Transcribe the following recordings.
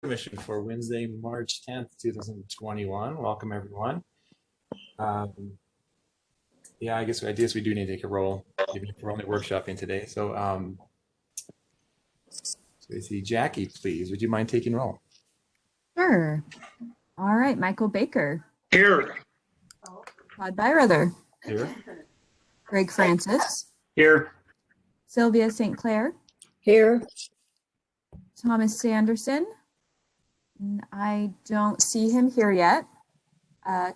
Commission for Wednesday, March 10th, 2021. Welcome, everyone. Yeah, I guess we do need to take a roll, even if we're only workshopping today. So I see Jackie, please. Would you mind taking roll? Sure. All right, Michael Baker. Here. Todd Byrather. Here. Greg Francis. Here. Sylvia St. Clair. Here. Thomas Sanderson. I don't see him here yet.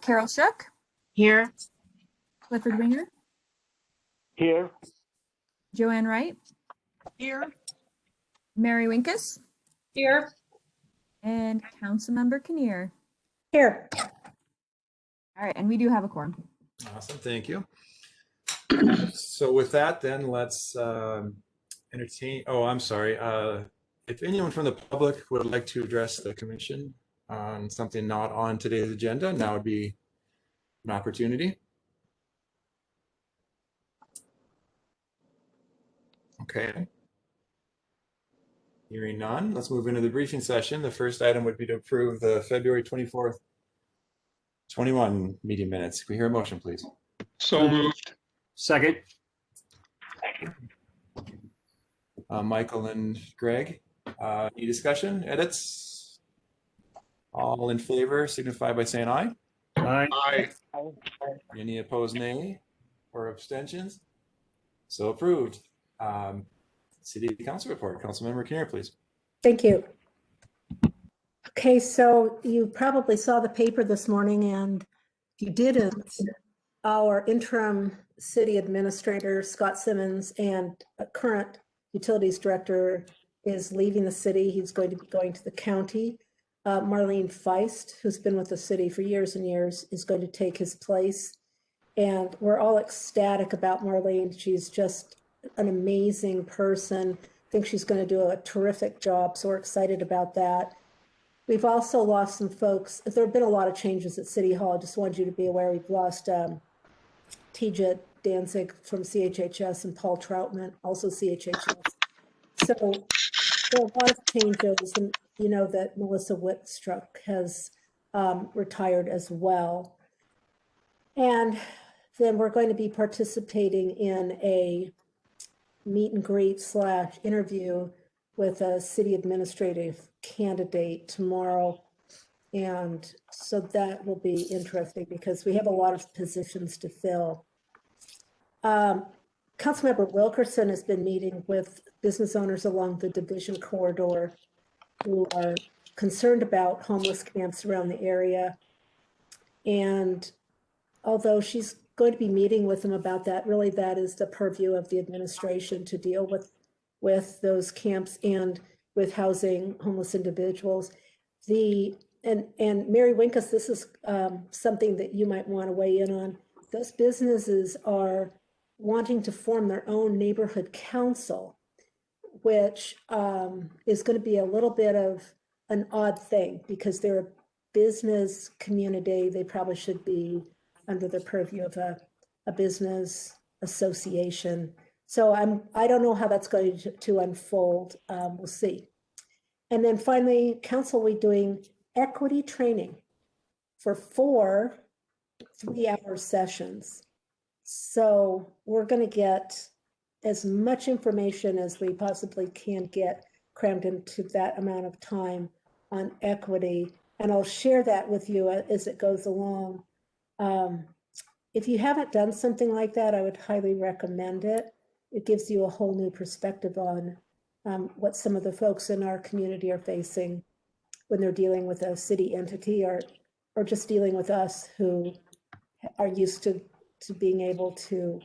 Carol Shook. Here. Clifford Winger. Here. Joanne Wright. Here. Mary Winkus. Here. And Councilmember Kinnear. Here. All right, and we do have a quorum. Awesome, thank you. So with that, then let's entertain. Oh, I'm sorry. If anyone from the public would like to address the commission on something not on today's agenda, now would be an opportunity. Okay. Hearing none, let's move into the briefing session. The first item would be to approve the February 24th, 21 meeting minutes. Can we hear a motion, please? So moved. Second. Michael and Greg, any discussion, edits? All in favor signify by saying aye. Aye. Any opposed, nay, or abstentions? So approved. City Council report. Councilmember Kinnear, please. Thank you. Okay, so you probably saw the paper this morning, and if you didn't, our interim city administrator, Scott Simmons, and a current utilities director is leaving the city. He's going to be going to the county. Marlene Feist, who's been with the city for years and years, is going to take his place. And we're all ecstatic about Marlene. She's just an amazing person. I think she's going to do a terrific job, so we're excited about that. We've also lost some folks. There have been a lot of changes at City Hall. I just wanted you to be aware we've lost T.J. Danzig from CHHS and Paul Troutman, also CHHS. So there are a lot of changes, and you know that Melissa Whitstruck has retired as well. And then we're going to be participating in a meet and greet / interview with a city administrative candidate tomorrow. And so that will be interesting because we have a lot of positions to fill. Councilmember Wilkerson has been meeting with business owners along the Division Corridor who are concerned about homeless camps around the area. And although she's going to be meeting with them about that, really that is the purview of the administration to deal with those camps and with housing homeless individuals. And Mary Winkus, this is something that you might want to weigh in on. Those businesses are wanting to form their own neighborhood council, which is going to be a little bit of an odd thing because they're a business community. They probably should be under the purview of a business association. So I don't know how that's going to unfold. We'll see. And then finally, council will be doing equity training for 4 3-hour sessions. So we're going to get as much information as we possibly can get crammed into that amount of time on equity. And I'll share that with you as it goes along. If you haven't done something like that, I would highly recommend it. It gives you a whole new perspective on what some of the folks in our community are facing when they're dealing with a city entity or just dealing with us who are used to being able to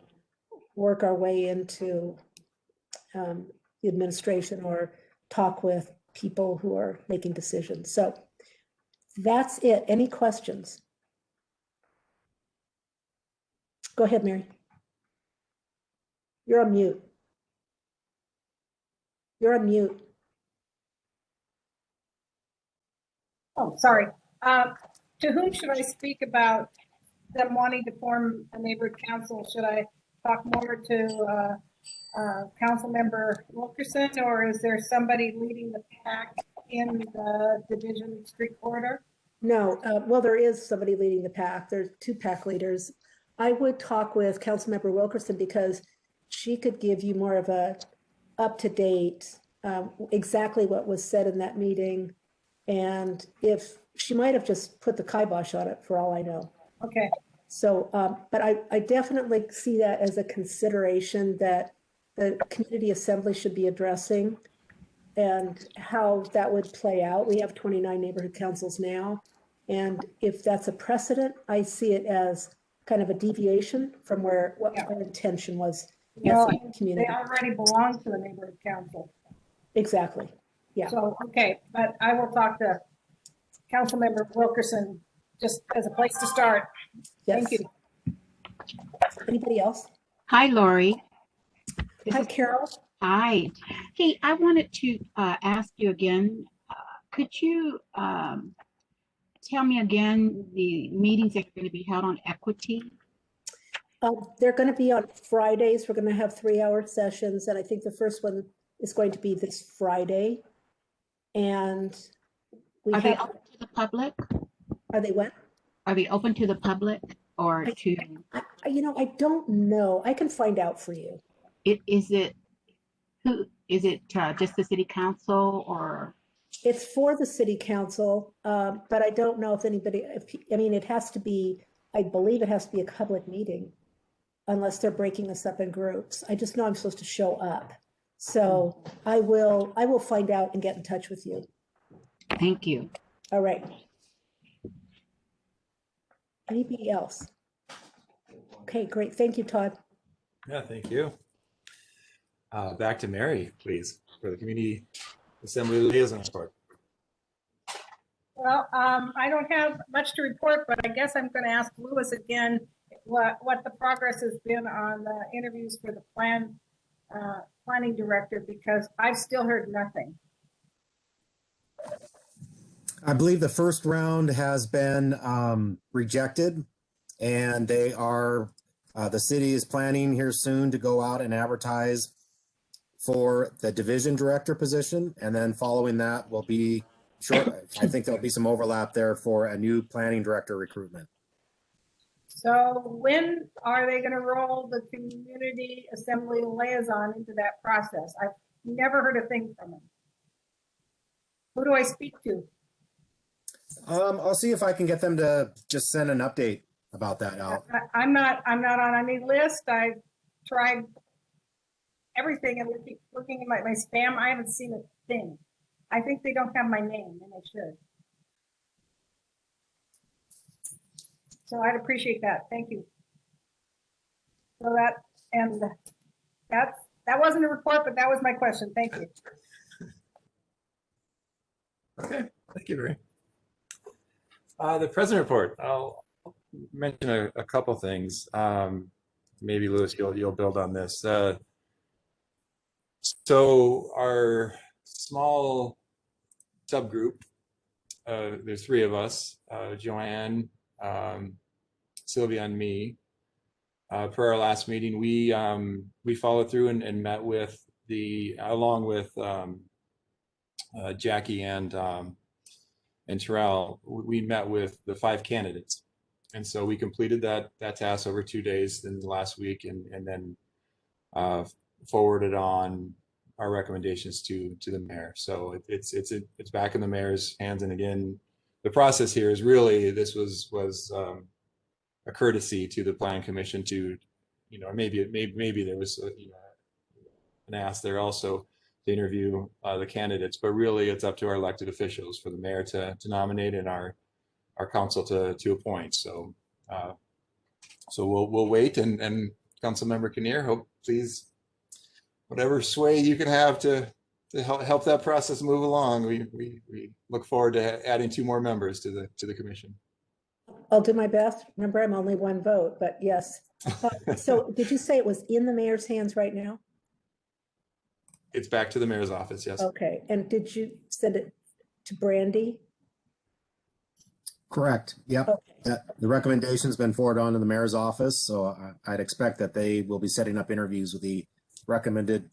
work our way into the administration or talk with people who are making decisions. So that's it. Any questions? Go ahead, Mary. You're on mute. You're on mute. Oh, sorry. To whom should I speak about them wanting to form a neighborhood council? Should I talk more to Councilmember Wilkerson, or is there somebody leading the pack in the Division Street corridor? No, well, there is somebody leading the pack. There's two pack leaders. I would talk with Councilmember Wilkerson because she could give you more of a up-to-date, exactly what was said in that meeting. And if she might have just put the kibosh on it for all I know. Okay, So, but I definitely see that as a consideration that the community assembly should be addressing and how that would play out. We have 29 neighborhood councils now. And if that's a precedent, I see it as kind of a deviation from what our intention was as well, a community. they already belong to the neighborhood council. Exactly. Yeah. So, okay, but I will talk to Councilmember Wilkerson just as a place to start. Thank Yes. you. Anybody else? Hi, Lori. This Hi, is- Carol. Hi. Hey, I wanted to ask you again, could you tell me again the meetings that are going to be held on equity? They're going to be on Fridays. We're going to have 3-hour sessions. And I think the first one is going to be this Friday. And we Are they have, open to the public? are they what? Are they open to the public or to, I don't know. I can find out for you. is it just the city council or? It's for the city council, but I don't know if anybody, it has to be, I believe it has to be a public meeting unless they're breaking us up in groups. I just know I'm supposed to show up. So I will find out and get in touch with you. Thank you. All right. Anybody else? Okay, great. Thank you, Todd. Yeah, thank you. Back to Mary, please, for the Community Assembly Liaison Report. Well, I don't have much to report, but I guess I'm going to ask Louis again what the progress has been on the interviews for the planning director, because I've still heard nothing. I believe the first round has been rejected, and they are, the city is planning here soon to go out and advertise for the division director position. And then following that will be short. I think there'll be some overlap there for a new planning director recruitment. So when are they going to roll the community assembly liaison into that process? I've never heard a thing from them. Who do I speak to? I'll see if I can get them to just send an update about that out. I'm not on any list. I've tried everything and looking in my spam. I haven't seen a thing. I think they don't have my name, and they should. So I'd appreciate that. Thank you. So that wasn't a report, but that was my question. Thank you. Okay, thank you, Mary. The president report, I'll mention a couple things. Maybe Louis, you'll build on this. So our small subgroup, there's 3 of us, Joanne, Sylvia, and me. Per our last meeting, we followed through and met with along with Jackie and Terrell. We met with the 5 candidates, and so we completed that task over 2 days in the last week, and then forwarded on our recommendations to the mayor. So it's back in the mayor's hands. And again, the process here is really, this was a courtesy to the planning commission to, maybe there was an ask there also to interview the candidates, but really it's up to our elected officials for the mayor to nominate and our council to appoint. So we'll wait, and Councilmember Kinnear, please, whatever sway you can have to help that process move along. We look forward to adding 2 more members to the commission. I'll do my best. Remember, I'm only 1 vote, but yes. So did you say it was in the mayor's hands right now? It's back to the mayor's office, yes. Okay. And did you send it to Brandy? Correct. Yep. Okay. The recommendation's been forwarded on to the mayor's office, so I'd expect that they will be setting up interviews with the recommended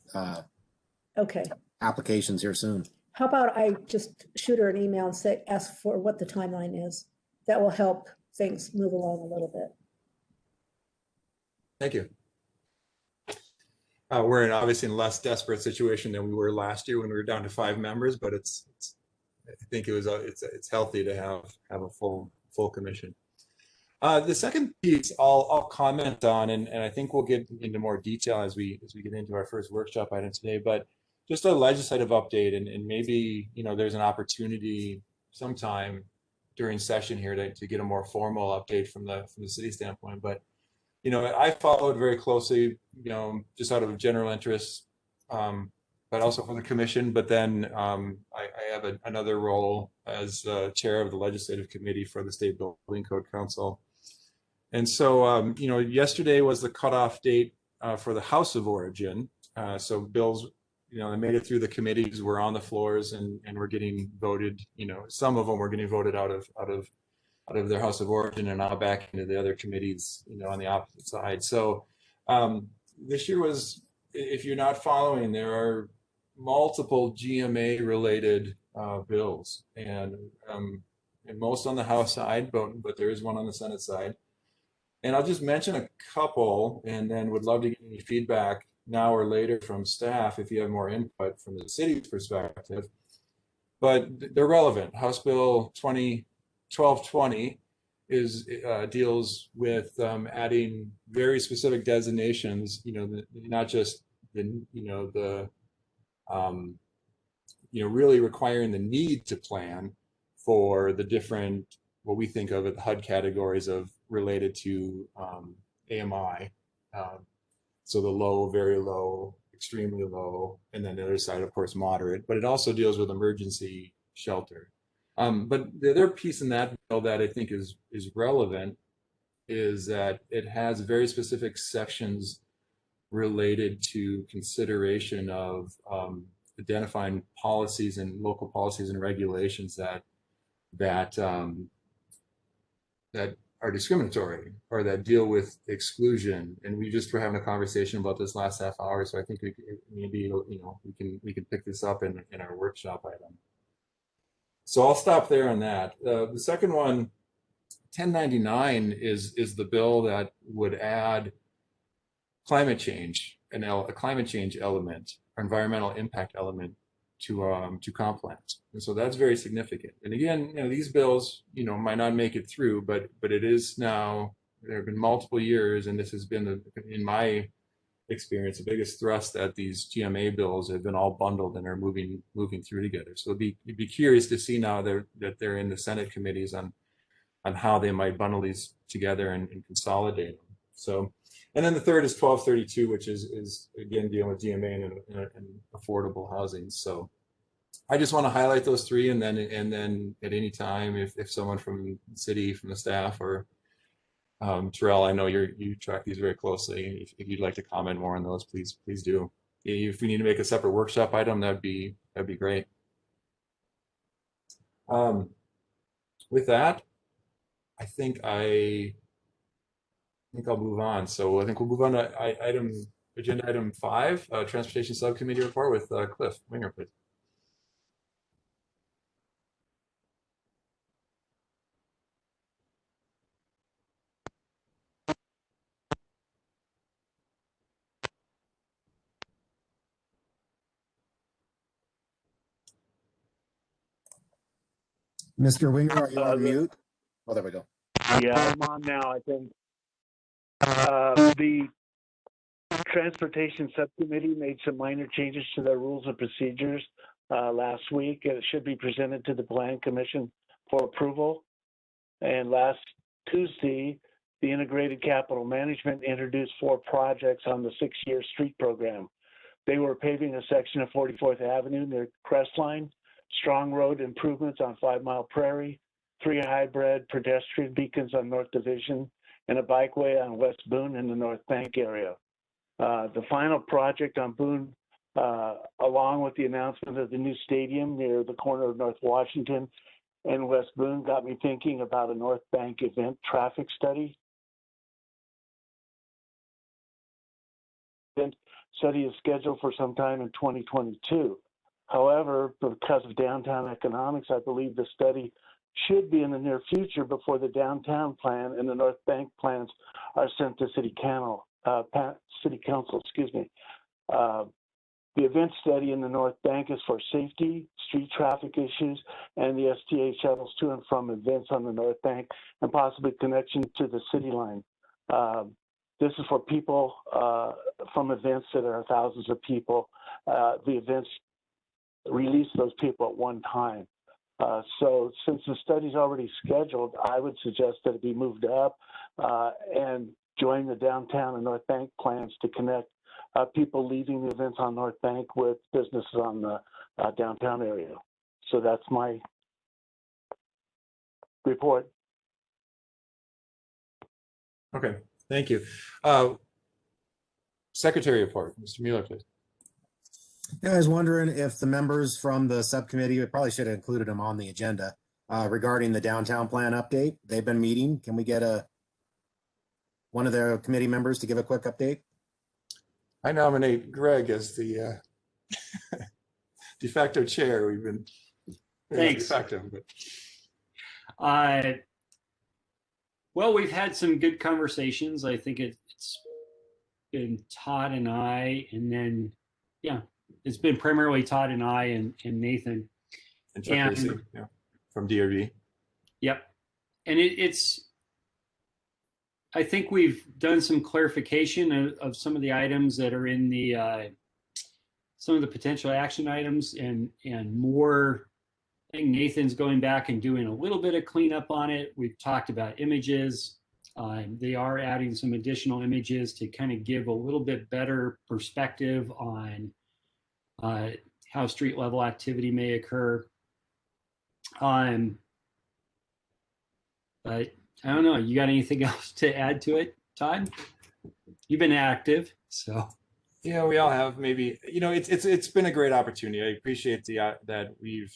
Okay. applications here soon. how about I just shoot her an email and say, ask for what the timeline is? That will help things move along a little bit. Thank you. We're obviously in a less desperate situation than we were last year when we were down to 5 members, but I think it's healthy to have a full commission. The second piece I'll comment on, and I think we'll get into more detail as we get into our first workshop item today, but just a legislative update, and maybe, you know, there's an opportunity sometime during session here to get a more formal update from the city standpoint. But, you know, I followed very closely, you know, just out of general interest, but also for the commission. But then I have another role as chair of the legislative committee for the State Building Code Council. And so, you know, yesterday was the cutoff date for the House of Origin. So bills, you know, they made it through the committees, were on the floors, and were getting voted. You know, some of them were getting voted out of their House of Origin and now back into the other committees, you know, on the opposite side. So this year was, if you're not following, there are multiple GMA related bills, and most on the House side, but there is one on the Senate side. And I'll just mention a couple, and then would love to get any feedback now or later from staff if you have more input from the city's perspective. But they're relevant. House Bill 1220 deals with adding very specific designations. You know, not just really requiring the need to plan for the different, what we think of as HUD categories of related to AMI. So the low, very low, extremely low, and then the other side, of course, moderate. But it also deals with emergency shelter. But the other piece in that bill that I think is relevant is that it has very specific sections related to consideration of identifying policies and local policies and regulations that are discriminatory or that deal with exclusion. And we just were having a conversation about this last half hour, so I think maybe, you know, we can pick this up in our workshop item. So I'll stop there on that. The second one, 1099, is the bill that would add climate change, a climate change element, or environmental impact element to comp plans. And so that's very significant. And again, you know, these bills, you know, might not make it through, but it is now, there have been multiple years, and this has been, in my experience, the biggest thrust that these GMA bills have been all bundled and are moving through together. So it'd be curious to see now that they're in the Senate committees on how they might bundle these together and consolidate them. So, and then the third is 1232, which is again dealing with GMA and affordable housing. So I just want to highlight those three, and then at any time, if someone from the city, from the staff, or Terrell, I know you track these very closely. If you'd like to comment more on those, please do. If we need to make a separate workshop item, that'd be great. With that, I think I'll move on. So I think we'll move on to agenda item 5, Transportation Subcommittee report with Cliff Winger, please. Mr. Winger, are you on mute? Oh, there we go. Yeah, I'm on now, I think. The Transportation Subcommittee made some minor changes to their rules and procedures last week. It should be presented to the Plan Commission for approval. And last Tuesday, the Integrated Capital Management introduced 4 projects on the 6-year street program. They were paving a section of 44th Avenue near Crestline, Strong Road improvements on 5 Mile Prairie, 3 hybrid pedestrian beacons on North Division, and a bikeway on West Boone in the North Bank area. The final project on Boone, along with the announcement of the new stadium near the corner of North Washington and West Boone, got me thinking about a North Bank event traffic study. The study is scheduled for sometime in 2022. However, because of downtown economics, I believe the study should be in the near future before the downtown plan and the North Bank plans are sent to City Council. The event study in the North Bank is for safety, street traffic issues, and the STA shuttles to and from events on the North Bank, and possibly connection to the city line. This is for people from events that are thousands of people. The events release those people at one time. So since the study's already scheduled, I would suggest that it be moved up and join the downtown and North Bank plans to connect people leaving the events on North Bank with businesses on the downtown area. So that's my report. Okay, thank you. Secretary report, Mr. Mueller, please. Yeah, I was wondering if the members from the subcommittee, we probably should have included them on the agenda regarding the downtown plan update. They've been meeting. Can we get one of their committee members to give a quick update? I nominate Greg as the de facto chair. We've been Thanks. De facto, but. Well, we've had some good conversations. I think it's been Todd and I, and then, yeah, it's been primarily Todd and I and Nathan. And Chuck Racy, yeah, from DRB. Yep. And I think we've done some clarification of some of the items that are in the, some of the potential action items and more. I think Nathan's going back and doing a little bit of cleanup on it. We've talked about images. They are adding some additional images to kind of give a little bit better perspective on how street level activity may occur. But I don't know. You got anything else to add to it, Todd? You've been active, so. Yeah, we all have. Maybe, you know, it's been a great opportunity. I appreciate that we've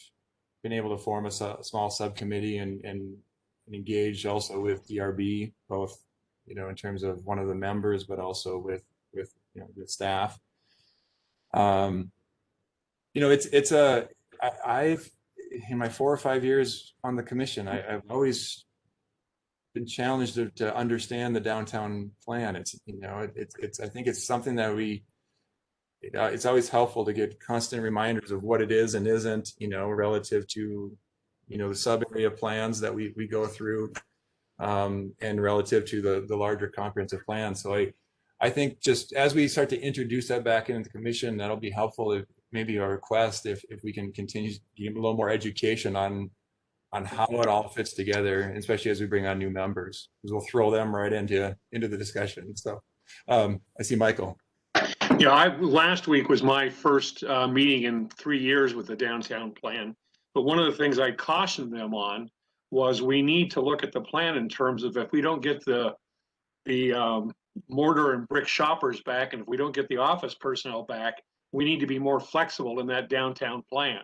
been able to form a small subcommittee and engage also with DRB, both, you know, in terms of one of the members, but also with you know, the staff. You know, I've in my 4 or 5 years on the commission, I've always been challenged to understand the downtown plan. It's, you know, I think it's something that it's always helpful to get constant reminders of what it is and isn't, you know, relative to, you know, the sub area plans that we go through, and relative to the larger comprehensive plan. So I think just as we start to introduce that back into the commission, that'll be helpful. If maybe a request, if we can continue to give a little more education on how it all fits together, especially as we bring on new members, because we'll throw them right into the discussion. So I see Michael. Yeah, last week was my first meeting in 3 years with the downtown plan. But one of the things I cautioned them on was we need to look at the plan in terms of if we don't get the mortar and brick shoppers back, and if we don't get the office personnel back, we need to be more flexible in that downtown plan.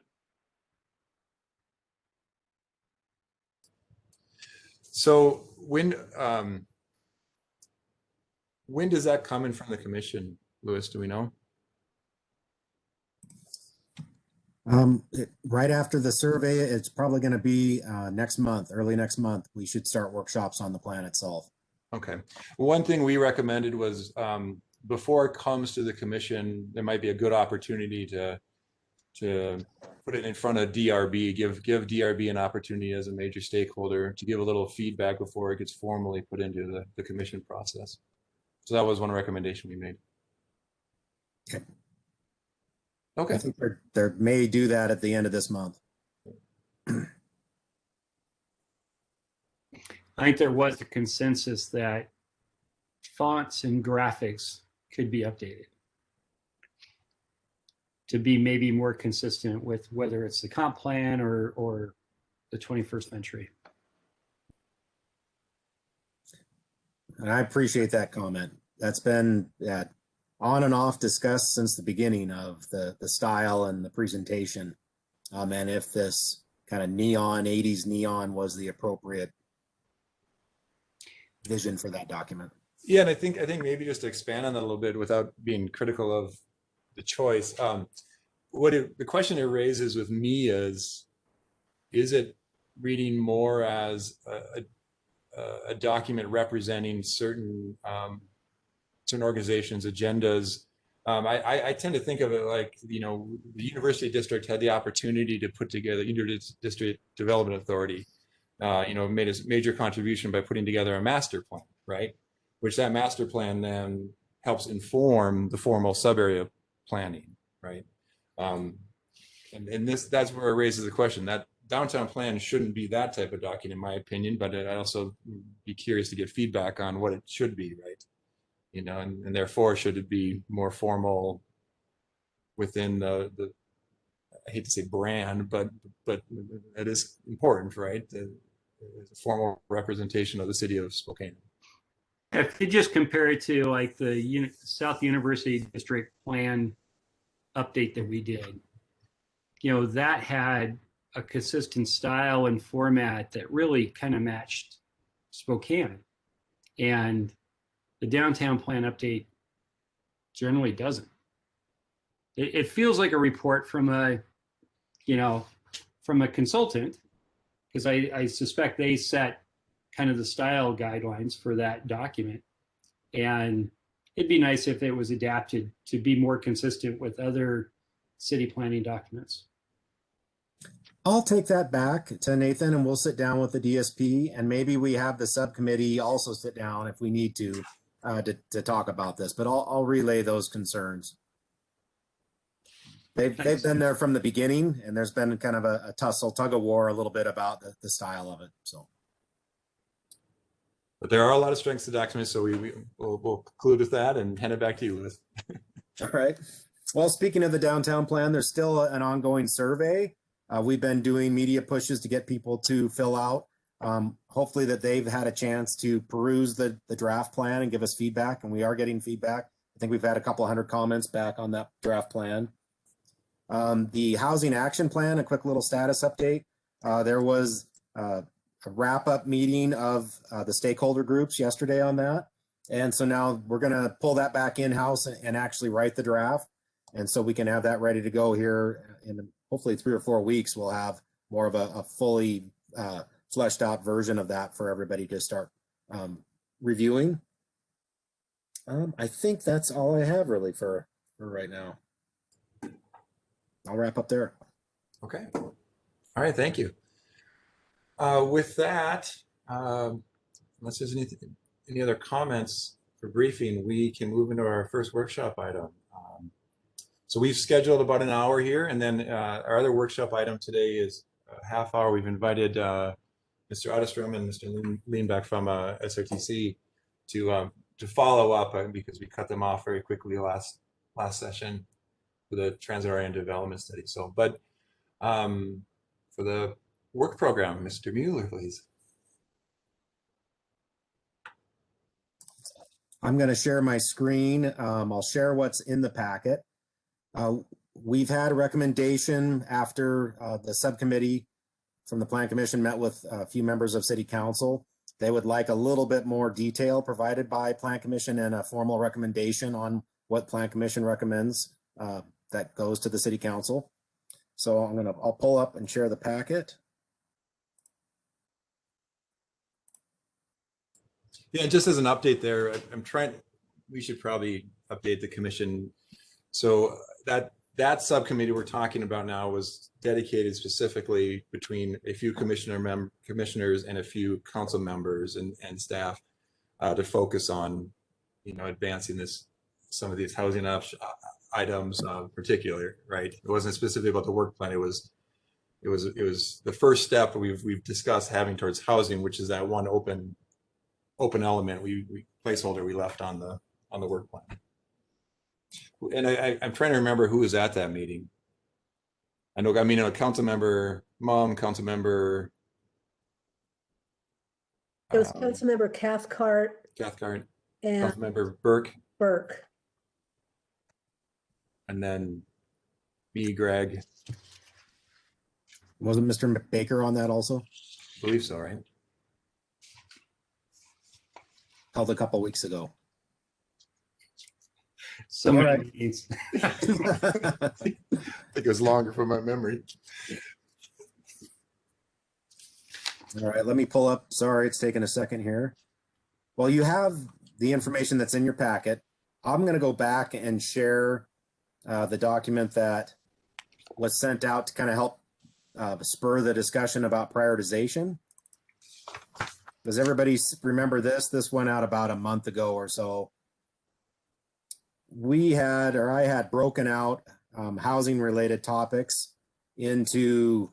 So when does that come in from the commission, Louis? Do we know? Right after the survey, it's probably going to be next month, early next month. We should start workshops on the plan itself. Okay. One thing we recommended was before it comes to the commission, there might be a good opportunity to put it in front of DRB, give DRB an opportunity as a major stakeholder to give a little feedback before it gets formally put into the commission process. So that was one recommendation we made. Okay. Okay. I think they may do that at the end of this month. I think there was a consensus that fonts and graphics could be updated to be maybe more consistent with whether it's the comp plan or the 21st century. And I appreciate that comment. That's been on and off discussed since the beginning of the style and the presentation. And if this kind of neon, 80s neon was the appropriate vision for that document. Yeah, and I think maybe just to expand on that a little bit without being critical of the choice. the question it raises with me is it reading more as a document representing certain organizations' agendas? I tend to think of it like, the university district had the opportunity to put together, District Development Authority, made a major contribution by putting together a master plan, right? Which that master plan then helps inform the formal sub-area planning, right? And that's where it raises the question that downtown plan shouldn't be that type of document, in my opinion, but I'd also be curious to get feedback on what it should be, right? And therefore, should it be more formal within the I hate to say brand, but it is important, right? The formal representation of the city of Spokane. If you just compare it to like the South University District Plan update that we did, that had a consistent style and format that really kind of matched Spokane. And the downtown plan update generally doesn't. It feels like a report from a consultant, because I suspect they set kind of the style guidelines for that document. And it'd be nice if it was adapted to be more consistent with other city planning documents. I'll take that back to Nathan and we'll sit down with the DSP and maybe we have the subcommittee also sit down if we need to talk about this, but I'll relay those concerns. They've been there from the beginning and there's been kind of a tug of war a little bit about the style of it. So. But there are a lot of strengths to the document, so we'll conclude with that and hand it back to you, Liz. All right. Well, speaking of the downtown plan, there's still an ongoing survey. We've been doing media pushes to get people to fill out. Hopefully that they've had a chance to peruse the draft plan and give us feedback, and we are getting feedback. I think we've had a couple hundred comments back on that draft plan. The housing action plan, a quick little status update. There was a wrap-up meeting of the stakeholder groups yesterday on that. And so now we're going to pull that back in-house and actually write the draft. And so we can have that ready to go here in hopefully 3 or 4 weeks. We'll have more of a fully fleshed out version of that for everybody to start reviewing. I think that's all I have really for right now. I'll wrap up there. Okay. All right. Thank you. With that, unless there's any other comments for briefing, we can move into our first workshop item. So we've scheduled about an hour here, and then our other workshop item today is a half hour. We've invited Mr. Otterstrom and Mr. Leanback from SRTC to follow up because we cut them off very quickly last session for the transit-oriented development study. So, but for the work program, Mr. Mueller, please. I'm going to share my screen. I'll share what's in the packet. We've had a recommendation after the subcommittee from the Plan Commission met with a few members of City Council. They would like a little bit more detail provided by Plan Commission and a formal recommendation on what Plan Commission recommends that goes to the City Council. So I'll pull up and share the packet. Yeah, just as an update there, we should probably update the commission. So that subcommittee we're talking about now was dedicated specifically between a few commissioners and a few council members and staff to focus on, advancing some of these housing items in particular, right? It wasn't specific about the work plan. It was the first step we've discussed having towards housing, which is that one open element placeholder we left on the work plan. And I'm trying to remember who was at that meeting. A council member Mum, council member. It was Councilmember Cathcart and and council member Burke, and then me, Greg. Wasn't Mr. Baker on that also? I believe so, right? Held a couple weeks ago. So All many right. meetings. I think it was longer from my memory. All right, let me pull up. Sorry, it's taking a second here. Well, you have the information that's in your packet. I'm going to go back and share the document that was sent out to kind of help spur the discussion about prioritization. Does everybody remember this? This went out about a month ago or so. I had broken out housing related topics into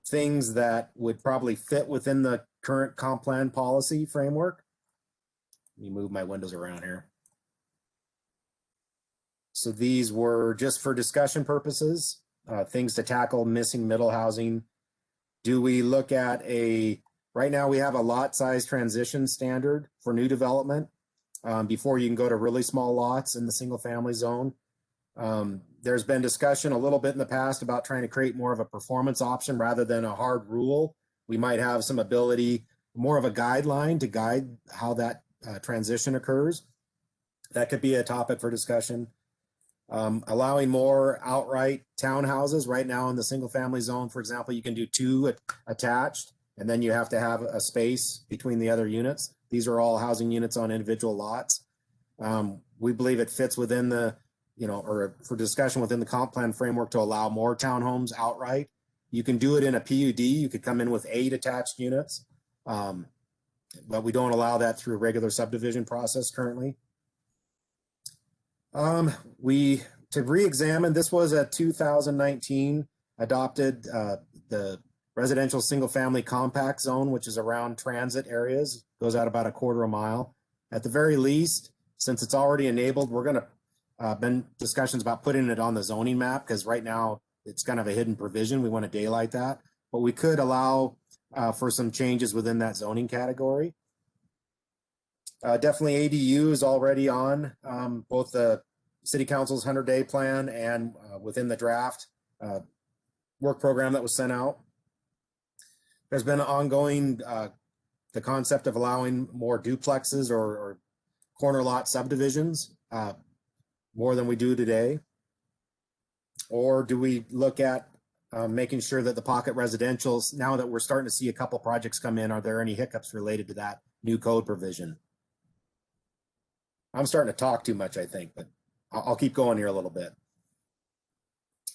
things that would probably fit within the current comp plan policy framework. Let me move my windows around here. So these were just for discussion purposes, things to tackle missing middle housing. Do we look at right now we have a lot size transition standard for new development before you can go to really small lots in the single family zone. There's been discussion a little bit in the past about trying to create more of a performance option rather than a hard rule. We might have some ability, more of a guideline to guide how that transition occurs. That could be a topic for discussion. Allowing more outright townhouses. Right now in the single family zone, for example, you can do 2 attached, and then you have to have a space between the other units. These are all housing units on individual lots. We believe it fits within the, or for discussion within the comp plan framework to allow more townhomes outright. You can do it in a PUD. You could come in with 8 attached units, but we don't allow that through a regular subdivision process currently. To re-examine, this was a 2019 adopted, the residential single family compact zone, which is around transit areas, goes out about a 1/4 mile. At the very least, since it's already enabled, we're going to been discussions about putting it on the zoning map, because right now it's kind of a hidden provision. We want to daylight that, but we could allow for some changes within that zoning category. Definitely ADU is already on both the City Council's 100-day plan and within the draft work program that was sent out. There's been ongoing the concept of allowing more duplexes or corner lot subdivisions, more than we do today. Or do we look at making sure that the pocket residentials, now that we're starting to see a couple projects come in, are there any hiccups related to that new code provision? I'm starting to talk too much, I think, but I'll keep going here a little bit.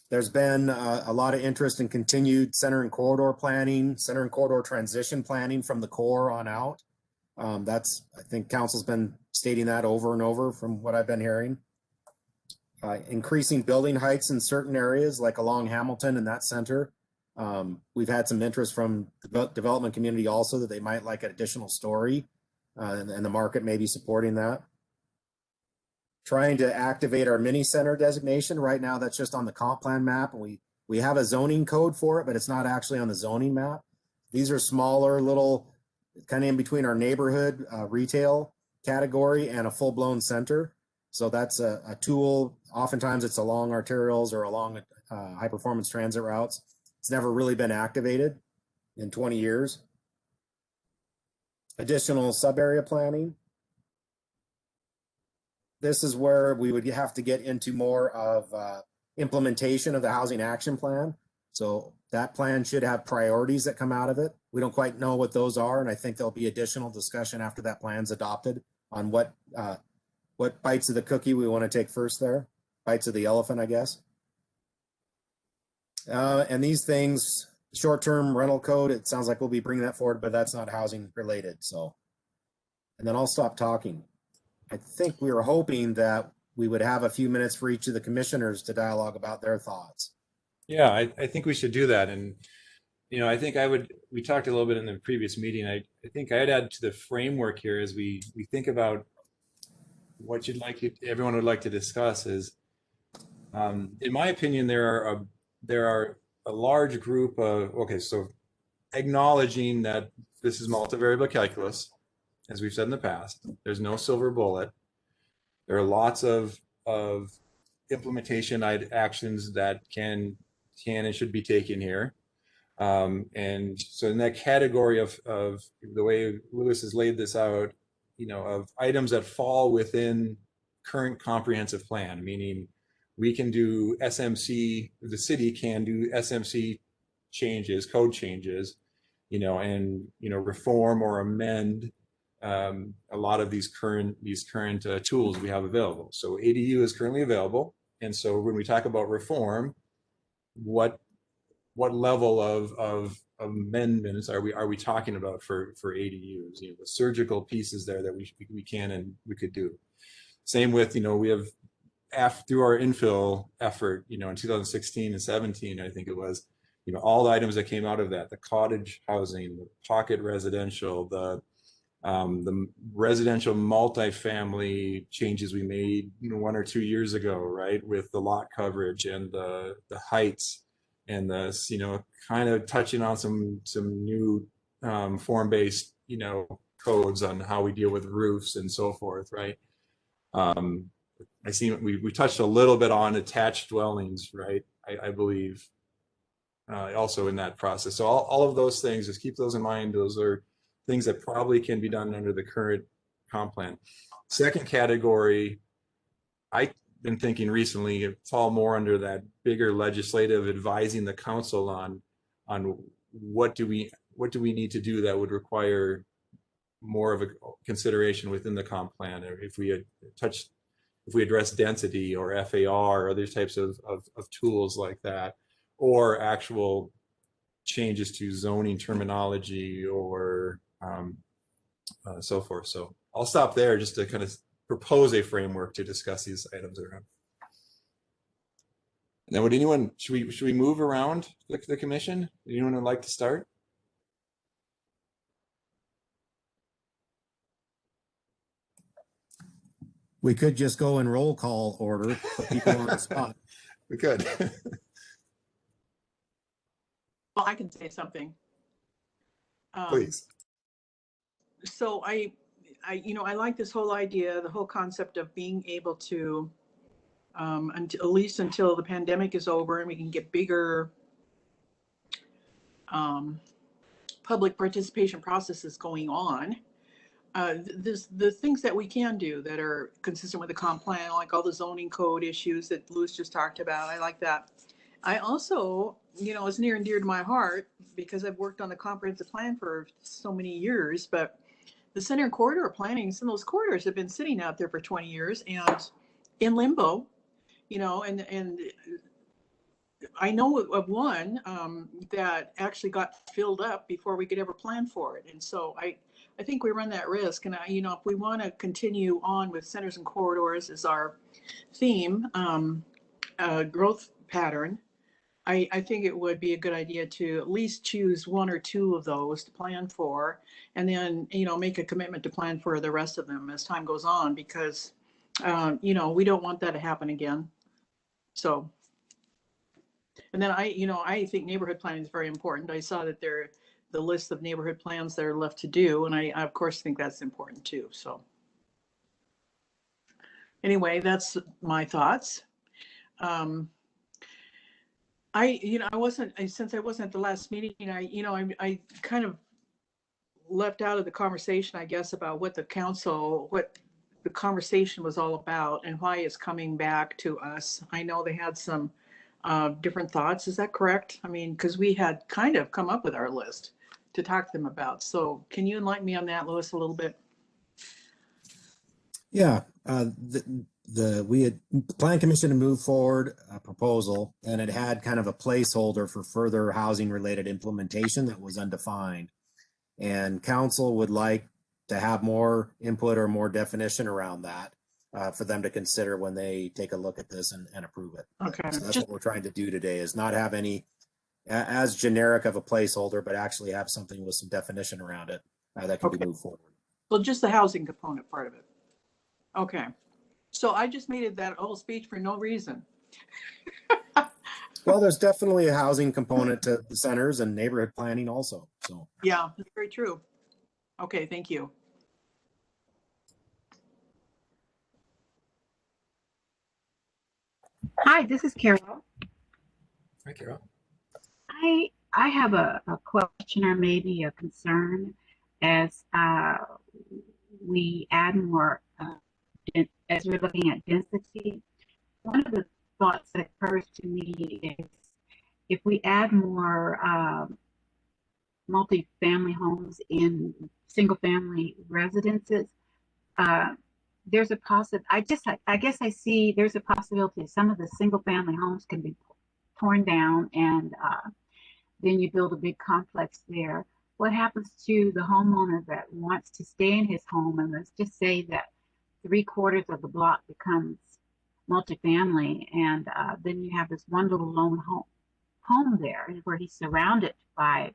There's been a lot of interest in continued center and corridor planning, center and corridor transition planning from the core on out. I think council's been stating that over and over from what I've been hearing. Increasing building heights in certain areas like along Hamilton and that center. We've had some interest from the development community also that they might like an additional story and the market may be supporting that. Trying to activate our mini center designation. Right now, that's just on the comp plan map. And we have a zoning code for it, but it's not actually on the zoning map. These are smaller, little, kind of in between our neighborhood retail category and a full-blown center. So that's a tool. Oftentimes it's along arterials or along high-performance transit routes. It's never really been activated in 20 years. Additional sub-area planning. This is where we would have to get into more of implementation of the housing action plan. So that plan should have priorities that come out of it. We don't quite know what those are, and I think there'll be additional discussion after that plan's adopted on what bites of the cookie we want to take first there. Bites of the elephant, I guess. And these things, short-term rental code, it sounds like we'll be bringing that forward, but that's not housing related. So, and then I'll stop talking. I think we were hoping that we would have a few minutes for each of the commissioners to dialogue about their thoughts. Yeah, I think we should do that. And, I think we talked a little bit in the previous meeting. I think I'd add to the framework here as we think about what everyone would like to discuss is, in my opinion, there are a large group of, so acknowledging that this is multivariable calculus, as we've said in the past, there's no silver bullet. There are lots of implementation actions that can and should be taken here. And so in that category of the way Lewis has laid this out, of items that fall within current comprehensive plan, meaning we can do SMC, the city can do SMC changes, code changes, and, reform or amend a lot of these current tools we have available. So ADU is currently available. And so when we talk about reform, what level of amendments are we talking about for ADUs? The surgical pieces there that we can and we could do. Same with, we have through our infill effort, in 2016 and 17, I think it was, all the items that came out of that, the cottage housing, the pocket residential, the residential multifamily changes we made 1 or 2 years ago, right, with the lot coverage and the heights, and the kind of touching on some new form-based codes on how we deal with roofs and so forth, right? I see we touched a little bit on attached dwellings, right? I believe also in that process. So all of those things, just keep those in mind. Those are things that probably can be done under the current comp plan. Second category, I've been thinking recently, it fall more under that bigger legislative advising the council on what do we need to do that would require more of a consideration within the comp plan, or if we address density or FAR or other types of tools like that, or actual changes to zoning terminology or so forth. So I'll stop there just to kind of propose a framework to discuss these items around. Now, should we move around the commission? Anyone would like to start? We could just go in roll call order, put people on the spot. We could. Well, I can say something. Please. So I like this whole idea, the whole concept of being able to, at least until the pandemic is over and we can get bigger public participation processes going on. The things that we can do that are consistent with the comp plan, like all the zoning code issues that Louis just talked about. I like that. I also, it's near and dear to my heart because I've worked on the comprehensive plan for so many years, but the center and corridor planning, some of those corridors have been sitting out there for 20 years and in limbo, and I know of one that actually got filled up before we could ever plan for it. And so I think we run that risk. And if we want to continue on with centers and corridors as our theme, growth pattern, I think it would be a good idea to at least choose 1 or 2 of those to plan for, and then, make a commitment to plan for the rest of them as time goes on, because, we don't want that to happen again. So, and then I think neighborhood planning is very important. I saw that the list of neighborhood plans that are left to do, and I of course think that's important too. So anyway, that's my thoughts. Since I wasn't at the last meeting, I kind of left out of the conversation, I guess, about what the conversation was all about and why it's coming back to us. I know they had some different thoughts. Is that correct? I mean, because we had kind of come up with our list to talk to them about. So can you enlighten me on that, Louis, a little bit? Yeah, we had Plan Commission to move forward a proposal, and it had kind of a placeholder for further housing related implementation that was undefined. And council would like to have more input or more definition around that for them to consider when they take a look at this and approve it. Okay. So that's what we're trying to do today, is not have any as generic of a placeholder, but actually have something with some definition around it that can be moved forward. Well, just the housing component part of it. Okay. So I just made that whole speech for no reason. Well, there's definitely a housing component to the centers and neighborhood planning also. So Yeah, that's very true. Okay, thank you. Hi, this is Carol. Hi, Carol. I have a question or maybe a concern as we add more as we're looking at density, one of the thoughts that occurs to me is if we add more multi-family homes in single-family residences, there's a I guess I see there's a possibility some of the single-family homes can be torn down, and then you build a big complex there. What happens to the homeowner that wants to stay in his home, and let's just say that 3/4 of the block becomes multifamily, and then you have this one little lone home there where he's surrounded by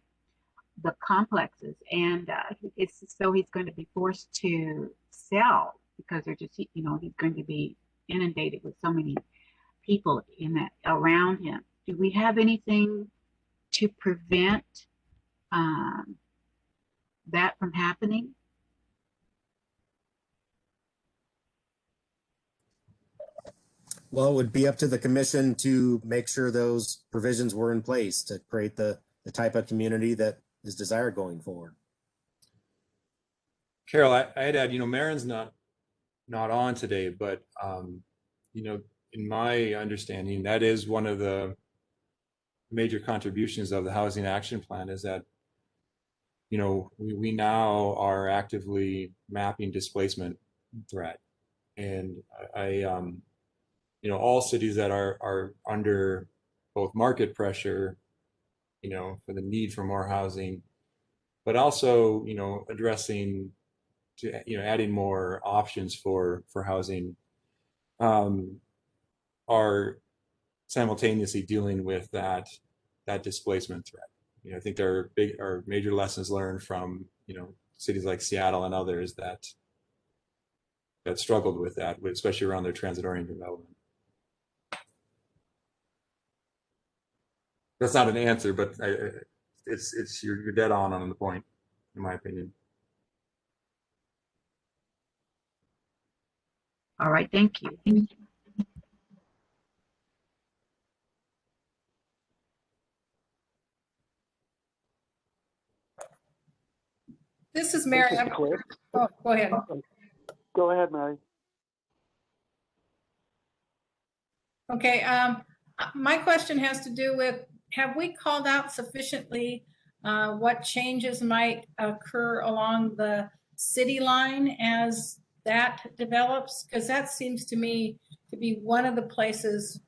the complexes, and it's so he's going to be forced to sell because they're just, you know, he's going to be inundated with so many people in that around him. Do we have anything to prevent that from happening? Well, it would be up to the commission to make sure those provisions were in place to create the type of community that is desired going forward. Carol, I'd add, you know, Marin's not on today, but you know, in my understanding, that is one of the major contributions of the Housing Action Plan is that, you know, we now are actively mapping displacement threat. And you know, all cities that are under both market pressure, you know, for the need for more housing, but also, you know, addressing to, you know, adding more options for housing, are simultaneously dealing with that displacement threat. You know, I think there are major lessons learned from, you know, cities like Seattle and others that struggled with that, especially around their transit-oriented development. That's not an answer, but it's you're dead on the point, in my opinion. All right, thank you. This is Mary. This is Cliff. Oh, go ahead. Go ahead, Mary. Okay, my question has to do with, have we called out sufficiently what changes might occur along the city line as that develops? Because that seems to me to be one of the places,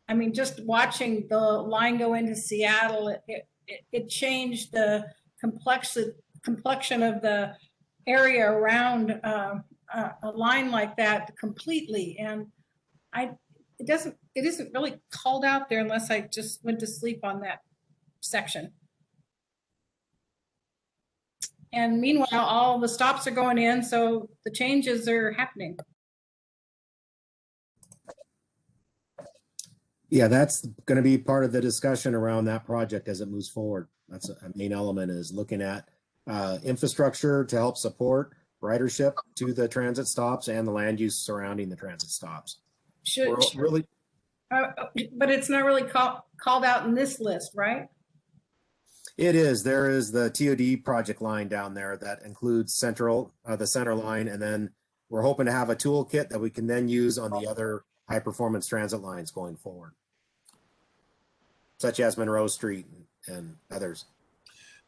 I mean, just watching the line go into Seattle, it changed the complexion of the area around a line like that completely. And it isn't really called out there unless I just went to sleep on that section. And meanwhile, all the stops are going in, so the changes are happening. Yeah, that's going to be part of the discussion around that project as it moves forward. That's a main element, is looking at infrastructure to help support ridership to the transit stops and the land use surrounding the transit stops. But it's not really called out in this list, right? It is. There is the TOD project line down there that includes the center line, and then we're hoping to have a toolkit that we can then use on the other high performance transit lines going forward, such as Monroe Street and others.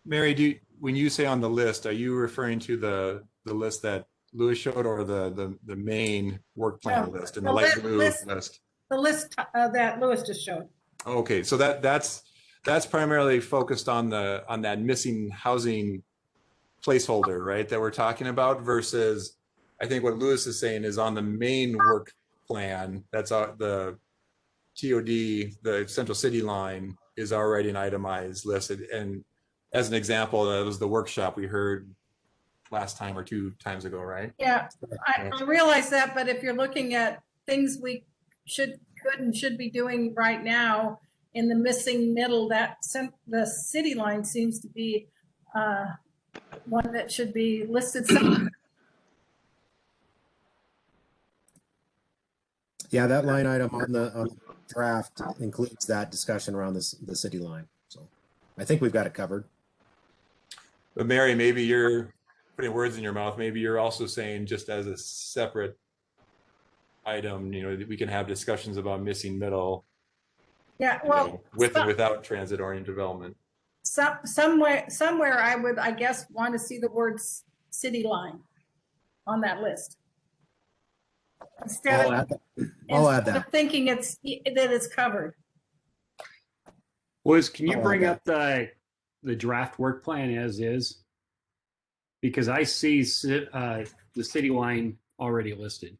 Mary, when you say on the list, are you referring to the list that Louis showed, or the main work plan list and the light blue list? The list that Louis just showed. Okay, so that's primarily focused on that missing housing placeholder, right, that we're talking about, versus I think what Louis is saying is on the main work plan. That's the TOD, the Central City line, is already an itemized list. And as an example, that was the workshop we heard last time or 2 times ago, right? Yeah, I realize that, but if you're looking at things we could and should be doing right now in the missing middle, the city line seems to be one that should be listed somewhere. Yeah, that line item on the draft includes that discussion around the city line. So I think we've got it covered. But Mary, maybe you're putting words in your mouth. Maybe you're also saying, just as a separate item, we can have discussions about missing middle, Yeah, you well, know, with and without transit-oriented development. somewhere I would, I guess, want to see the words city line on that list. Instead I'll of, add that. I'll add instead of that. thinking that it's covered. Liz, can you I'll add bring that. up the draft work plan as is? Because I see the city line already listed.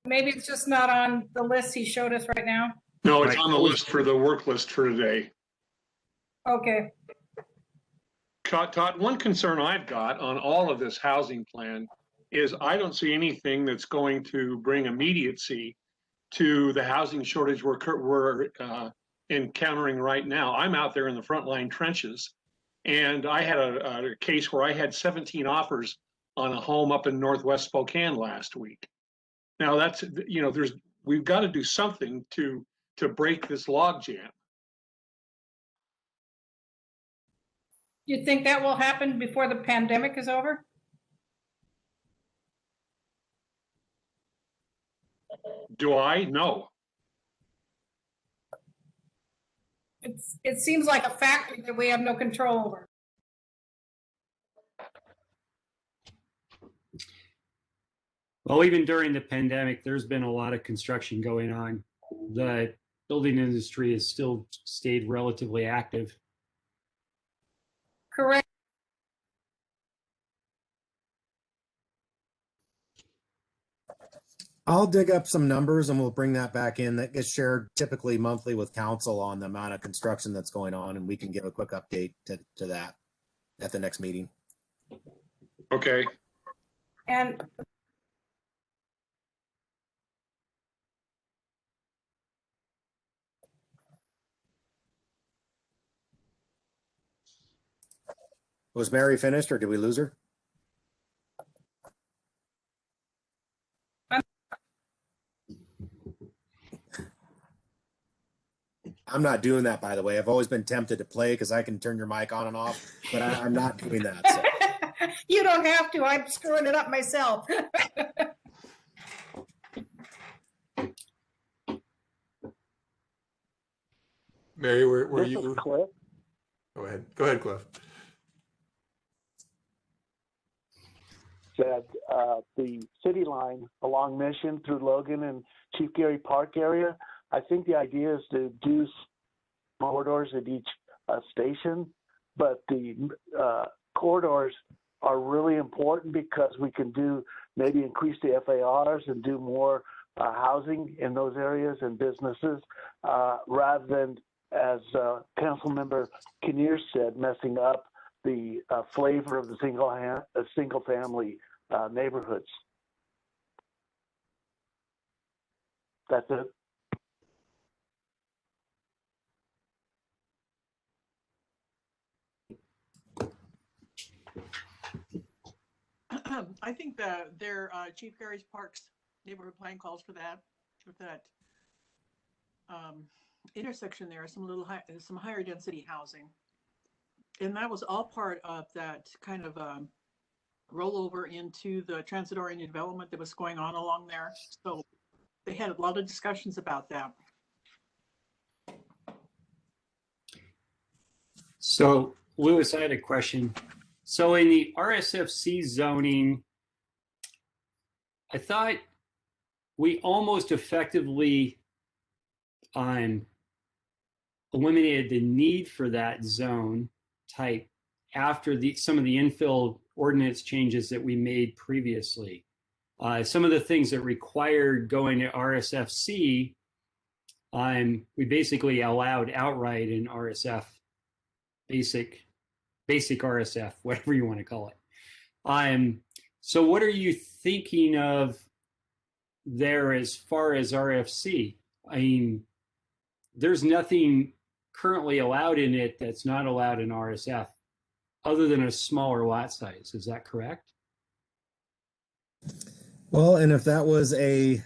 Maybe it's just not on the list he showed us right now. No, it's Right. on the list for the work list for today. Okay, Todd, one concern I've got on all of this housing plan is I don't see anything that's going to bring immediacy to the housing shortage we're encountering right now. I'm out there in the frontline trenches, and I had a case where I had 17 offers on a home up in Northwest Spokane last week. Now that's, we've got to do something to break this logjam. you think that will happen before the pandemic is over? Do I? No. It seems like a factor that we have no control over. Well, even during the pandemic, there's been a lot of construction going on. The building industry has still stayed relatively active. Correct. I'll dig up some numbers and we'll bring that back in. That gets shared typically monthly with council on the amount of construction that's going on, and we can give a quick update to that at the next meeting. Okay. And Was Mary finished or did we lose her? I'm not doing that, by the way. I've always been tempted to play because I can turn your mic on and off, but I'm not doing that. So. you don't have to. I'm screwing it up myself. Mary, were This is you? Cliff. Go ahead, Cliff. Said the city line along Mission through Logan and Chief Gary Park area. I think the idea is to do corridors at each station, but the corridors are really important because we can do maybe increase the FARs and do more housing in those areas and businesses rather than, as Council Member Kinnear said, messing up the flavor of the single family neighborhoods. That's it. I think that their Chief Gary's Parks neighborhood plan calls for that, with that intersection there, some higher density housing. And that was all part of that kind of rollover into the transit-oriented development that was going on along there. So they had a lot of discussions about that. So, Louis, I had a question. So in the RSFC zoning, I thought we almost effectively eliminated the need for that zone type after some of the infill ordinance changes that we made previously. Some of the things that required going to RSFC, we basically allowed outright in RSF, basic RSF, whatever you want to call it. So what are you thinking of there as far as RFC? I mean, there's nothing currently allowed in it that's not allowed in RSF other than a smaller lot size. Is that correct? Well, and if that was a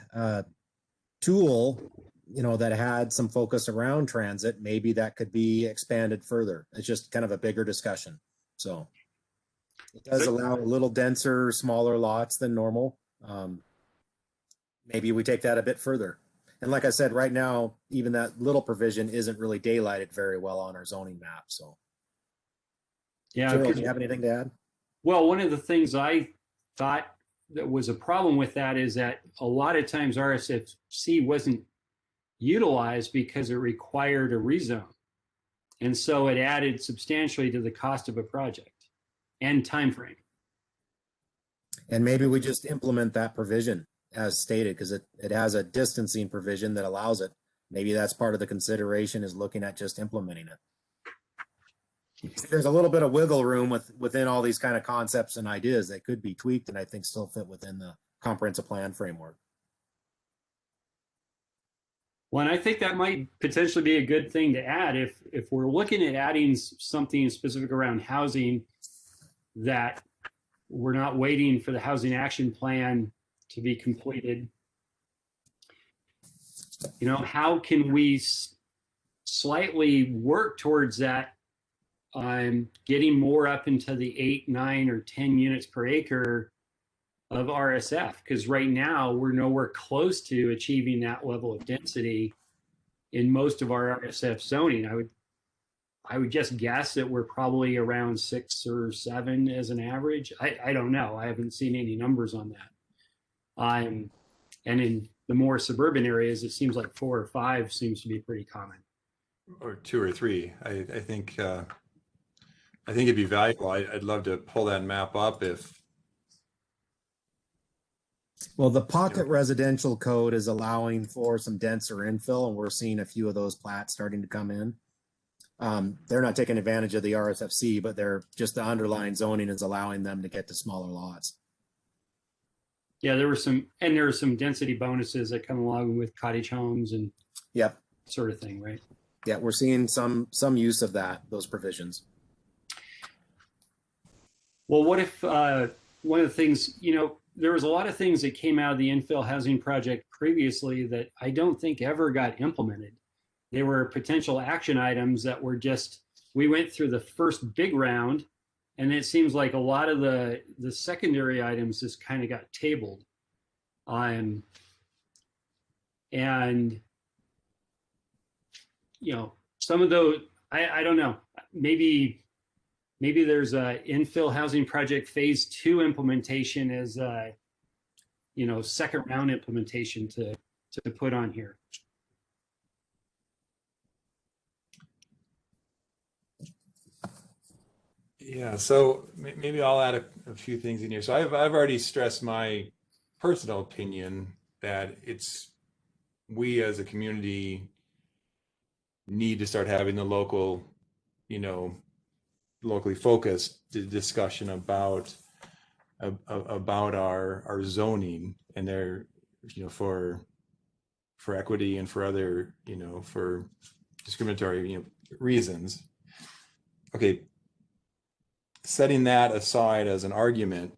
tool, that had some focus around transit, maybe that could be expanded further. It's just kind of a bigger discussion. So it does allow a little denser, smaller lots than normal. maybe we take that a bit further. And like I said, right now, even that little provision isn't really daylighted very well on our zoning map. So, Yeah, Gerald, 'cause- do you have anything to add? well, one of the things I thought that was a problem with that is that a lot of times RSFC wasn't utilized because it required a rezone. And so it added substantially to the cost of a project and time frame. And maybe we just implement that provision as stated, because it has a distancing provision that allows it. Maybe that's part of the consideration, is looking at just implementing it. There's a little bit of wiggle room within all these kind of concepts and ideas that could be tweaked and I think still fit within the comprehensive plan framework. Well, and I think that might potentially be a good thing to add if we're looking at adding something specific around housing, that we're not waiting for the housing action plan to be completed. You know, how can we slightly work towards that? Getting more up into the 8, 9, or 10 units per acre of RSF, because right now we're nowhere close to achieving that level of density in most of our RSF zoning. I would just guess that we're probably around 6 or 7 as an average. I don't know. I haven't seen any numbers on that. And in the more suburban areas, it seems like 4 or 5 seems to be pretty common. Or 2 or 3. I think it'd be valuable. I'd love to pull that map up if. Well, the pocket residential code is allowing for some denser infill, and we're seeing a few of those plats starting to come in. They're not taking advantage of the RSFC, but they're just the underlying zoning is allowing them to get to smaller lots. Yeah, there were some density bonuses that come along with cottage homes and Yep. sort of thing, right? Yeah, we're seeing some use of those provisions. Well, what if one of the things, you know, there was a lot of things that came out of the infill housing project previously that I don't think ever got implemented. They were potential action items that were just, we went through the first big round, and it seems like a lot of the secondary items just kind of got tabled. And, you know, some of those, I don't know, maybe there's a infill housing project phase 2 implementation as a, you know, second round implementation to put on here. Yeah, so maybe I'll add a few things in here. So I've already stressed my personal opinion that we as a community need to start having the local, you know, locally focused discussion about our zoning and their, you know, for equity and for other, you know, for discriminatory, you know, reasons. Okay, setting that aside as an argument,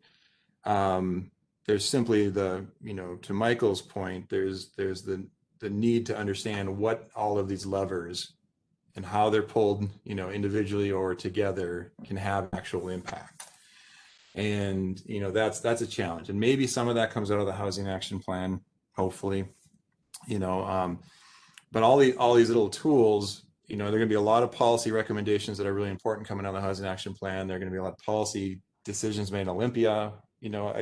there's simply the, you know, to Michael's point, there's the need to understand what all of these levers and how they're pulled, you know, individually or together can have actual impact. And, you know, that's a challenge. And maybe some of that comes out of the housing action plan, hopefully, you know, but all these little tools, you know, there are going to be a lot of policy recommendations that are really important coming out of the housing action plan. There are going to be a lot of policy decisions made in Olympia, you know,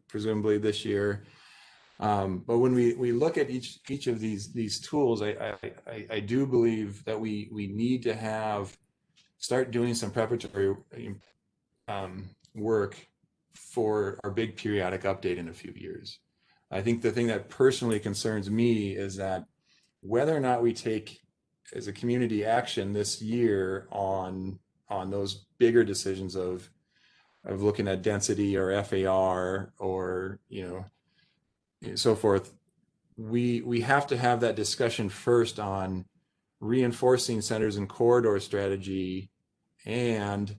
presumably this year. But when we look at each of these tools, I do believe that we need to start doing some preparatory work for our big periodic update in a few years. I think the thing that personally concerns me is that whether or not we take as a community action this year on those bigger decisions of looking at density or FAR or, you know, so forth, we have to have that discussion first on reinforcing centers and corridor strategy and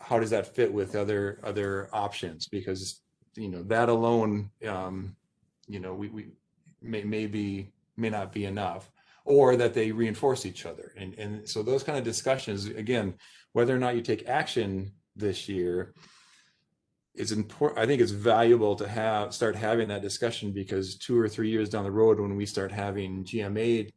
how does that fit with other options, because, you know, that alone, you know, we may not be enough, or that they reinforce each other. And so those kind of discussions, again, whether or not you take action this year, it's important. I think it's valuable to start having that discussion, because 2 or 3 years down the road, when we start having GMA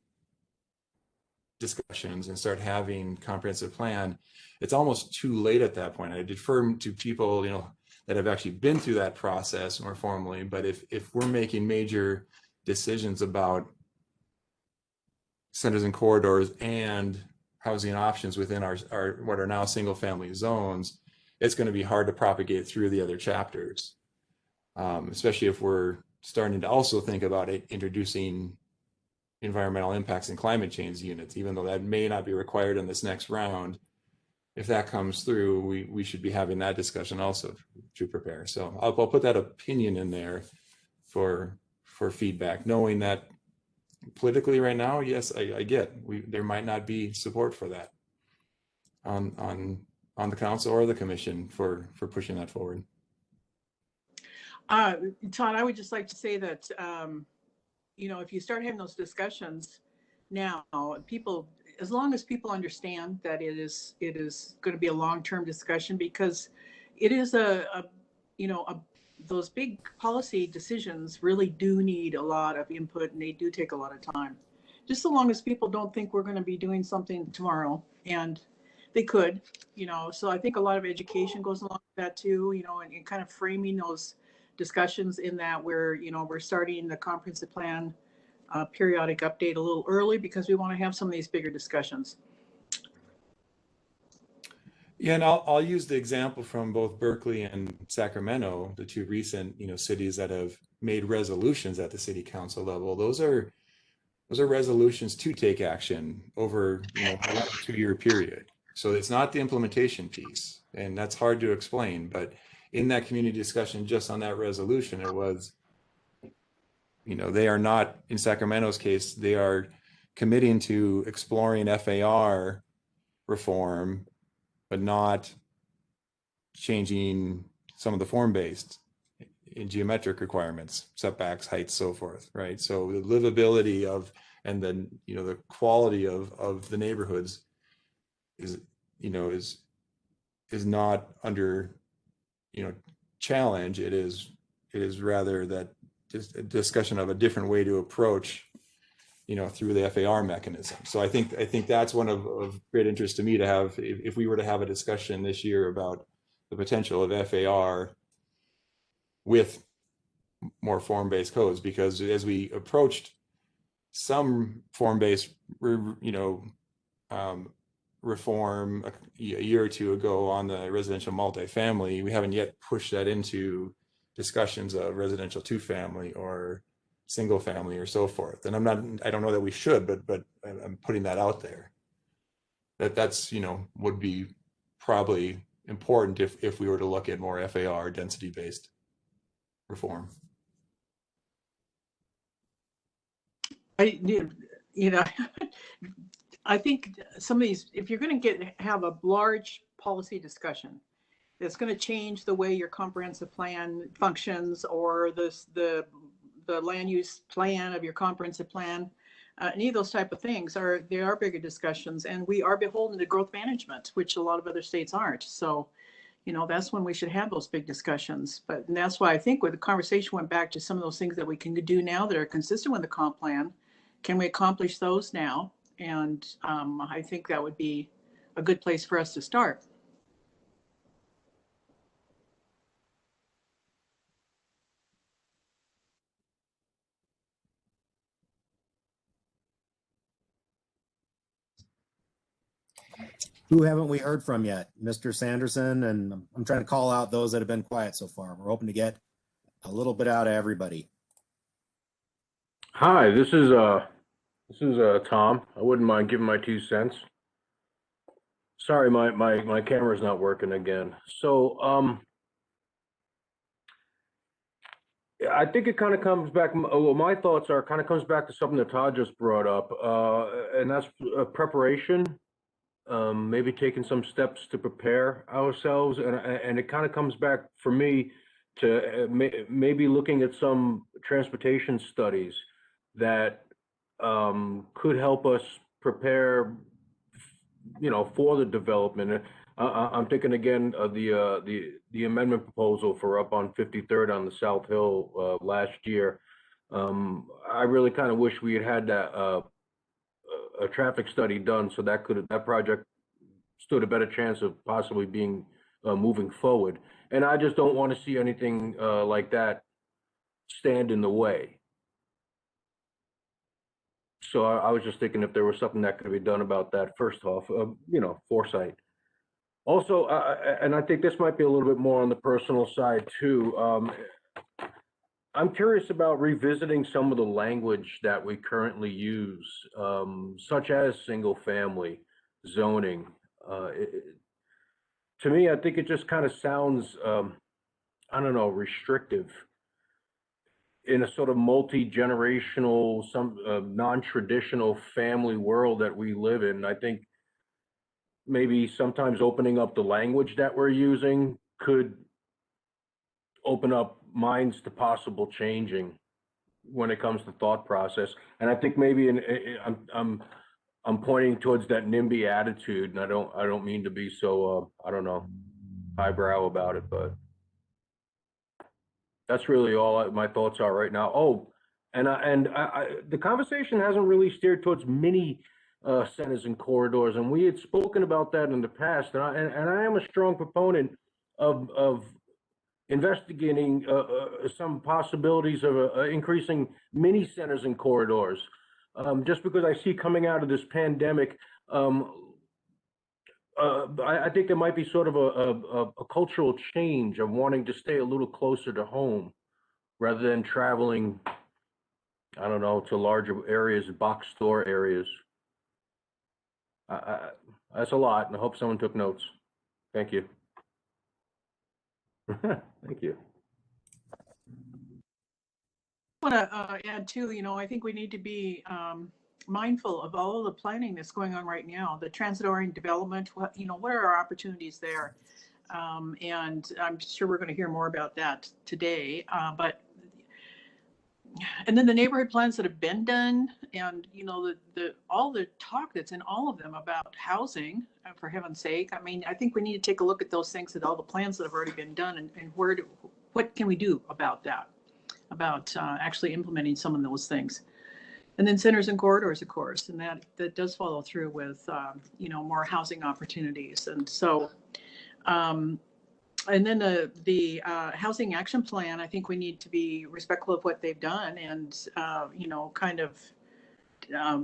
discussions and start having comprehensive plan, it's almost too late at that point. I defer to people, that have actually been through that process more formally. But if we're making major decisions about centers and corridors and housing options within our what are now single family zones, it's going to be hard to propagate through the other chapters, especially if we're starting to also think about introducing environmental impacts and climate change units, even though that may not be required in this next round. If that comes through, we should be having that discussion also to prepare. So I'll put that opinion in there for feedback, knowing that politically right now, yes, I get there might not be support for that on the council or the commission for pushing that forward. Todd, I would just like to say that, if you start having those discussions now, people, as long as people understand that it is going to be a long-term discussion, because it is those big policy decisions really do need a lot of input, and they do take a lot of time. Just so long as people don't think we're going to be doing something tomorrow, and they could, so I think a lot of education goes along with that too, and kind of framing those discussions in that we're starting the comprehensive plan periodic update a little early, because we want to have some of these bigger discussions. Yeah, and I'll use the example from both Berkeley and Sacramento, the two recent cities that have made resolutions at the city council level. Those are resolutions to take action over a 2-year period. So it's not the implementation piece, and that's hard to explain. But in that community discussion, just on that resolution, it was, they are not, in Sacramento's case, they are committing to exploring FAR reform, but not changing some of the form-based in geometric requirements, setbacks, heights, so forth, right? So the livability of, and then, the quality of the neighborhoods is not under, challenge. It is rather that just a discussion of a different way to approach, through the FAR mechanism. So I think that's one of great interest to me to have, if we were to have a discussion this year about the potential of FAR with more form-based codes, because as we approached some form-based, reform a year or two ago on the residential multifamily, we haven't yet pushed that into discussions of residential 2-family or single family or so forth. And I don't know that we should, but I'm putting that out there. That's would be probably important if we were to look at more FAR density-based reform. I think some of these, if you're going to have a large policy discussion that's going to change the way your comprehensive plan functions, or the land use plan of your comprehensive plan, any of those type of things are bigger discussions, and we are beholden to growth management, which a lot of other states aren't. So, that's when we should have those big discussions. But that's why I think when the conversation went back to some of those things that we can do now that are consistent with the comp plan, can we accomplish those now? And I think that would be a good place for us to start. Who haven't we heard from yet? Mr. Sanderson, and I'm trying to call out those that have been quiet so far. We're hoping to get a little bit out of everybody. Hi, this is Tom. I wouldn't mind giving my 2 cents. Sorry, my camera's not working again. So I think it kind of comes back. Well, my thoughts are kind of comes back to something that Todd just brought up, and that's preparation. Maybe taking some steps to prepare ourselves, and it kind of comes back for me to maybe looking at some transportation studies that could help us prepare, for the development. I'm thinking again of the amendment proposal for up on 53rd on the South Hill last year. I really kind of wish we had had that a traffic study done, so that project stood a better chance of possibly being moving forward. And I just don't want to see anything like that stand in the way. So I was just thinking if there was something that could be done about that first off, foresight. Also, and I think this might be a little bit more on the personal side too. I'm curious about revisiting some of the language that we currently use, such as single family zoning. To me, I think it just kind of sounds, I don't know, restrictive in a sort of multi-generational, some non-traditional family world that we live in. I think maybe sometimes opening up the language that we're using could open up minds to possible changing when it comes to thought process. And I think maybe I'm pointing towards that NIMBY attitude, and I don't mean to be so I don't know, highbrow about it, but that's really all my thoughts are right now. Oh, and the conversation hasn't really steered towards mini centers and corridors, and we had spoken about that in the past. And I am a strong proponent of investigating some possibilities of increasing mini centers and corridors. Just because I see coming out of this pandemic, I think there might be sort of a cultural change of wanting to stay a little closer to home rather than traveling, I don't know, to larger areas, box store areas. That's a lot, and I hope someone took notes. Thank you. Thank you. I want to add too, I think we need to be mindful of all of the planning that's going on right now, the transit-oriented development, what are our opportunities there? And I'm sure we're going to hear more about that today. And then the neighborhood plans that have been done, and all the talk that's in all of them about housing, for heaven's sake. I mean, I think we need to take a look at those things, at all the plans that have already been done, and what can we do about that, about actually implementing some of those things. And then centers and corridors, of course, and that does follow through with more housing opportunities. And so and then the housing action plan, I think we need to be respectful of what they've done, and kind of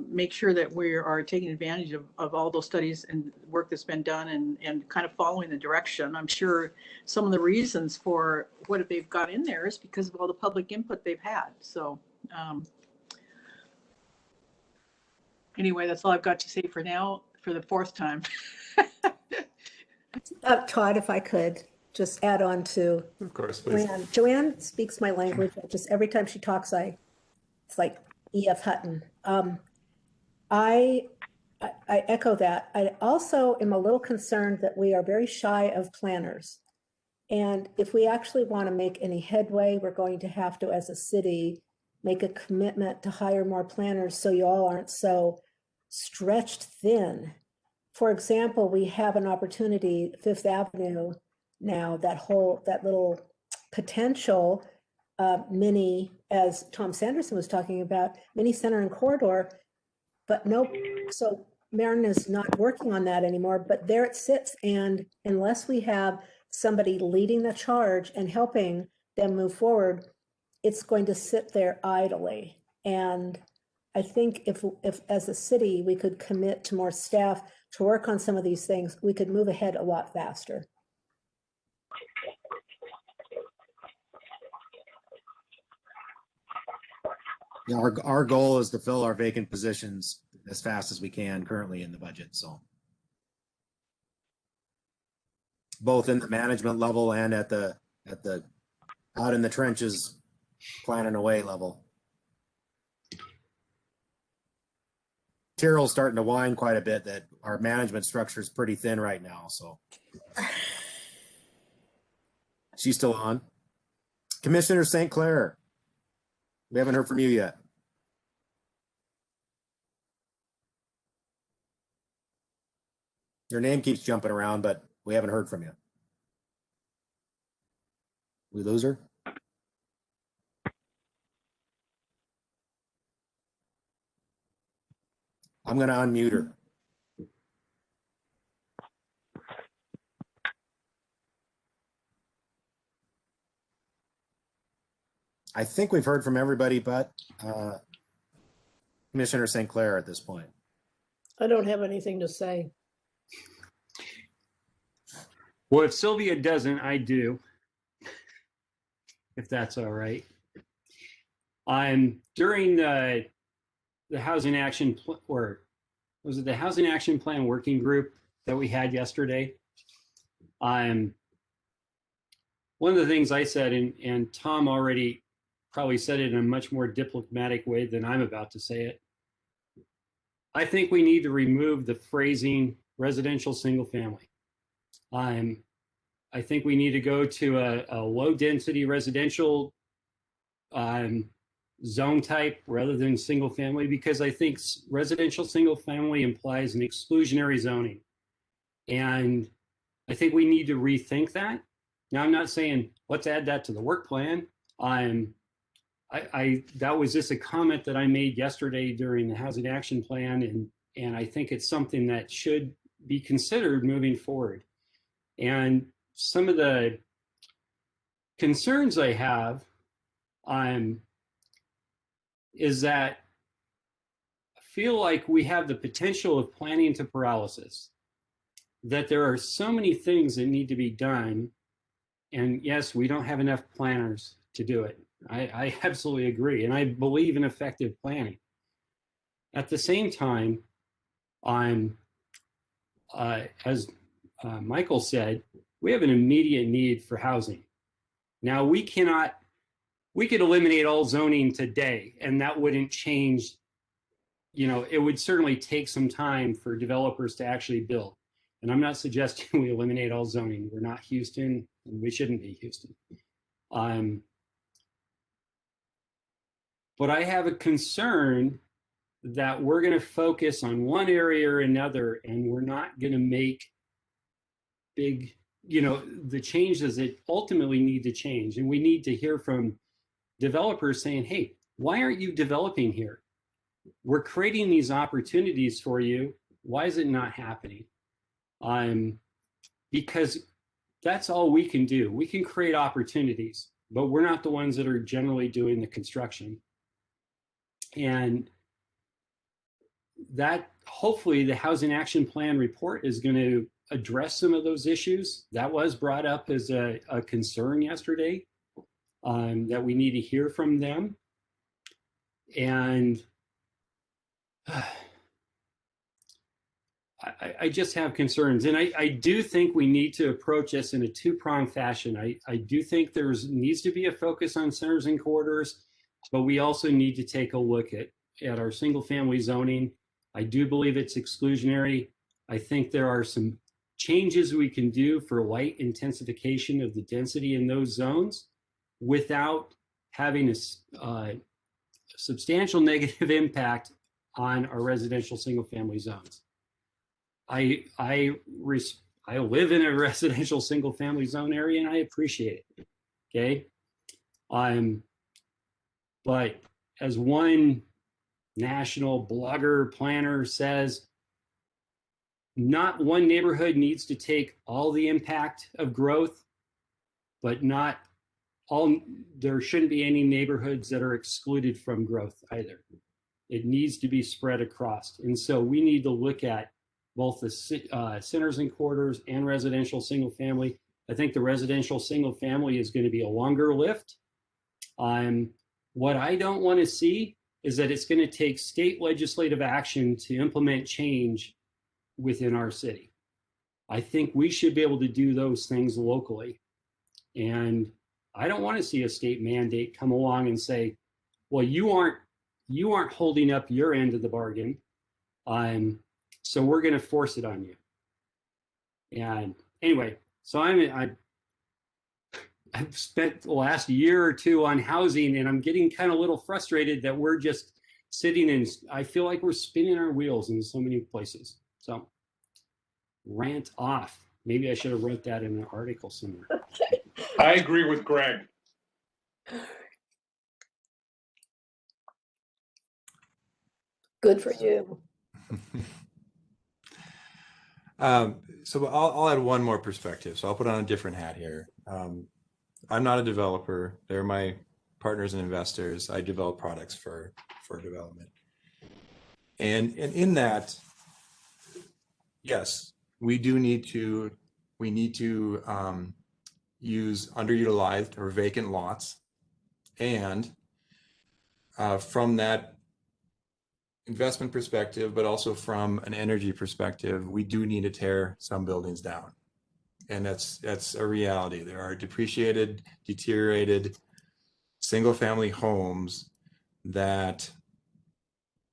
make sure that we are taking advantage of all those studies and work that's been done, and kind of following the direction. I'm sure some of the reasons for what they've got in there is because of all the public input they've had. So anyway, that's all I've got to say for now, for the fourth time. Todd, if I could just add on to Of course, please. Joanne speaks my language. Just every time she talks, it's like E.F. Hutton. I echo that. I also am a little concerned that we are very shy of planners. And if we actually want to make any headway, we're going to have to, as a city, make a commitment to hire more planners so you all aren't so stretched thin. For example, we have an opportunity, Fifth Avenue now, that little potential mini, as Tom Sanderson was talking about, mini center and corridor, but no, so Marin is not working on that anymore, but there it sits. And unless we have somebody leading the charge and helping them move forward, it's going to sit there idly. And I think if as a city, we could commit to more staff to work on some of these things, we could move ahead a lot faster. Yeah, our goal is to fill our vacant positions as fast as we can currently in the budget. So both in the management level and at the out in the trenches planning away level. Tyrrell's starting to whine quite a bit that our management structure is pretty thin right now. So she's still on. Commissioner St. Clair. We haven't heard from you yet. Your name keeps jumping around, but We haven't heard from you. We lose her? I'm going to unmute her. I think we've heard from everybody but Commissioner St. Clair at this point. I don't have anything to say. Well, if Sylvia doesn't, I do. If that's all right. During the housing action or was it the housing action plan working group that we had yesterday? One of the things I said, and Tom already probably said it in a much more diplomatic way than I'm about to say it. I think we need to remove the phrasing residential single family. I think we need to go to a low density residential zone type rather than single family, because I think residential single family implies an exclusionary zoning. And I think we need to rethink that. Now, I'm not saying let's add that to the work plan. That was just a comment that I made yesterday during the housing action plan, and I think it's something that should be considered moving forward. And some of the concerns I have is that I feel like we have the potential of planning to paralysis, that there are so many things that need to be done. And yes, we don't have enough planners to do it. I absolutely agree. And I believe in effective planning. At the same time, as Michael said, we have an immediate need for housing. Now, we could eliminate all zoning today, and that wouldn't change. It would certainly take some time for developers to actually build. And I'm not suggesting we eliminate all zoning. We're not Houston, and we shouldn't be Houston. But I have a concern that we're going to focus on one area or another, and we're not going to make big, the changes that ultimately need to change. And we need to hear from developers saying, hey, why aren't you developing here? We're creating these opportunities for you. Why is it not happening? Because that's all we can do. We can create opportunities, but we're not the ones that are generally doing the construction. And that, hopefully, the Housing Action Plan report is going to address some of those issues. That was brought up as a concern yesterday, that we need to hear from them. And I just have concerns. And I do think we need to approach this in a two-pronged fashion. I do think there needs to be a focus on centers and corridors, but we also need to take a look at our single-family zoning. I do believe it's exclusionary. I think there are some changes we can do for light intensification of the density in those zones without having a substantial negative impact on our residential single-family zones. I live in a residential single-family zone area, and I appreciate it. Okay, but as one national blogger planner says, not one neighborhood needs to take all the impact of growth, but not all. There shouldn't be any neighborhoods that are excluded from growth either. It needs to be spread across. And so we need to look at both the centers and corridors and residential single family. I think the residential single family is going to be a longer lift. What I don't want to see is that it's going to take state legislative action to implement change within our city. I think we should be able to do those things locally. And I don't want to see a state mandate come along and say, well, you aren't holding up your end of the bargain. So we're going to force it on you. And anyway, so I've spent the last year or two on housing, and I'm getting kind of a little frustrated that we're just sitting in, I feel like we're spinning our wheels in so many places. So rant off. Maybe I should have wrote that in an article somewhere. I agree with Greg. Good for you. So I'll add one more perspective. So I'll put on a different hat here. I'm not a developer. They're my partners and investors. I develop products for development. And in that, yes, we need to use underutilized or vacant lots. And from that investment perspective, but also from an energy perspective, we do need to tear some buildings down. And that's a reality. There are depreciated, deteriorated single family homes that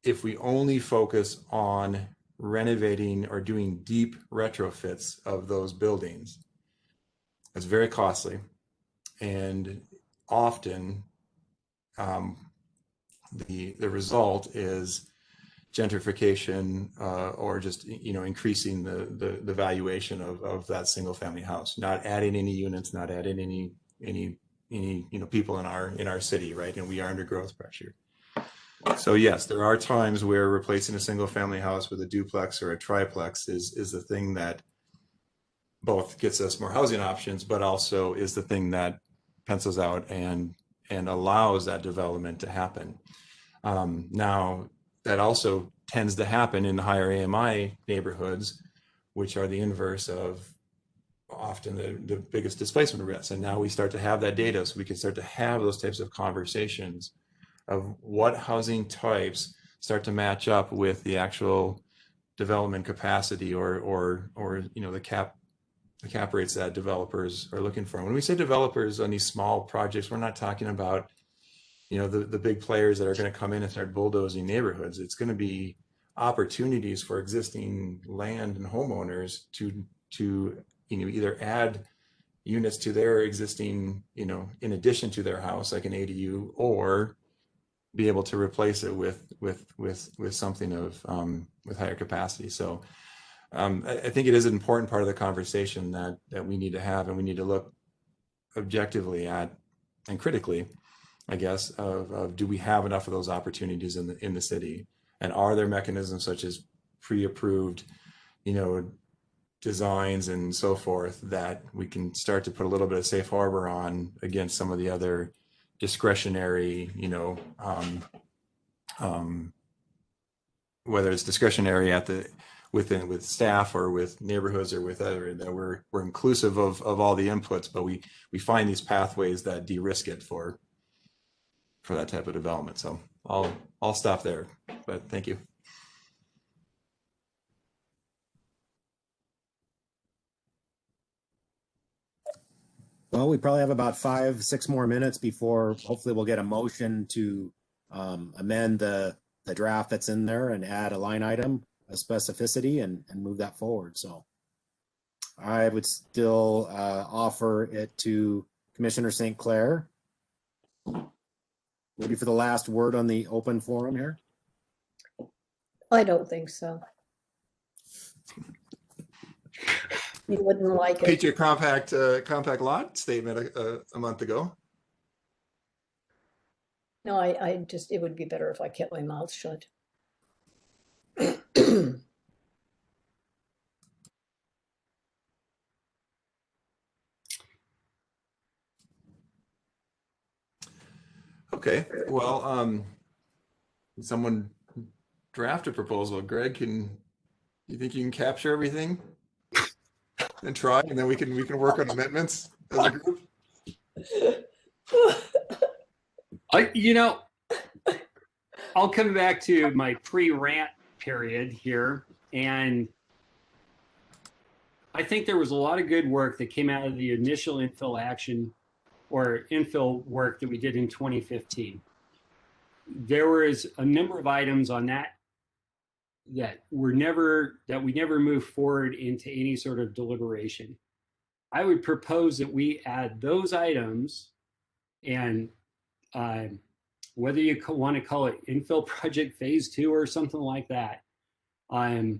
if we only focus on renovating or doing deep retrofits of those buildings, it's very costly. And often the result is gentrification or just increasing the valuation of that single family house, not adding any units, not adding any people in our city, right? And we are under growth pressure. So yes, there are times where replacing a single family house with a duplex or a triplex is the thing that both gets us more housing options, but also is the thing that pencils out and allows that development to happen. Now, that also tends to happen in the higher AMI neighborhoods, which are the inverse of often the biggest displacement risks. And now we start to have that data, so we can start to have those types of conversations of what housing types start to match up with the actual development capacity or the cap rates that developers are looking for. When we say developers on these small projects, we're not talking about the big players that are going to come in and start bulldozing neighborhoods. It's going to be opportunities for existing land and homeowners to either add units to their existing, in addition to their house, like an ADU, or be able to replace it with something with higher capacity. So I think it is an important part of the conversation that we need to have, and we need to look objectively at and critically, I guess, of do we have enough of those opportunities in the city, and are there mechanisms such as pre-approved, designs and so forth that we can start to put a little bit of safe harbor on against some of the other discretionary, whether it's discretionary with staff or with neighborhoods or with other, that we're inclusive of all the inputs, but we find these pathways that de-risk it for that type of development. So I'll stop there, but thank you. Well, we probably have about 5-6 more minutes before hopefully we'll get a motion to amend the draft that's in there and add a line item of specificity and move that forward. So I would still offer it to Commissioner St. Clair. Maybe for the last word on the open forum here. I don't think so. You wouldn't like Paid it. your compact lot statement a month ago. No, I just, it would be better if I kept my mouth shut. Okay, well, someone draft a proposal. Greg, you think you can capture everything and try, and then we can work on amendments as a group? I'll come back to my pre-rant period here, and I think there was a lot of good work that came out of the initial infill action or infill work that we did in 2015. There was a number of items on that we never moved forward into any sort of deliberation. I would propose that we add those items, and whether you want to call it infill project phase 2 or something like that, I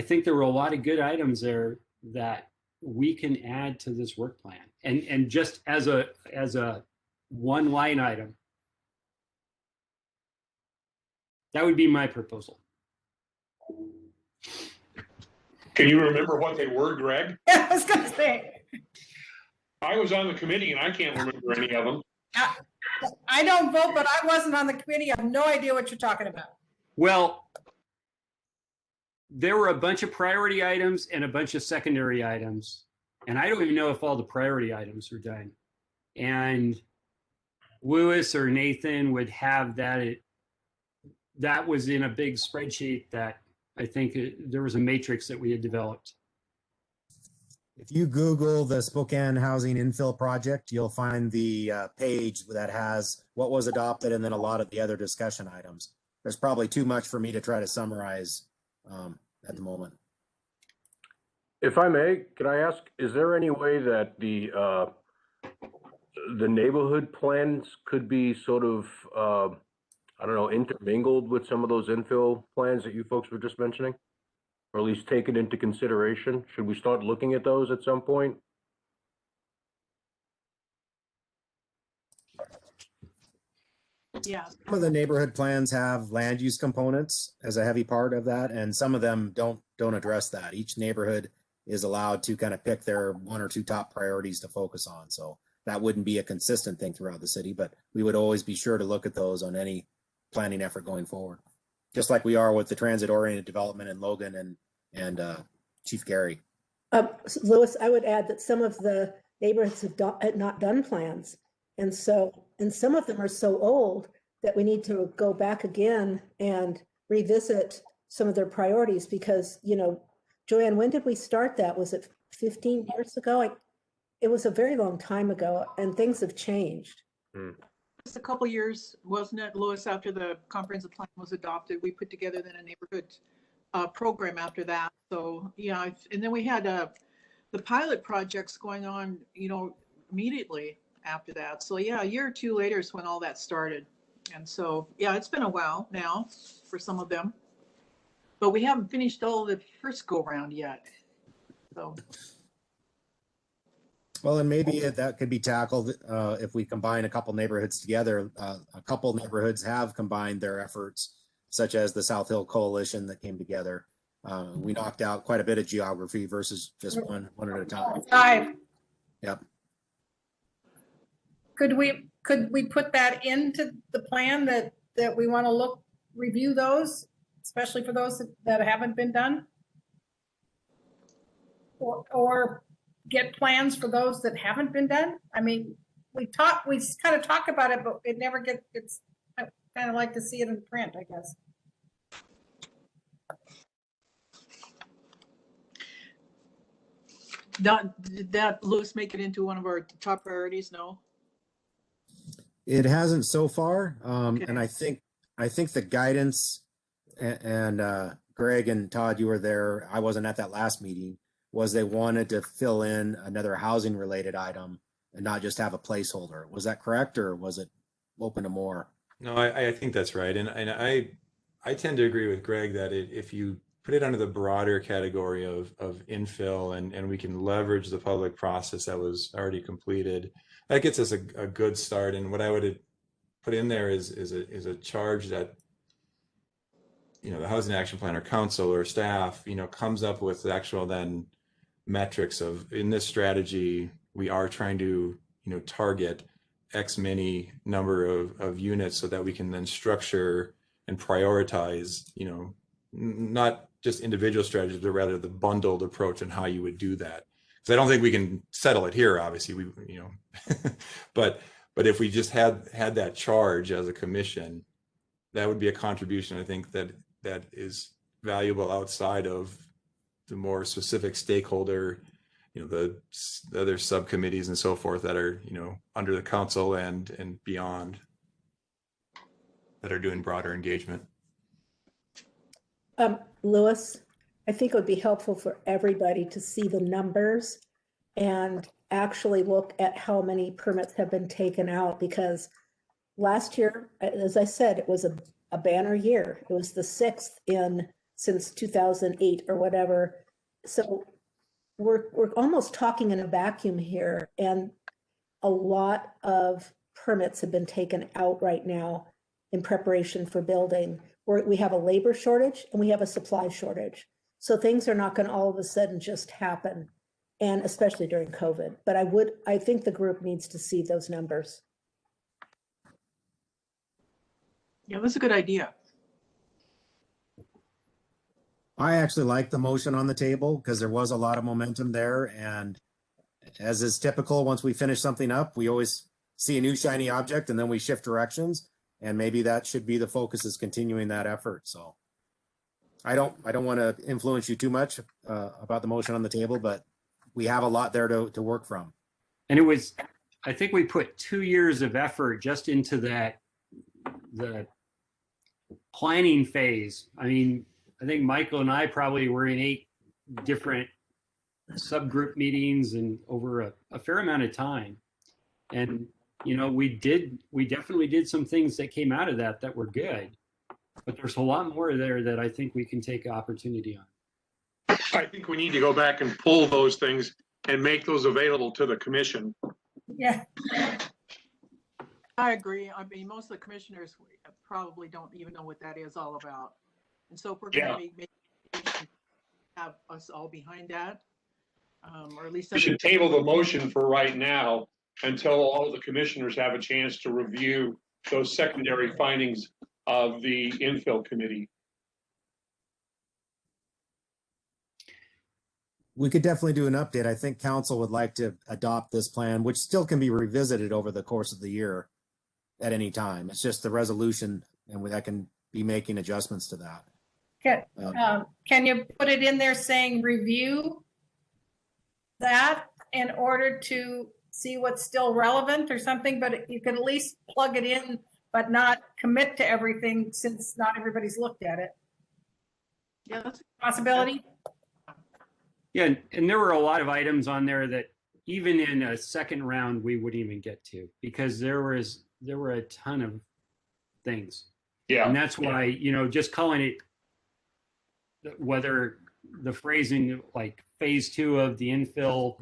think there were a lot of good items there that we can add to this work plan. And just as a one line item, that would be my proposal. Can you remember what they were, Greg? I was gonna say, I was on the committee and I can't remember any of them. I don't vote, but I wasn't on the committee. I have no idea what you're talking about. Well, there were a bunch of priority items and a bunch of secondary items. And I don't even know if all the priority items were done. And Louis or Nathan would have that. That was in a big spreadsheet that I think there was a matrix that we had developed. If you Google the Spokane Housing Infill Project, you'll find the page that has what was adopted and then a lot of the other discussion items. There's probably too much for me to try to summarize at the moment. If I may, could I ask, is there any way that the neighborhood plans could be sort of, I don't know, intermingled with some of those infill plans that you folks were just mentioning? Or at least taken into consideration? Should we start looking at those at some point? Yeah, Some of the neighborhood plans have land use components as a heavy part of that, and some of them don't address that. Each neighborhood is allowed to kind of pick their one or two top priorities to focus on. So that wouldn't be a consistent thing throughout the city, but we would always be sure to look at those on any planning effort going forward. Just like we are with the transit-oriented development in Logan and Chief Gary. Louis, I would add that some of the neighborhoods have not done plans. And some of them are so old that we need to go back again and revisit some of their priorities because, Joanne, when did we start that? Was it 15 years ago? It was a very long time ago and things have changed. just a couple years, wasn't it, Louis, after the comprehensive plan was adopted, we put together then a neighborhood program after that. So, yeah, and then we had the pilot projects going on, immediately after that. So yeah, a year or two later is when all that started. And so, yeah, it's been a while now for some of them, but we haven't finished all the first go round yet. So. Well, and maybe that could be tackled if we combine a couple neighborhoods together. A couple neighborhoods have combined their efforts, such as the South Hill Coalition that came together. We knocked out quite a bit of geography versus just one at a time. 5. Yep. Could we put that into the plan that we want to review those, especially for those that haven't been done? Or get plans for those that haven't been done? I mean, we kind of talk about it, but it never gets, I kind of like to see it in print, I guess. Did that, Louis, make it into one of our top priorities? No? It hasn't so far. Okay. And I think the guidance and Greg and Todd, you were there. I wasn't at that last meeting. Was they wanted to fill in another housing related item and not just have a placeholder. Was that correct, or was it open to more? No, I think that's right. And I tend to agree with Greg that if you put it under the broader category of infill and we can leverage the public process that was already completed, that gets us a good start. And what I would put in there is a charge that, the Housing Action Plan or council or staff, comes up with the actual then metrics of, in this strategy, we are trying to, target X many number of units so that we can then structure and prioritize, not just individual strategies, but rather the bundled approach and how you would do that. Because I don't think we can settle it here, obviously, but if we just had that charge as a commission, that would be a contribution, I think, that is valuable outside of the more specific stakeholder, the other subcommittees and so forth that are, under the council and beyond, that are doing broader engagement. Louis, I think it would be helpful for everybody to see the numbers and actually look at how many permits have been taken out, because last year, as I said, it was a banner year. It was the 6th since 2008 or whatever. So we're almost talking in a vacuum here, and a lot of permits have been taken out right now in preparation for building. We have a labor shortage and we have a supply shortage. So things are not going to all of a sudden just happen, and especially during COVID. But I think the group needs to see those numbers. Yeah, that's a good idea. I actually like the motion on the table because there was a lot of momentum there. And as is typical, once we finish something up, we always see a new shiny object and then we shift directions. And maybe that should be the focus, is continuing that effort. So I don't want to influence you too much about the motion on the table, but we have a lot there to work from. And I think we put 2 years of effort just into the planning phase. I mean, I think Michael and I probably were in 8 different subgroup meetings and over a fair amount of time. And, you know, we definitely did some things that came out of that were good, but there's a lot more there that I think we can take opportunity on. I think we need to go back and pull those things and make those available to the commission. Yeah. I agree. I mean, most of the commissioners probably don't even know what that is all about. And so if we're going to have us all behind that, or at least We should table the motion for right now until all the commissioners have a chance to review those secondary findings of the infill committee. We could definitely do an update. I think council would like to adopt this plan, which still can be revisited over the course of the year at any time. It's just the resolution, and that can be making adjustments to that. Can you put it in there saying review that in order to see what's still relevant or something, but you could at least plug it in, but not commit to everything since not everybody's looked at it. Yeah, that's a possibility. Yeah, and there were a lot of items on there that even in a second round we wouldn't even get to, because there were a ton of things. Yeah. And that's why, you know, just calling it, whether the phrasing like phase 2 of the infill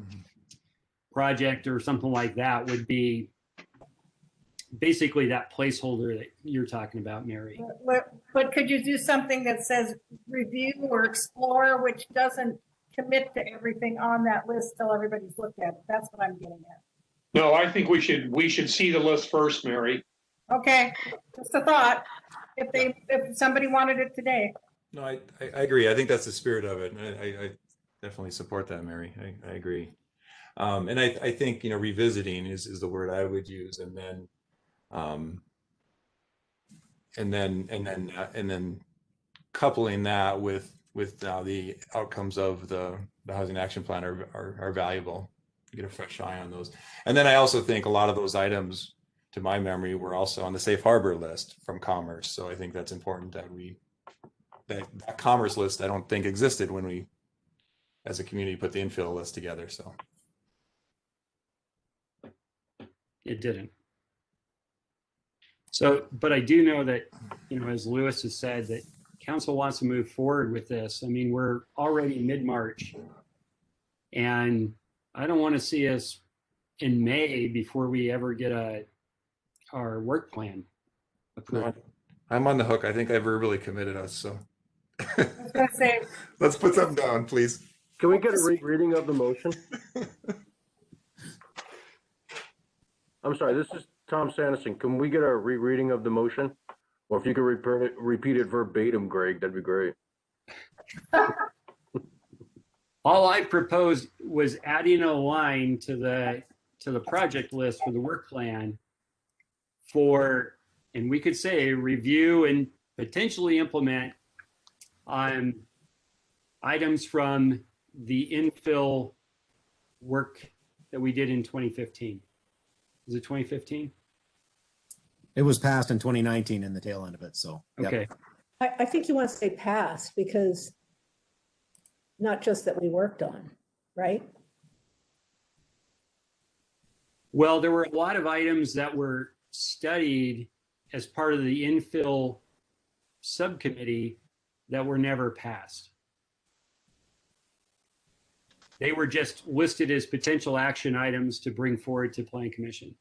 project or something like that would be basically that placeholder that you're talking about, Mary. But could you do something that says review or explore, which doesn't commit to everything on that list till everybody's looked at it? That's what I'm getting at. No, I think we should see the list first, Mary. Okay, just a thought. If somebody wanted it today. No, I agree. I think that's the spirit of it. I definitely support that, Mary. I agree. And I think, you know, revisiting is the word I would use, and then coupling that with the outcomes of the housing action plan are valuable. You get a fresh eye on those. And then I also think a lot of those items, to my memory, were also on the safe harbor list from Commerce. So I think that's important that that Commerce list, I don't think existed when we, as a community, put the infill list together. So It didn't. So, but I do know that, you know, as Lewis has said, that council wants to move forward with this. I mean, we're already mid-March, and I don't want to see us in May before we ever get our work plan approved. no, I'm on the hook. I think I verbally committed us. So I was gonna say, let's put something down, please. Can we get a reading of the motion? I'm sorry, this is Tom Sanderson. Can we get a rereading of the motion? Or if you could repeat it verbatim, Greg, that'd be great. All I proposed was adding a line to the project list for the work plan and we could say review and potentially implement items from the infill work that we did in 2015. Is it 2015? It was passed in 2019 in the tail end of it. So, yep. Okay. I think you want to say past, because not just that we worked on, right? Well, there were a lot of items that were studied as part of the infill subcommittee that were never passed. They were just listed as potential action items to bring forward to Plan Commission.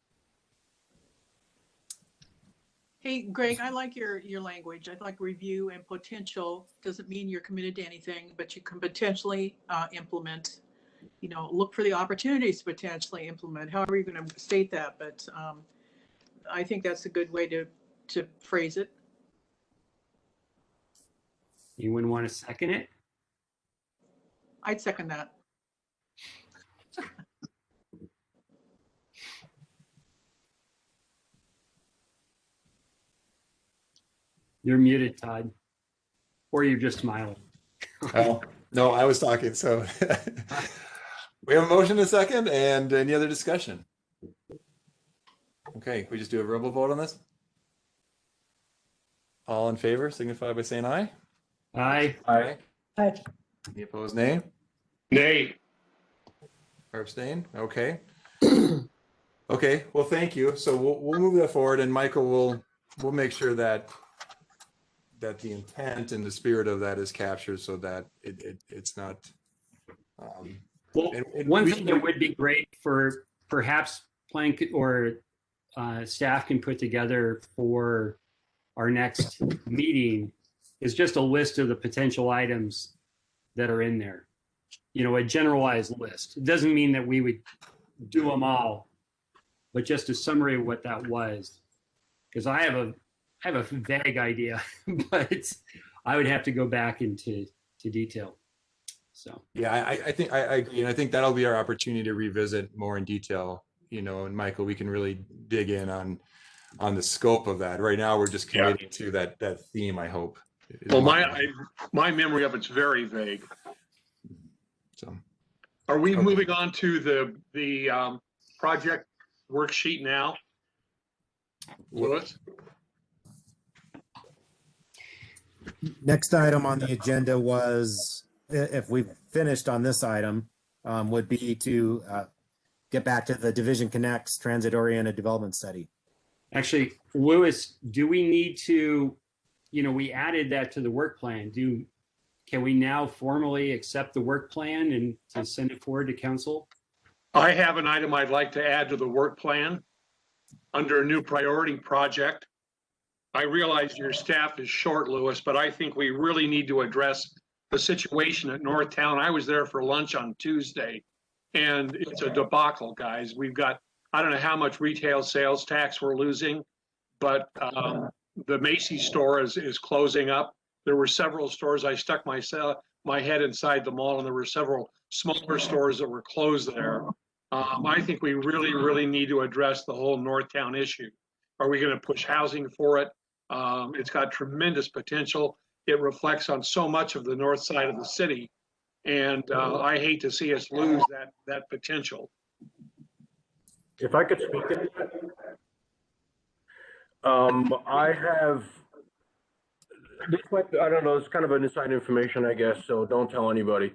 Hey, Greg, I like your language. I like review and potential. Doesn't mean you're committed to anything, but you can potentially implement, look for the opportunities to potentially implement, however you're going to state that. But I think that's a good way to phrase it. Anyone want to second it? I'd second that. You're muted, Todd. Or you're just smiling. Oh, no, I was talking. So we have a motion and a second, and any other discussion? Okay, we just do a verbal vote on this? All in favor, signify by saying aye. Aye. Aye. Aye. Any opposed, nay? Nay. Or abstain? Okay. Okay, well, thank you. So we'll move that forward, and Michael we'll make sure that the intent and the spirit of that is captured so that it's not. Well, one thing that would be great for perhaps staff can put together for our next meeting is just a list of the potential items that are in there. A generalized list. It doesn't mean that we would do them all, but just a summary of what that was. Because I have a vague idea, but I would have to go back into detail. So Yeah, I think I agree, and I think that'll be our opportunity to revisit more in detail. And Michael, we can really dig in on the scope of that. Right now, we're just committing to that theme. I hope. Well, my memory of it's very vague. So, are we moving on to the project worksheet now, Louis? Next item on the agenda was, if we've finished on this item, would be to get back to the Division Connects Transit-Oriented Development Study. actually, Louis, do we need to, we added that to the work plan. Can we now formally accept the work plan and to send it forward to council? I have an item I'd like to add to the work plan under a new priority project. I realize your staff is short, Louis, but I think we really need to address the situation at Northtown. I was there for lunch on Tuesday, and it's a debacle, guys. We've got, I don't know how much retail sales tax we're losing, but the Macy's store is closing up. There were several stores. I stuck my head inside the mall, and there were several smaller stores that were closed there. I think we really, really need to address the whole Northtown issue. Are we going to push housing for it? It's got tremendous potential. It reflects on so much of the north side of the city, and I hate to see us lose that potential. If I could speak to that. I have, this might, I don't know, it's kind of an inside information, I guess, so don't tell anybody.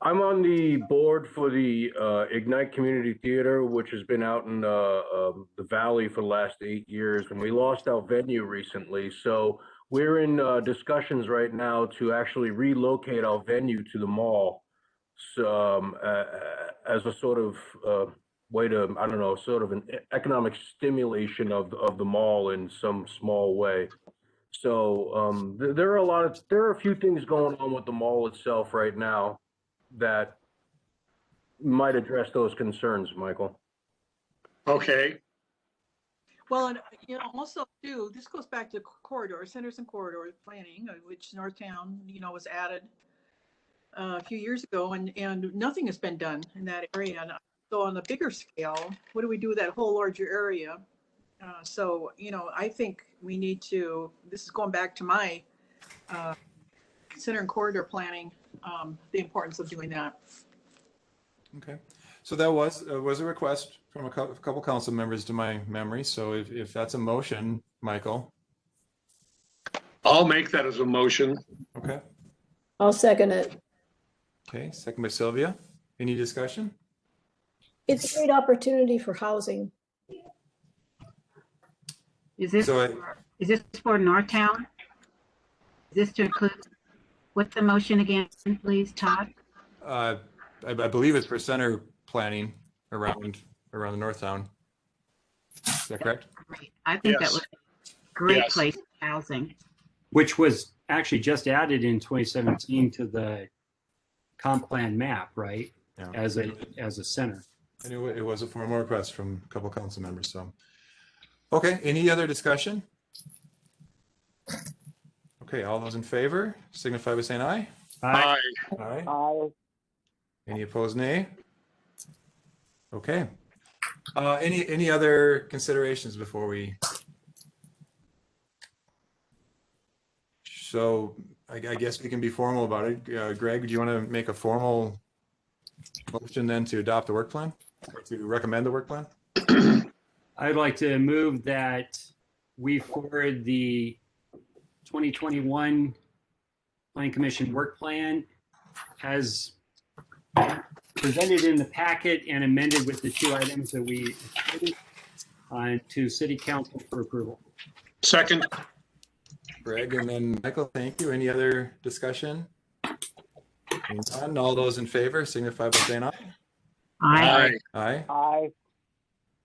I'm on the board for the Ignite Community Theater, which has been out in the Valley for the last 8 years, and we lost our venue recently. So we're in discussions right now to actually relocate our venue to the mall, so, as a sort of way to, I don't know, sort of an economic stimulation of the mall in some small way. So there are a few things going on with the mall itself right now that might address those concerns, Michael. Okay. Well, and also too, this goes back to centers and corridor planning, which Northtown, was added a few years ago, and nothing has been done in that area. And so on the bigger scale, what do we do with that whole larger area? So, I think we need to, this is going back to my center and corridor planning, the importance of doing that. okay. So that was a request from a couple council members to my memory. So if that's a motion, Michael. I'll make that as a motion. Okay. I'll second it. Okay. Second by Sylvia. Any discussion? It's a great opportunity for housing. Is this for Northtown? Is this to include, what's the motion again, please, Todd? I believe it's for center planning around the North Town. Is that correct? Great. I think that Yes. would be a great Yes. place for housing. Which was actually just added in 2017 to the comp plan map, right? Yeah. As a center. And it was a formal request from a couple council members, so. Okay, any other discussion? Okay, all those in favor signify by saying aye. Aye. Aye. Aye. Any opposed, nay? Okay. Any other considerations before we? So I guess we can be formal about it. Greg, do you want to make a formal motion then to adopt the work plan? Or to recommend the work plan? I'd like to move that we forward the 2021 Plan Commission work plan as presented in the packet and amended with the 2 items that we on to City Council for approval. Second. Greg and then Michael, thank you. Any other discussion? None. All those in favor signify by saying aye. Aye. Aye. Aye.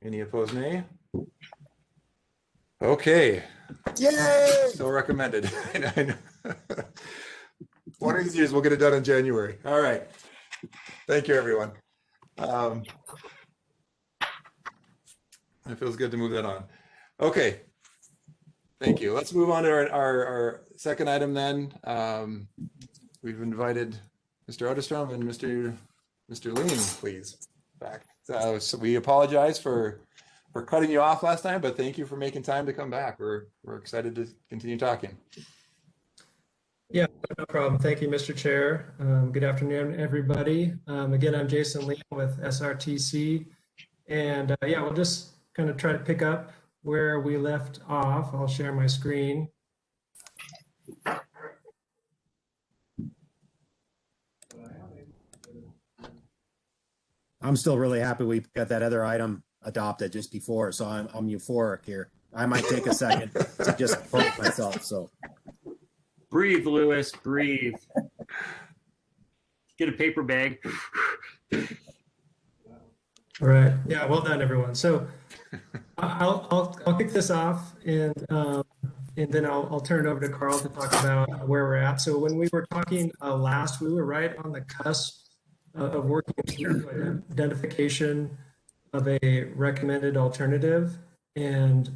Any opposed, nay? Okay. Yay! So recommended. I know. One of these years we'll get it done in January. All right. Thank you, everyone. It feels good to move that on. Okay. Thank you. Let's move on to our second item then. We've invited Mr. Otterstrom and Mr. Lean, please, back. So we apologize for cutting you off last time, but thank you for making time to come back. We're excited to continue talking. Yeah, no problem. Thank you, Mr. Chair. Good afternoon, everybody. Again, I'm Jason Lee with SRTC. And yeah, we'll just kind of try to pick up where we left off. I'll share my screen. I'm still really happy we got that other item adopted just before, so I'm euphoric here. I might take a second to just vote myself, so. Breathe, Lewis, breathe. Get a paper bag. All right. Yeah, well done, everyone. So I'll kick this off and then I'll turn it over to Carl to talk about where we're at. So when we were talking last, we were right on the cusp of working through identification of a recommended alternative and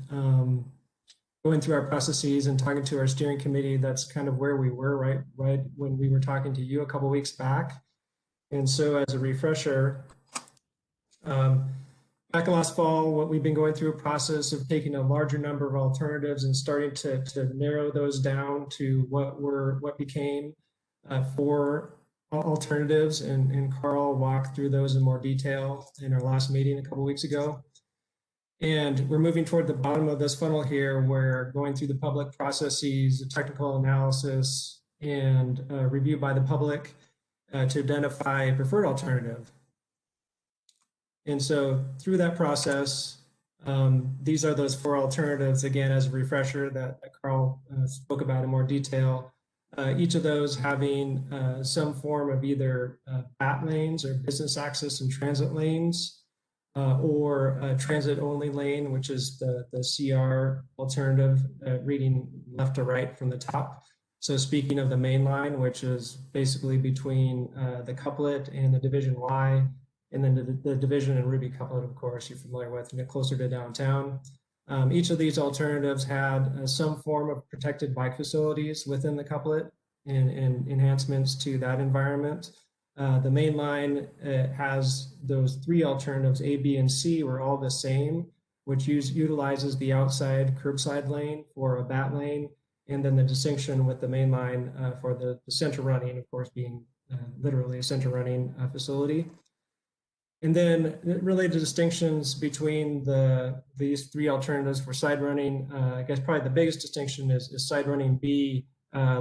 going through our processes and talking to our steering committee. That's kind of where we were right when we were talking to you a couple weeks back. And so as a refresher, back last fall, what we've been going through a process of taking a larger number of alternatives and starting to narrow those down to what became 4 alternatives, and Carl walked through those in more detail in our last meeting a couple weeks ago. And we're moving toward the bottom of this funnel here, where going through the public processes, technical analysis, and review by the public to identify a preferred alternative. And so through that process, these are those 4 alternatives, again, as a refresher that Carl spoke about in more detail. Each of those having some form of either BAT lanes or business access and transit lanes, or a transit-only lane, which is the CR alternative, reading left to right from the top. So speaking of the main line, which is basically between the couplet and the Division Y, and then the Division and Ruby couplet, of course, you're familiar with, and get closer to downtown. Each of these alternatives had some form of protected bike facilities within the couplet and enhancements to that environment. The main line has those 3 alternatives, A, B, and C, were all the same, which utilizes the outside curbside lane for a BAT lane, and then the distinction with the main line for the center running, of course, being literally a center running facility. And then really the distinctions between these 3 alternatives for side running, I guess probably the biggest distinction is side running B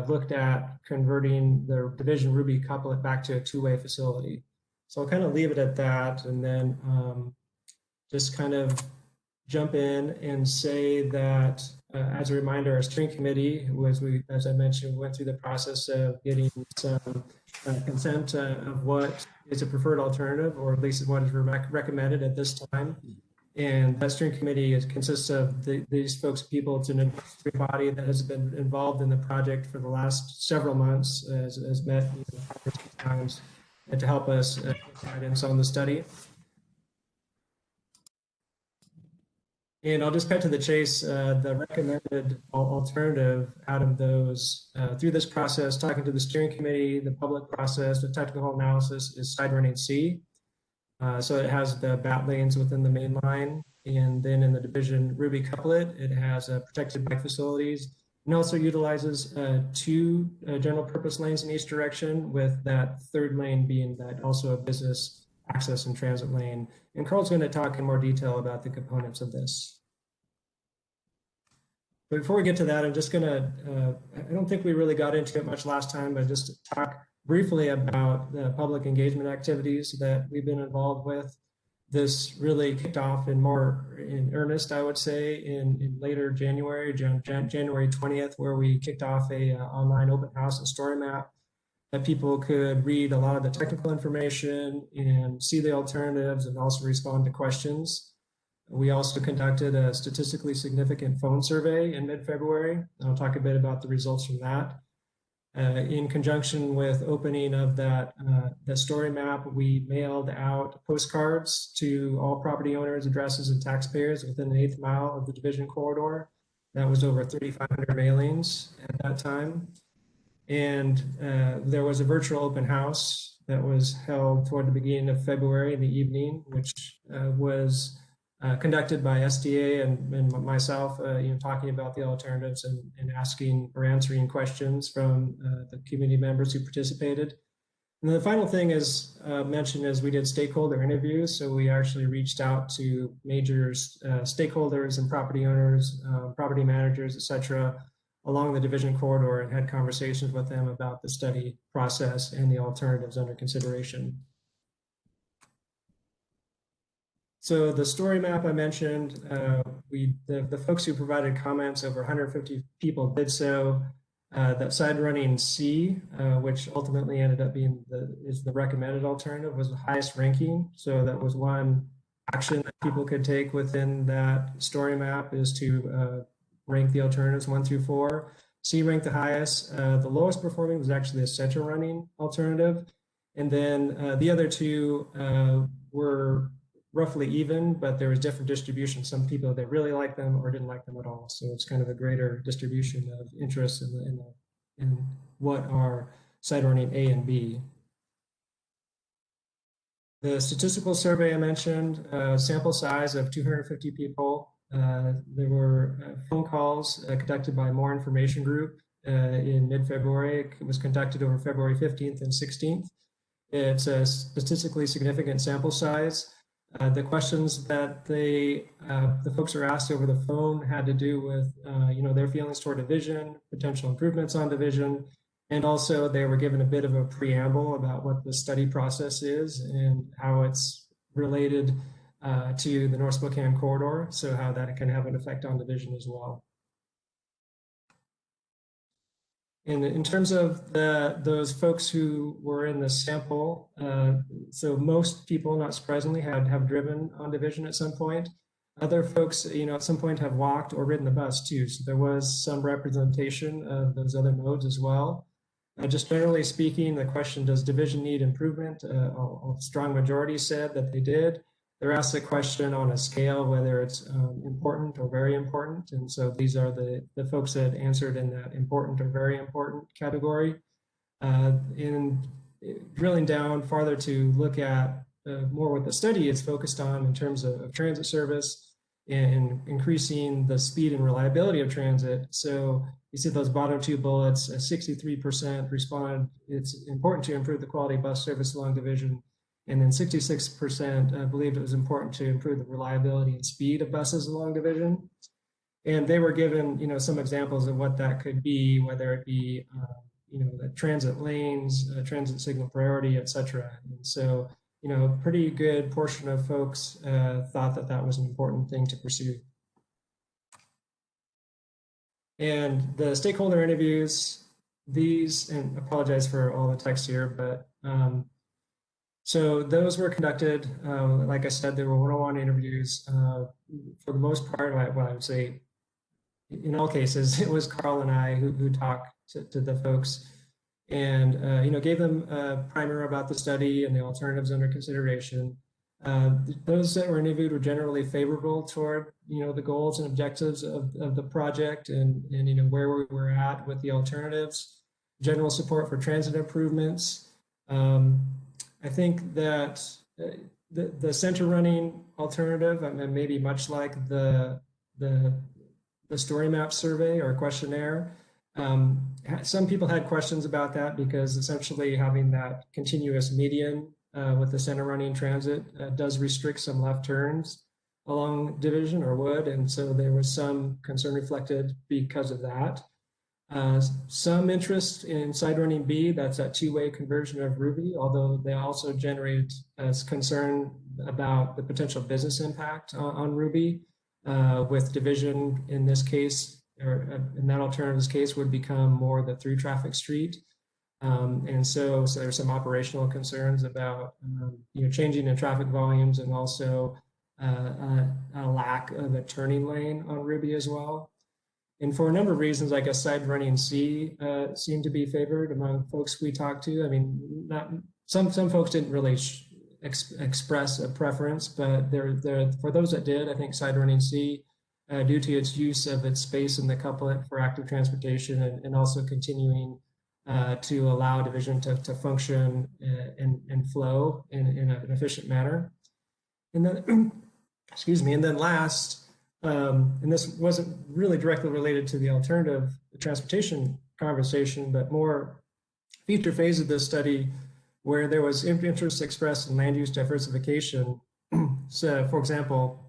looked at converting the Division Ruby couplet back to a 2-way facility. So I'll kind of leave it at that, and then just kind of jump in and say that, as a reminder, our steering committee as I mentioned, went through the process of getting some consent of what is a preferred alternative, or at least what is recommended at this time. And that steering committee consists of these people. It's an advisory body that has been involved in the project for the last several months, has met times, and to help us give guidance on the study. And I'll just cut to the chase. The recommended alternative out of those through this process, talking to the steering committee, the public process, the technical analysis, is side running C. So it has the bat lanes within the main line, and then in the division Ruby couplet, it has protected bike facilities, and also utilizes 2 general purpose lanes in each direction, with that third lane being that also a business access and transit lane. And Carl's going to talk in more detail about the components of this. But before we get to that, I'm just going to, I don't think we really got into it much last time, but just to talk briefly about the public engagement activities that we've been involved with. This really kicked off in earnest, I would say, in later January, January 20th, where we kicked off a online open house and story map that people could read a lot of the technical information and see the alternatives and also respond to questions. We also conducted a statistically significant phone survey in mid-February. I'll talk a bit about the results from that. In conjunction with opening of that the story map, we mailed out postcards to all property owners, addresses, and taxpayers within an 1/8 mile of the division corridor. That was over 3,500 mailings at that time. And there was a virtual open house that was held toward the beginning of February in the evening, which was conducted by SDA and myself, talking about the alternatives and asking or answering questions from the community members who participated. And then the final thing is mentioned is we did stakeholder interviews. So we actually reached out to major stakeholders and property owners, property managers, et cetera, along the division corridor, and had conversations with them about the study process and the alternatives under consideration. So the story map I mentioned, the folks who provided comments, over 150 people did so. That side running C, which ultimately ended up being the recommended alternative, was the highest ranking. So that was one action that people could take within that story map, is to rank the alternatives 1 through 4. C ranked the highest. The lowest performing was actually a center running alternative. And then the other 2 were roughly even, but there was different distribution. Some people that really liked them or didn't like them at all. So it's kind of a greater distribution of interest in what are side running A and B. The statistical survey I mentioned, sample size of 250 people. There were phone calls conducted by More Information Group in mid-February. It was conducted over February 15th and 16th. It's a statistically significant sample size. The questions that the folks are asked over the phone had to do with their feelings toward division, potential improvements on division, and also they were given a bit of a preamble about what the study process is and how it's related to the North Spokane corridor, so how that can have an effect on division as well. And in terms of those folks who were in the sample, so most people, not surprisingly, have driven on division at some point. Other folks, at some point have walked or ridden the bus too. So there was some representation of those other modes as well. Just generally speaking, the question, does division need improvement? A strong majority said that they did. They're asked the question on a scale, whether it's important or very important. And so these are the folks that answered in that important or very important category. And drilling down farther to look at more what the study is focused on in terms of transit service and increasing the speed and reliability of transit. So you see those bottom 2 bullets, 63% responded it's important to improve the quality of bus service along division. And then 66% believed it was important to improve the reliability and speed of buses along division. And they were given, some examples of what that could be, whether it be, the transit lanes, transit signal priority, et cetera. And so you know, a pretty good portion of folks thought that that was an important thing to pursue. And the stakeholder interviews, these, and apologize for all the text here, but so those were conducted, like I said, they were one-on-one interviews. For the most part, I would say, in all cases, it was Carl and I who talked to the folks and, you know, gave them a primer about the study and the alternatives under consideration. Those that were interviewed were generally favorable toward, you know, the goals and objectives of the project and, you know, where we were at with the alternatives, general support for transit improvements. I think that the center running alternative, and maybe much like the story map survey or questionnaire, some people had questions about that because essentially having that continuous median with the center running transit does restrict some left turns along division or would, and so there was some concern reflected because of that. Some interest in side running B, that's a two-way conversion of Ruby, although they also generated concern about the potential business impact on Ruby, with division in this case, or in that alternative's case, would become more the through traffic street. And so there's some operational concerns about you know, changing in traffic volumes and also a lack of a turning lane on Ruby as well. And for a number of reasons, I guess side running C seemed to be favored among folks we talked to. I mean, not some folks didn't really express a preference, but for those that did, I think side running C, due to its use of its space in the couplet for active transportation and also continuing to allow division to function and flow in an efficient manner. And then, excuse me, and then last, and this wasn't really directly related to the alternative transportation conversation, but more future phase of this study where there was interest expressed in land use diversification. So, for example,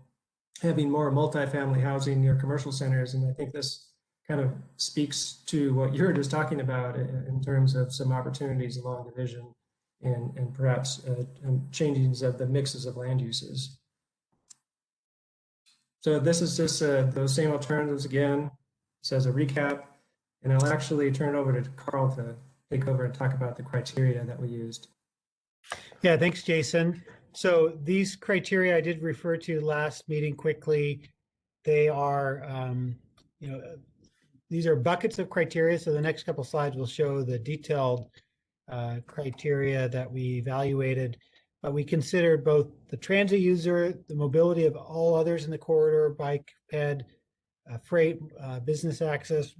having more multifamily housing near commercial centers. And I think this kind of speaks to what you're just talking about in terms of some opportunities along division and perhaps changings of the mixes of land uses. So this is just those same alternatives again, just as a recap, and I'll actually turn it over to Carl to take over and talk about the criteria that we used. Yeah, thanks, Jason. So these criteria I did refer to last meeting quickly. They are, you know, these are buckets of criteria. So the next couple slides will show the detailed criteria that we evaluated. But we considered both the transit user, the mobility of all others in the corridor, bike, ped, freight, business access,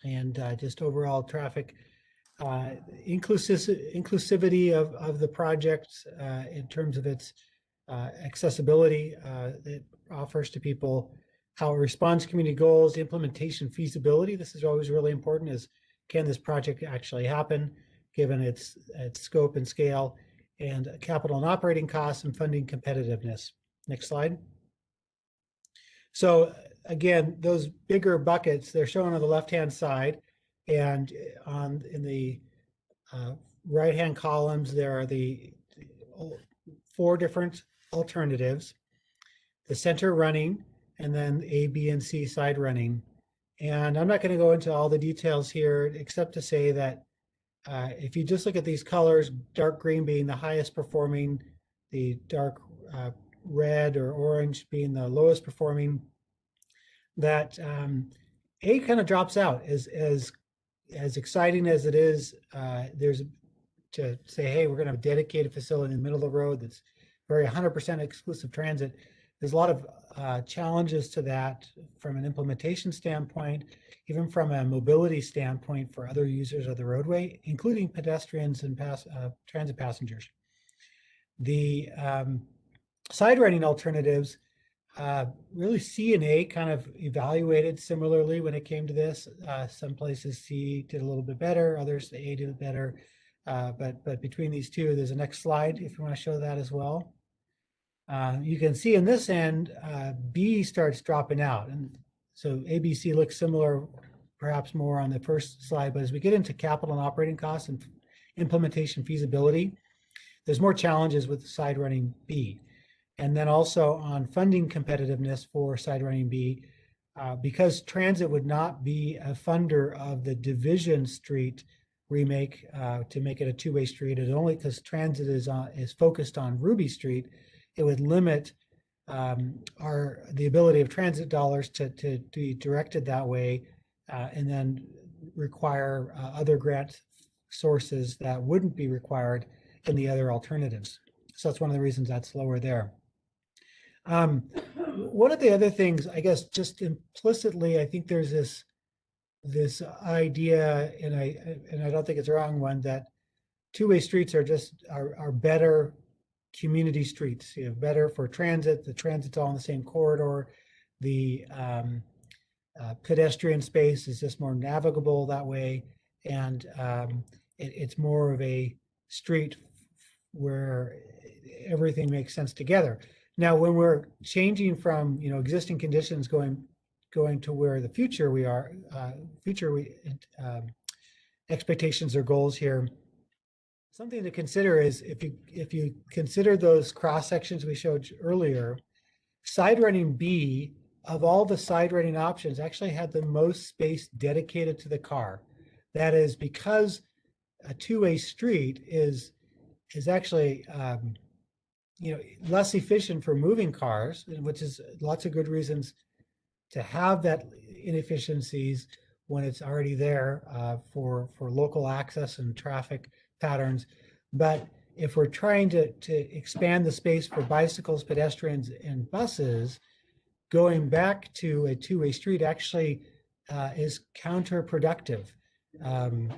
and just overall traffic. Inclusivity of the project in terms of its accessibility it offers to people, how it responds to community goals, implementation feasibility. This is always really important, is can this project actually happen given its scope and scale, and capital and operating costs and funding competitiveness. Next slide. So again, those bigger buckets, they're shown on the left-hand side, and in the right-hand columns, there are the 4 different alternatives, the center running, and then A, B, and C side running. And I'm not going to go into all the details here, except to say that if you just look at these colors, dark green being the highest performing, the dark red or orange being the lowest performing, that A kind of drops out. As exciting as it is, there's to say, hey, we're going to have a dedicated facility in the middle of the road that's very 100% exclusive transit. There's a lot of challenges to that from an implementation standpoint, even from a mobility standpoint for other users of the roadway, including pedestrians and transit passengers. The side running alternatives, really C and A kind of evaluated similarly when it came to this. Some places C did a little bit better, others the A did better. But between these two, there's a next slide if you want to show that as well. You can see in this end, B starts dropping out. And so ABC looks similar, perhaps more on the first slide, but as we get into capital and operating costs and implementation feasibility, there's more challenges with side running B. And then also on funding competitiveness for side running B, because transit would not be a funder of the Division Street remake to make it a two-way street. It only because transit is focused on Ruby Street, it would limit the ability of transit dollars to be directed that way, and then require other grant sources that wouldn't be required in the other alternatives. So that's one of the reasons that's lower there. One of the other things, I guess, just implicitly, I think there's this idea, and I don't think it's a wrong one, that two-way streets are better community streets. Better for transit. The transit's all in the same corridor. The pedestrian space is just more navigable that way, and it's more of a street where everything makes sense together. Now, when we're changing from existing conditions going to where the future expectations or goals here, something to consider is if you consider those cross sections we showed earlier, side running B of all the side running options actually had the most space dedicated to the car. That is because a two-way street is actually less efficient for moving cars, which is lots of good reasons to have that inefficiencies when it's already there for local access and traffic patterns. But if we're trying to expand the space for bicycles, pedestrians, and buses, going back to a two-way street actually is counterproductive. And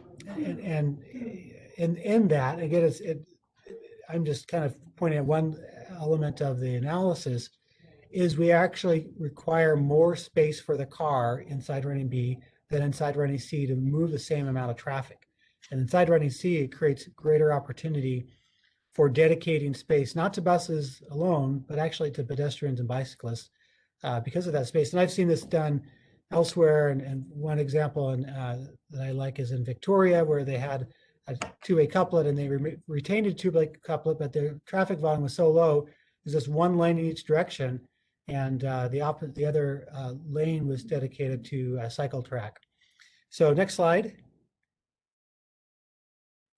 in that, again, I'm just kind of pointing at one element of the analysis, is we actually require more space for the car inside running B than inside running C to move the same amount of traffic. And inside running C, it creates greater opportunity for dedicating space, not to buses alone, but actually to pedestrians and bicyclists because of that space. And I've seen this done elsewhere. And one example that I like is in Victoria, where they had a two-way couplet and they retained a two-way couplet, but the traffic volume was so low, there's just one lane in each direction. And the other lane was dedicated to a cycle track. So next slide.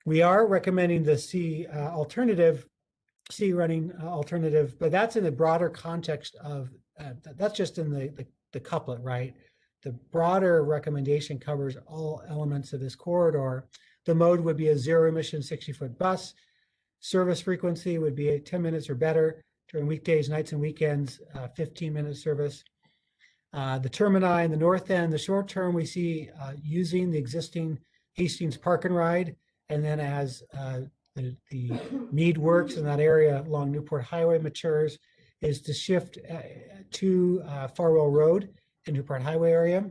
We are recommending the C running alternative, but that's in the broader context of, that's just in the couplet, right? The broader recommendation covers all elements of this corridor. The mode would be a zero emission 60-foot bus. Service frequency would be 10 minutes or better during weekdays, nights, and weekends, 15-minute service. The termini in the north end, the short term, we see using the existing Hastings Park and Ride. And then as the need works in that area along Newport Highway matures, is to shift to Farwell Road in Newport Highway area.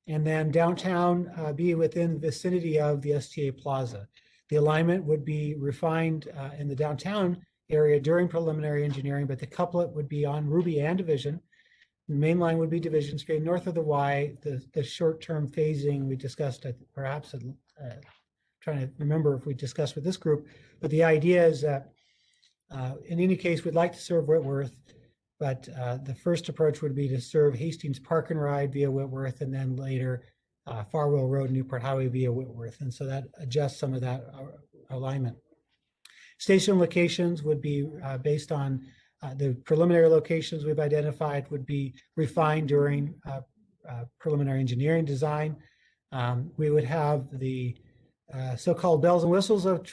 And then downtown be within the vicinity of the STA Plaza. The alignment would be refined in the downtown area during preliminary engineering, but the couplet would be on Ruby and Division. The main line would be Division Street. North of the Y, the short-term phasing we discussed, perhaps trying to remember if we discussed with this group, but the idea is that in any case, we'd like to serve Whitworth, but the first approach would be to serve Hastings Park and Ride via Whitworth, and then later Farwell Road, Newport Highway via Whitworth. And so that adjusts some of that alignment. Station locations would be based on the preliminary locations we've identified would be refined during preliminary engineering design. We would have the so-called bells and whistles of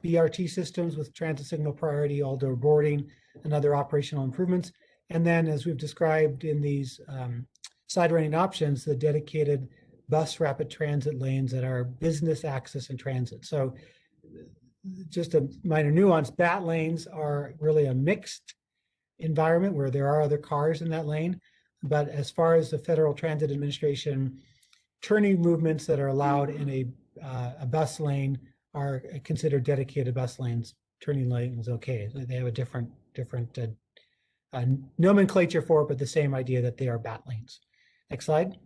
BRT systems with transit signal priority, all-door boarding, and other operational improvements. And then, as we've described in these side running options, the dedicated bus rapid transit lanes that are business access and transit. So just a minor nuance, BAT lanes are really a mixed environment where there are other cars in that lane. But as far as the Federal Transit Administration, turning movements that are allowed in a bus lane are considered dedicated bus lanes. Turning lanes, okay. They have a different nomenclature for it, but the same idea that they are BAT lanes. Next slide.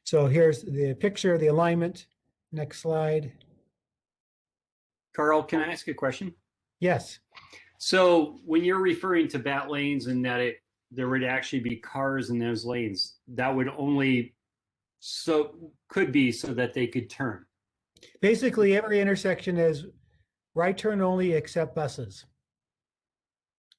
So here's the picture of the alignment. Next slide. Carl, can I ask a question? Yes. So when you're referring to bat lanes and that there would actually be cars in those lanes, that would only could be so that they could turn. Basically, every intersection is right turn only except buses.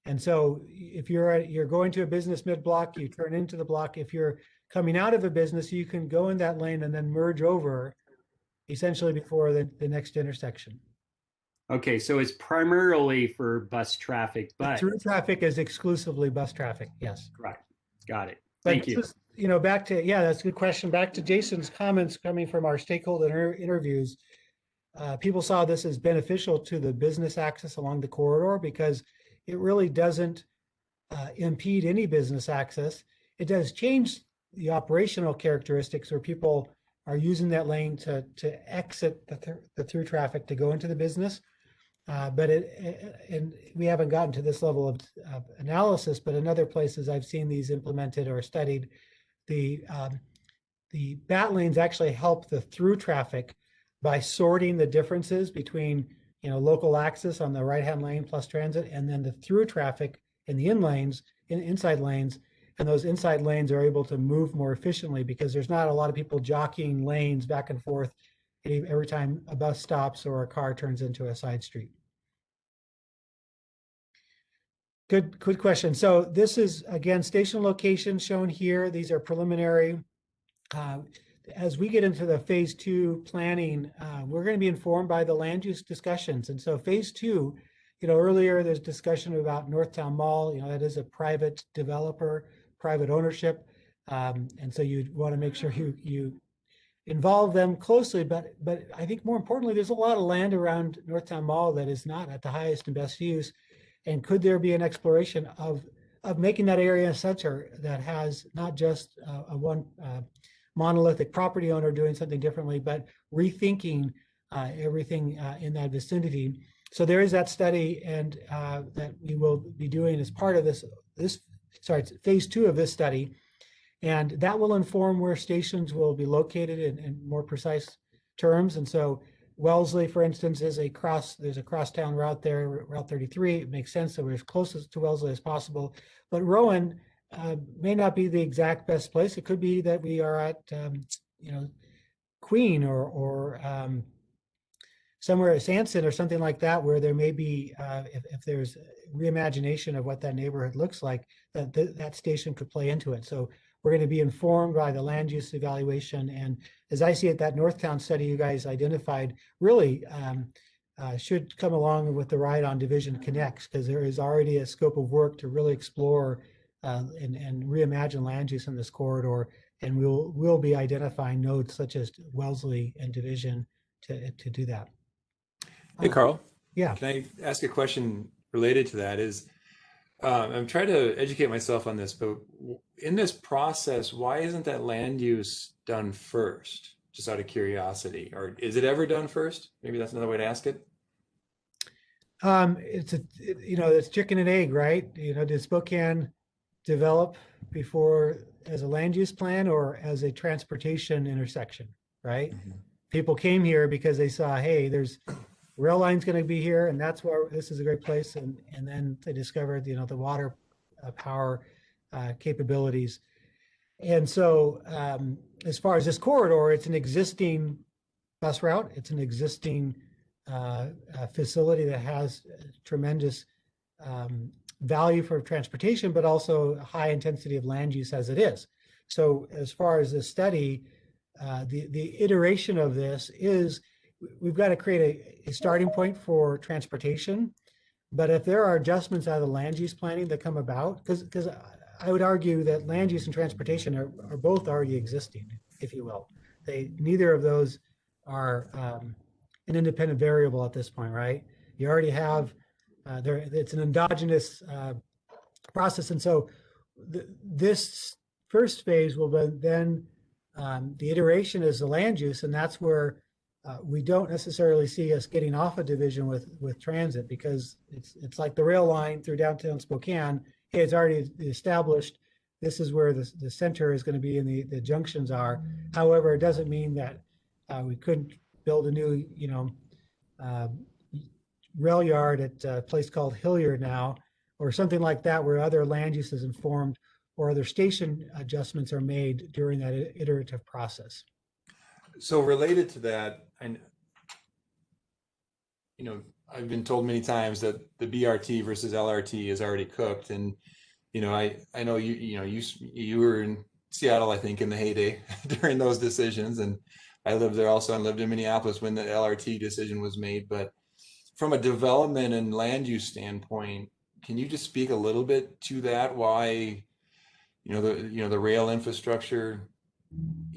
And so if you're going to a business mid-block, you turn into the block. If you're coming out of a business, you can go in that lane and then merge over essentially before the next intersection. Okay, so it's primarily for bus traffic, but Through traffic is exclusively bus traffic, yes. right, got it. But Thank you. this is, back to, that's a good question. Back to Jason's comments coming from our stakeholder interviews. People saw this as beneficial to the business access along the corridor because it really doesn't impede any business access. It does change the operational characteristics where people are using that lane to exit the through traffic to go into the business. But and we haven't gotten to this level of analysis, but in other places I've seen these implemented or studied, the bat lanes actually help the through traffic by sorting the differences between local access on the right-hand lane plus transit, and then the through traffic in the inside lanes, and those inside lanes are able to move more efficiently because there's not a lot of people jockeying lanes back and forth every time a bus stops or a car turns into a side street. Good question. So this is, again, station location shown here. These are preliminary. As we get into the phase 2 planning, we're going to be informed by the land use discussions. And so phase 2, earlier there's discussion about Northtown Mall, that is a private developer, private ownership. And so you'd want to make sure you involve them closely, but I think more importantly, there's a lot of land around Northtown Mall that is not at the highest and best use. And could there be an exploration of making that area a center that has not just a one monolithic property owner doing something differently, but rethinking everything in that vicinity. So there is that study, and that we will be doing as part of this phase 2 of this study. And that will inform where stations will be located in more precise terms. And so Wellesley, for instance, there's a crosstown route there, Route 33. It makes sense that we're as close to Wellesley as possible. But Rowan may not be the exact best place. It could be that we are at, Queen or somewhere at Sanson or something like that, where there may be, if there's reimagination of what that neighborhood looks like, that station could play into it. So we're going to be informed by the land use evaluation. And as I see it, that Northtown study you guys identified really should come along with the ride on Division Connects, because there is already a scope of work to really explore and reimagine land use in this corridor. And we'll be identifying nodes such as Wellesley and Division to do that. Hey, Carl. Yeah. Can I ask a question related to that? I'm trying to educate myself on this, but in this process, why isn't that land use done first? Just out of curiosity, or is it ever done first? Maybe that's another way to ask it. It's chicken and egg, right? Did Spokane develop before as a land use plan or as a transportation intersection, right? Mm-hmm. People came here because they saw, hey, there's rail line's going to be here, and that's where this is a great place. And then they discovered, the water power capabilities. And so as far as this corridor, it's an existing bus route. It's an existing facility that has tremendous value for transportation, but also a high intensity of land use as it is. So as far as this study, the iteration of this is, we've got to create a starting point for transportation. But if there are adjustments out of the land use planning that come about, because I would argue that land use and transportation are both already existing, if you will. Neither of those are an independent variable at this point, right? You already have, it's an endogenous process. And so this first phase will then, the iteration is the land use, and that's where we don't necessarily see us getting off a division with transit, because it's like the rail line through downtown Spokane. Hey, it's already established. This is where the center is going to be and the junctions are. However, it doesn't mean that we couldn't build a new, rail yard at a place called Hilliard now, or something like that, where other land use is informed or other station adjustments are made during that iterative process. So related to that, I've been told many times that the BRT versus LRT is already cooked, and I know you were in Seattle, I think, in the heyday during those decisions, and I lived there also, and lived in Minneapolis when the LRT decision was made. But from a development and land use standpoint, can you just speak a little bit to that? Why, the rail infrastructure,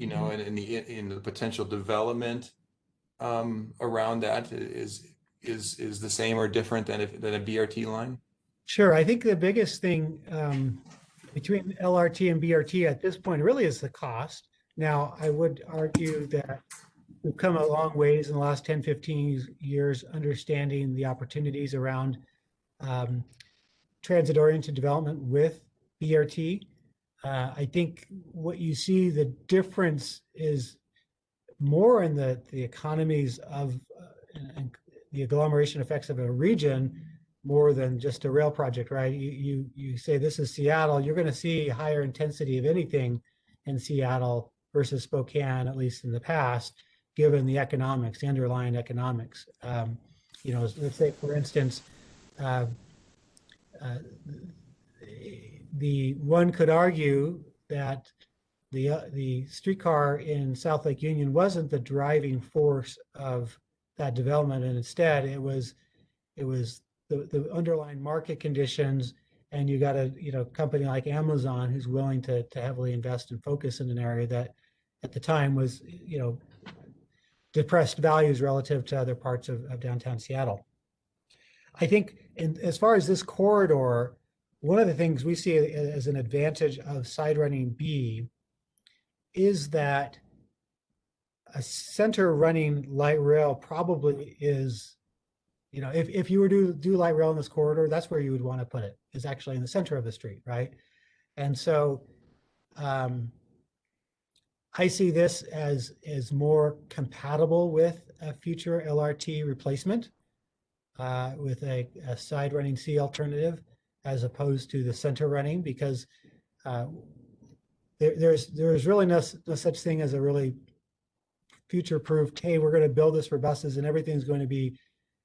and the potential development around that is the same or different than a BRT line? Sure. I think the biggest thing between LRT and BRT at this point really is the cost. Now, I would argue that we've come a long ways in the last 10, 15 years understanding the opportunities around transit-oriented development with BRT. I think what you see, the difference is more in the economies of and the agglomeration effects of a region more than just a rail project, right? You say this is Seattle, you're going to see higher intensity of anything in Seattle versus Spokane, at least in the past, given the economics, the underlying economics. Let's say, for instance, the one could argue that the streetcar in South Lake Union wasn't the driving force of that development, and instead it was the underlying market conditions, and you got a company like Amazon who's willing to heavily invest and focus in an area that at the time was depressed values relative to other parts of downtown Seattle. I think as far as this corridor, one of the things we see as an advantage of side running B is that a center running light rail probably is, if you were to do light rail in this corridor, that's where you would want to put it, is actually in the center of the street, right? And so I see this as more compatible with a future LRT replacement with a side running C alternative as opposed to the center running, because there's really no such thing as a really future-proofed, hey, we're going to build this for buses and everything's going to be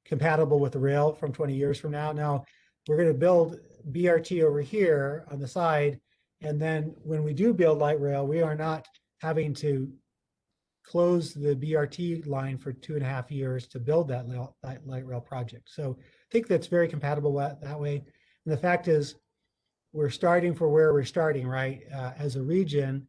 compatible with the rail from 20 years from now. Now, we're going to build BRT over here on the side, and then when we do build light rail, we are not having to close the BRT line for 2.5 years to build that light rail project. So I think that's very compatible that way. And the fact is, we're starting for where we're starting, right? As a region,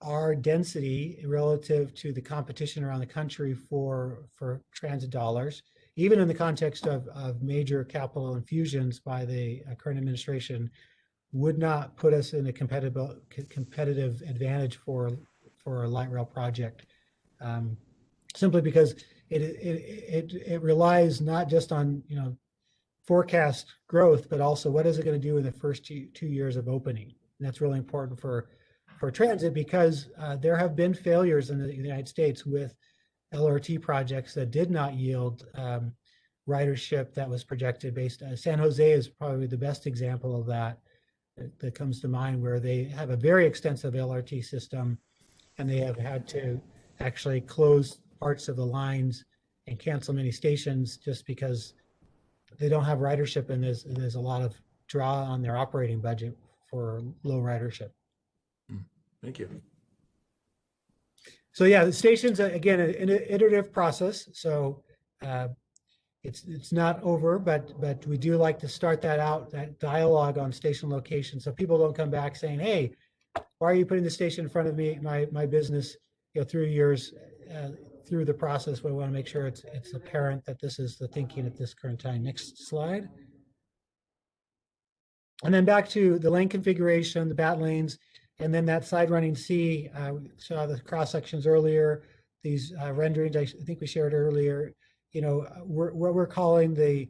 our density relative to the competition around the country for transit dollars, even in the context of major capital infusions by the current administration, would not put us in a competitive advantage for a light rail project, simply because it relies not just on forecast growth, but also what is it going to do in the first 2 years of opening. And that's really important for transit, because there have been failures in the United States with LRT projects that did not yield ridership that was projected based on. San Jose is probably the best example of that comes to mind, where they have a very extensive LRT system and they have had to actually close parts of the lines and cancel many stations just because they don't have ridership, and there's a lot of draw on their operating budget for low ridership. Thank you. So yeah, the station's again an iterative process. So it's not over, but we do like to start that dialogue on station location, so people don't come back saying, "Hey, why are you putting the station in front of me, my business?" 3 years through the process, we want to make sure it's apparent that this is the thinking at this current time. Next slide. And then back to the lane configuration, the bat lanes, and then that side running C. We saw the cross sections earlier. These renderings, I think we shared earlier. What we're calling the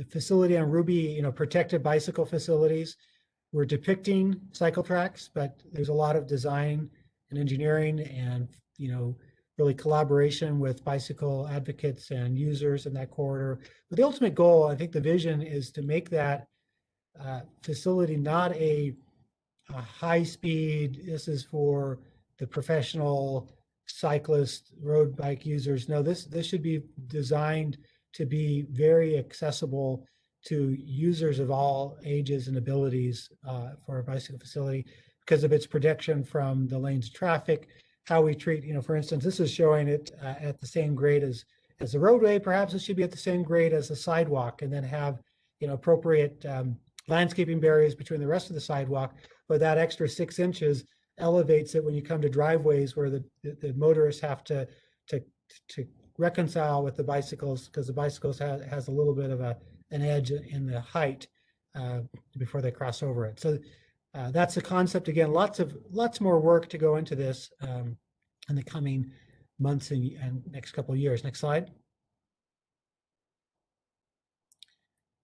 facility on Ruby, protected bicycle facilities. We're depicting cycle tracks, but there's a lot of design and engineering and really collaboration with bicycle advocates and users in that corridor. But the ultimate goal, I think the vision is to make that facility not a high speed, this is for the professional cyclist road bike users. No, this should be designed to be very accessible to users of all ages and abilities for a bicycle facility because of its protection from the lanes of traffic, how we treat, for instance, this is showing it at the same grade as the roadway. Perhaps it should be at the same grade as the sidewalk, and then have, appropriate landscaping barriers between the rest of the sidewalk. But that extra 6 inches elevates it when you come to driveways where the motorists have to reconcile with the bicycles, because the bicycles has a little bit of an edge in the height before they cross over it. So that's the concept. Again, lots more work to go into this in the coming months and next couple of years. Next slide.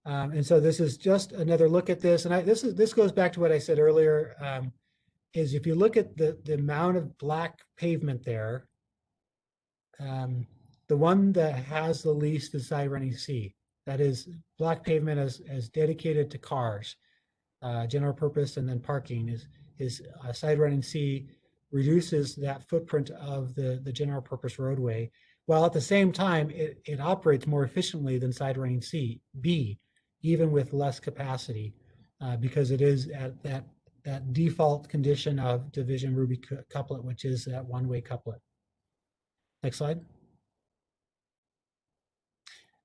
And so this is just another look at this, and this goes back to what I said earlier. Is if you look at the amount of black pavement there, the one that has the least is Side Running C. That is black pavement as dedicated to cars, general purpose, and then parking is Side Running C reduces that footprint of the general purpose roadway, while at the same time it operates more efficiently than Side Running B, even with less capacity, because it is at that default condition of Division Ruby couplet, which is that one-way couplet. Next slide.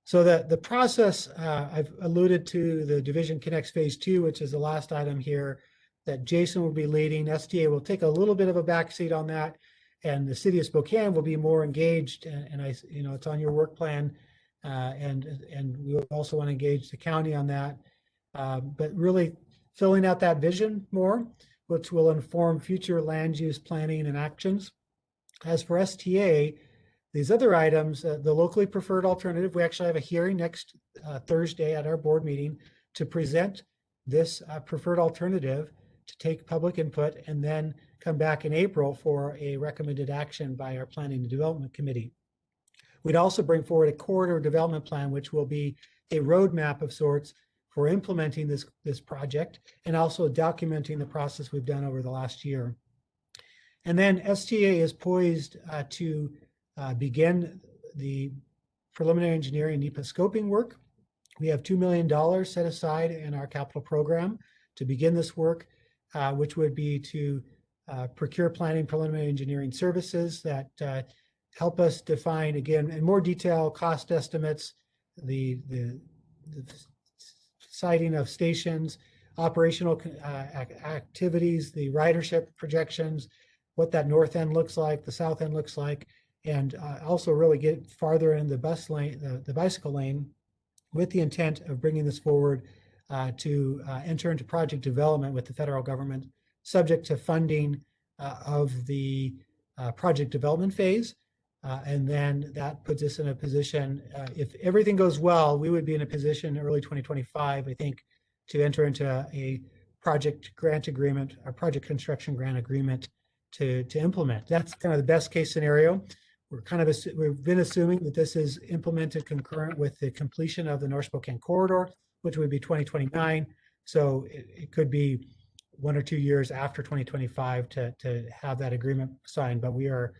So the process, I've alluded to the Division Connects Phase 2, which is the last item here that Jason will be leading. STA will take a little bit of a backseat on that, and the City of Spokane will be more engaged. And it's on your work plan, and we also want to engage the county on that. But really filling out that vision more, which will inform future land use planning and actions. As for STA, these other items, the locally preferred alternative, we actually have a hearing next Thursday at our board meeting to present this preferred alternative, to take public input, and then come back in April for a recommended action by our Planning and Development Committee. We'd also bring forward a corridor development plan, which will be a roadmap of sorts for implementing this project, and also documenting the process we've done over the last year. And then STA is poised to begin the preliminary engineering NEPA scoping work. We have $2 million set aside in our capital program to begin this work, which would be to procure planning preliminary engineering services that help us define, again, in more detail, cost estimates, the siting of stations, operational activities, the ridership projections, what that north end looks like, the south end looks like, and also really get farther in the bus lane, the bicycle lane, with the intent of bringing this forward to enter into project development with the federal government, subject to funding of the project development phase. And then that puts us in a position, if everything goes well, we would be in a position early 2025, I think, to enter into a project grant agreement, a project construction grant agreement to implement. That's kind of the best case scenario. We've been assuming that this is implemented concurrent with the completion of the North Spokane corridor, which would be 2029. So it could be 1 or 2 years after 2025 to have that agreement signed, but we're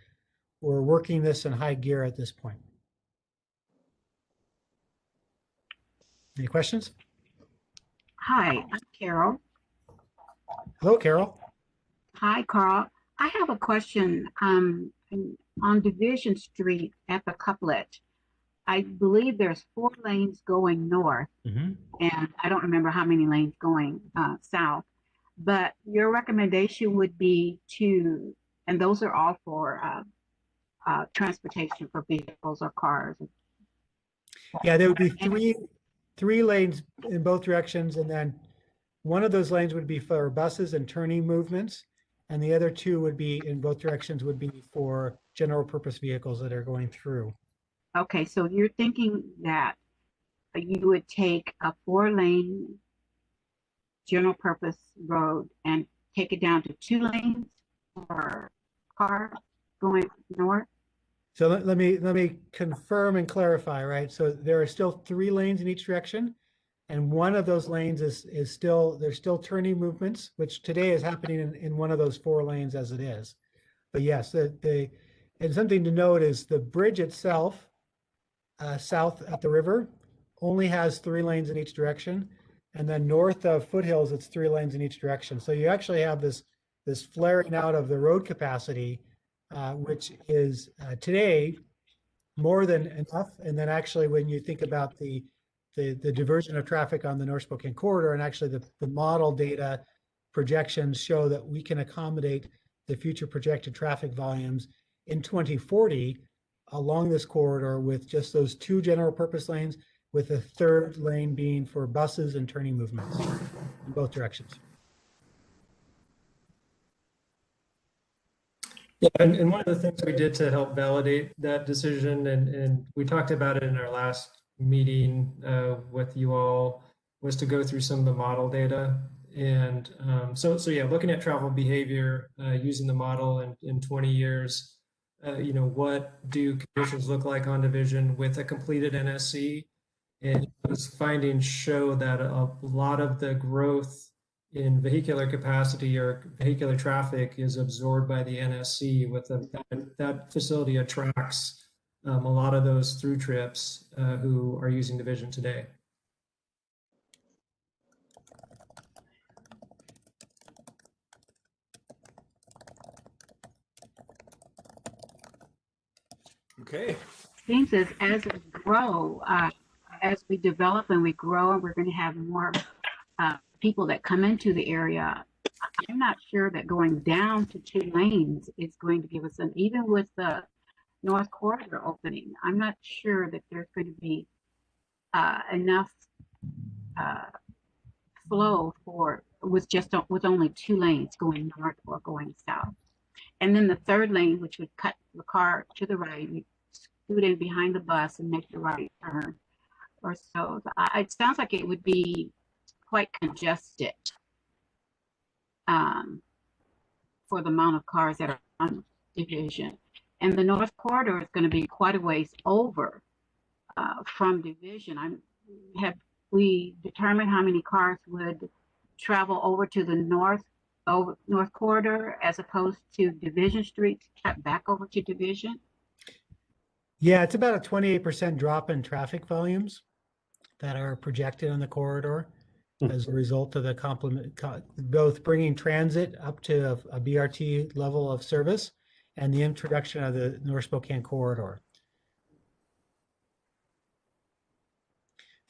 working this in high gear at this point. Any questions? Hi, I'm Carol. Hello, Carol. Hi, Carl. I have a question. On Division Street at the couplet, I believe there's 4 lanes going north, and I don't remember how many lanes going south, but your recommendation would be to, and those are all for transportation for vehicles or cars. Yeah, there would be three lanes in both directions, and then one of those lanes would be for buses and turning movements, and the other 2 would be in both directions would be for general purpose vehicles that are going through. Okay, so you're thinking that you would take a 4-lane general purpose road and take it down to 2 lanes for cars going north? So let me confirm and clarify, right? So there are still 3 lanes in each direction. And one of those lanes is still, there's still turning movements, which today is happening in one of those 4 lanes as it is. But yes, and something to note is the bridge itself, south at the river, only has 3 lanes in each direction. And then north of Foothills, it's 3 lanes in each direction. So you actually have this flaring out of the road capacity, which is today more than enough. And then actually, when you think about the diversion of traffic on the North Spokane corridor, and actually the model data projections show that we can accommodate the future projected traffic volumes in 2040 along this corridor with just those 2 general purpose lanes, with a 3rd lane being for buses and turning movements in both directions. Yeah, and one of the things we did to help validate that decision, and we talked about it in our last meeting with you all, was to go through some of the model data. And so yeah, looking at travel behavior using the model in 20 years, what do conditions look like on division with a completed NSC? And those findings show that a lot of the growth in vehicular capacity or vehicular traffic is absorbed by the NSC. With that facility attracts a lot of those through trips who are using division today. Okay. Seems as we grow, as we develop and we grow, and we're going to have more people that come into the area. I'm not sure that going down to 2 lanes is going to give us even with the North Corridor opening, I'm not sure that there's going to be enough flow with only 2 lanes going north or going south. And then the 3rd lane, which would cut the car to the right, you scoot in behind the bus and make the right turn or so. It sounds like it would be quite congested for the amount of cars that are on division. And the North Corridor is going to be quite a ways over from division. Have we determined how many cars would travel over to the North Corridor as opposed to Division Street, cut back over to Division? Yeah, it's about a 28% drop in traffic volumes that are projected on the corridor as a result of the both bringing transit up to a BRT level of service and the introduction of the North Spokane corridor.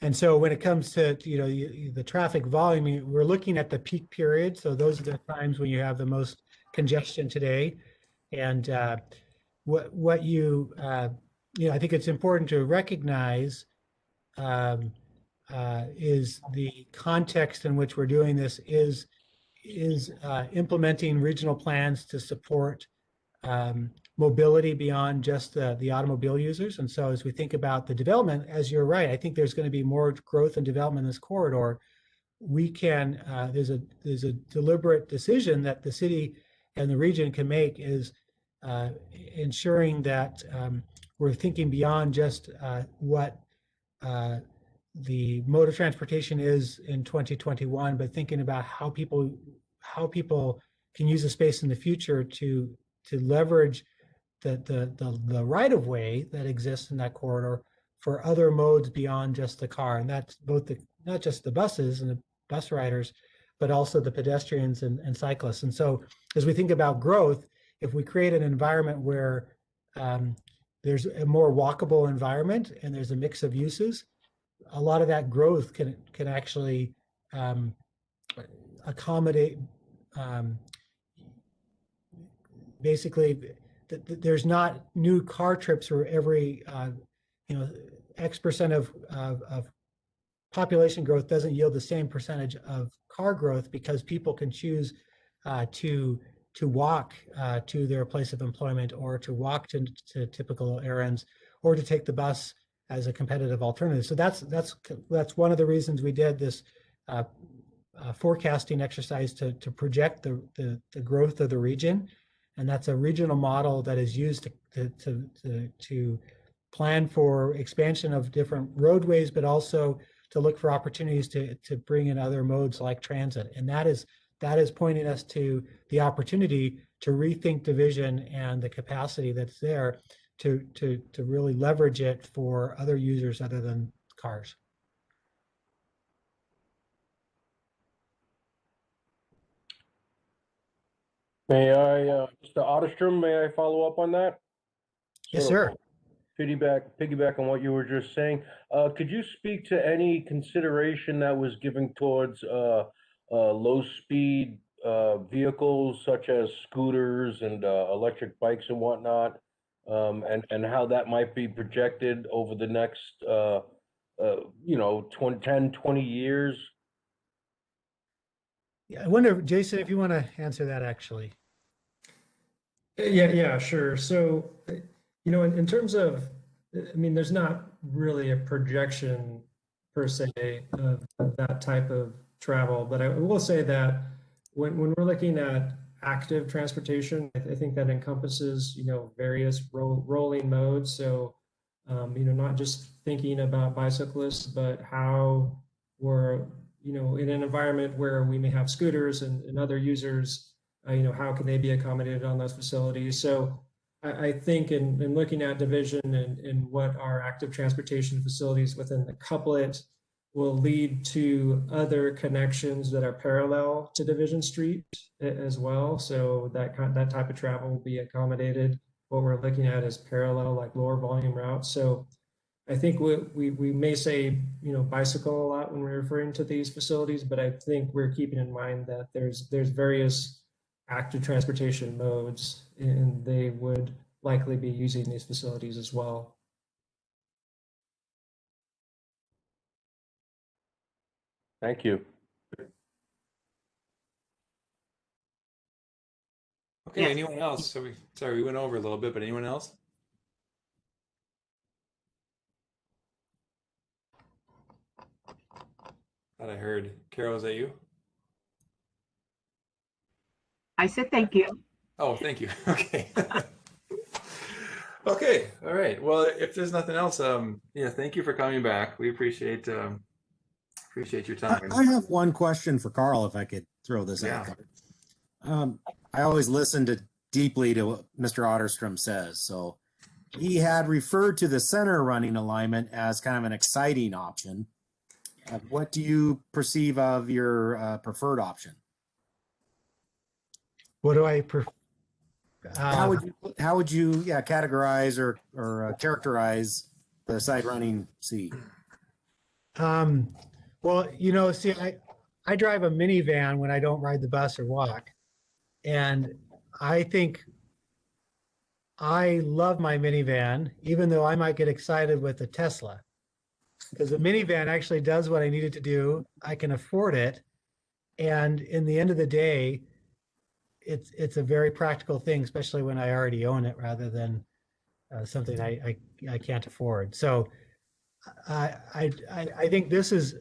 And so when it comes to the traffic volume, we're looking at the peak period. So those are the times when you have the most congestion today. And I think it's important to recognize is the context in which we're doing this is implementing regional plans to support mobility beyond just the automobile users. And so as we think about the development, as you're right, I think there's going to be more growth and development in this corridor. We can, there's a deliberate decision that the city and the region can make is ensuring that we're thinking beyond just what the mode of transportation is in 2021, but thinking about how people can use the space in the future to leverage the right of way that exists in that corridor for other modes beyond just the car. And that's both not just the buses and the bus riders, but also the pedestrians and cyclists. And so as we think about growth, if we create an environment where there's a more walkable environment and there's a mix of uses, a lot of that growth can actually accommodate basically there's not new car trips for every X% of population growth doesn't yield the same percentage of car growth, because people can choose to walk to their place of employment, or to walk to typical errands, or to take the bus as a competitive alternative. So that's one of the reasons we did this forecasting exercise to project the growth of the region. And that's a regional model that is used to plan for expansion of different roadways, but also to look for opportunities to bring in other modes like transit. And that is pointing us to the opportunity to rethink division and the capacity that's there to really leverage it for other users other than cars. May I, Mr. Otterstrom, may I follow up on that? Yes, Sort of sir. Piggyback on what you were just saying. Could you speak to any consideration that was given towards low-speed vehicles such as scooters and electric bikes and whatnot, and how that might be projected over the next, 10, 20 years? Yeah, I wonder, Jason, if you want to answer that actually. Yeah, sure. So, in terms of, I mean, there's not really a projection per se of that type of travel, but I will say that when we're looking at active transportation, I think that encompasses, various rolling modes. So, not just thinking about bicyclists, but how we're, in an environment where we may have scooters and other users, how can they be accommodated on those facilities? So I think in looking at division and what are active transportation facilities within the couplet will lead to other connections that are parallel to Division Street as well. So that type of travel will be accommodated. What we're looking at is parallel, like lower volume routes. So I think we may say, bicycle a lot when we're referring to these facilities, but I think we're keeping in mind that there's various active transportation modes, and they would likely be using these facilities as well. Thank you. Okay, Yes. anyone else? Sorry, we went over a little bit, but anyone else? Thought I heard. Carol, is that you? I said thank you. Oh, thank you. Okay. Okay. All right. Well, if there's nothing else, thank you for coming back. We appreciate your time. I have one question for Carl, if I could throw this Yeah. out there. I always listen deeply to what Mr. Otterstrom says. So he had referred to the center running alignment as kind of an exciting option. What do you perceive of your preferred option? What do I prefer? How would you categorize or characterize the side running C? Well, see, I drive a minivan when I don't ride the bus or walk. And I think I love my minivan, even though I might get excited with the Tesla. Because the minivan actually does what I need it to do. I can afford it. And in the end of the day, it's a very practical thing, especially when I already own it rather than something I can't afford. So I think this is,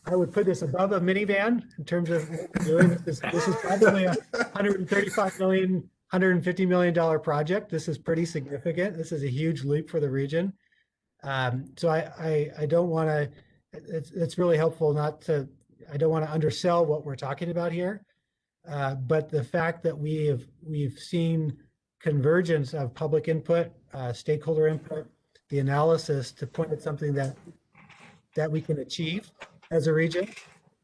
I would put this above a minivan in terms of doing this. This is probably a $135 million, $150 million project. This is pretty significant. This is a huge leap for the region. So I don't want to, it's really helpful I don't want to undersell what we're talking about here. But the fact that we've seen convergence of public input, stakeholder input, the analysis to point at something that we can achieve as a region,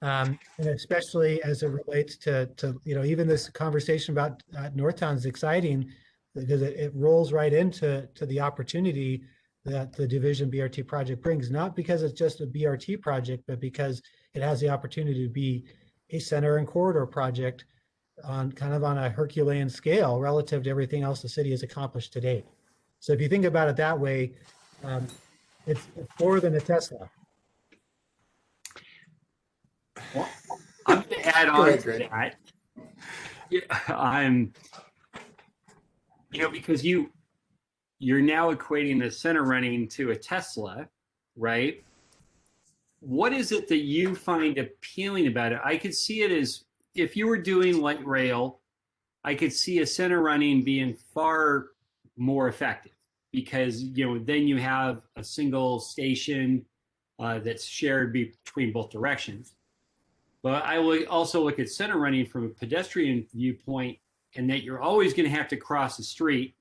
and especially as it relates to even this conversation about Northtown is exciting because it rolls right into the opportunity that the Division BRT project brings, not because it's just a BRT project, but because it has the opportunity to be a center and corridor project on a Herculean scale relative to everything else the city has accomplished to date. So if you think about it that way, it's more than a Tesla. Well, I'm going to add on to that. Yeah, because you're now equating the center running to a Tesla, right? What is it that you find appealing about it? I could see it as if you were doing light rail I could see a center running being far more effective because, then you have a single station that's shared between both directions. But I would also look at center running from a pedestrian viewpoint, and that you're always going to have to cross the street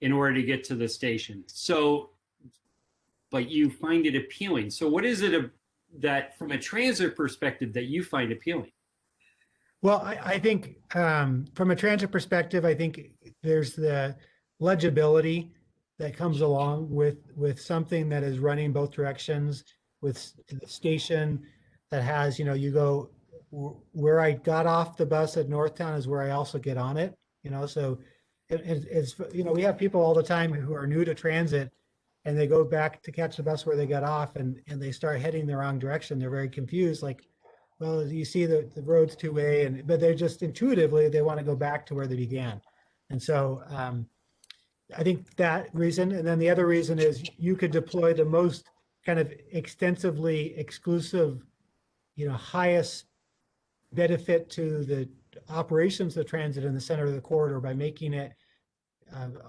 in order to get to the station. So, but you find it appealing. So what is it that from a transit perspective that you find appealing? Well, I think from a transit perspective, I think there's the legibility that comes along with something that is running both directions, with the station that has, you go where I got off the bus at Northtown is where I also get on it, so it's, we have people all the time who are new to transit and they go back to catch the bus where they got off and they start heading the wrong direction. They're very confused, like, well, you see the road's two-way, but they're just intuitively, they want to go back to where they began. And so I think that reason, and then the other reason is you could deploy the most kind of extensively exclusive, highest benefit to the operations of transit in the center of the corridor by making it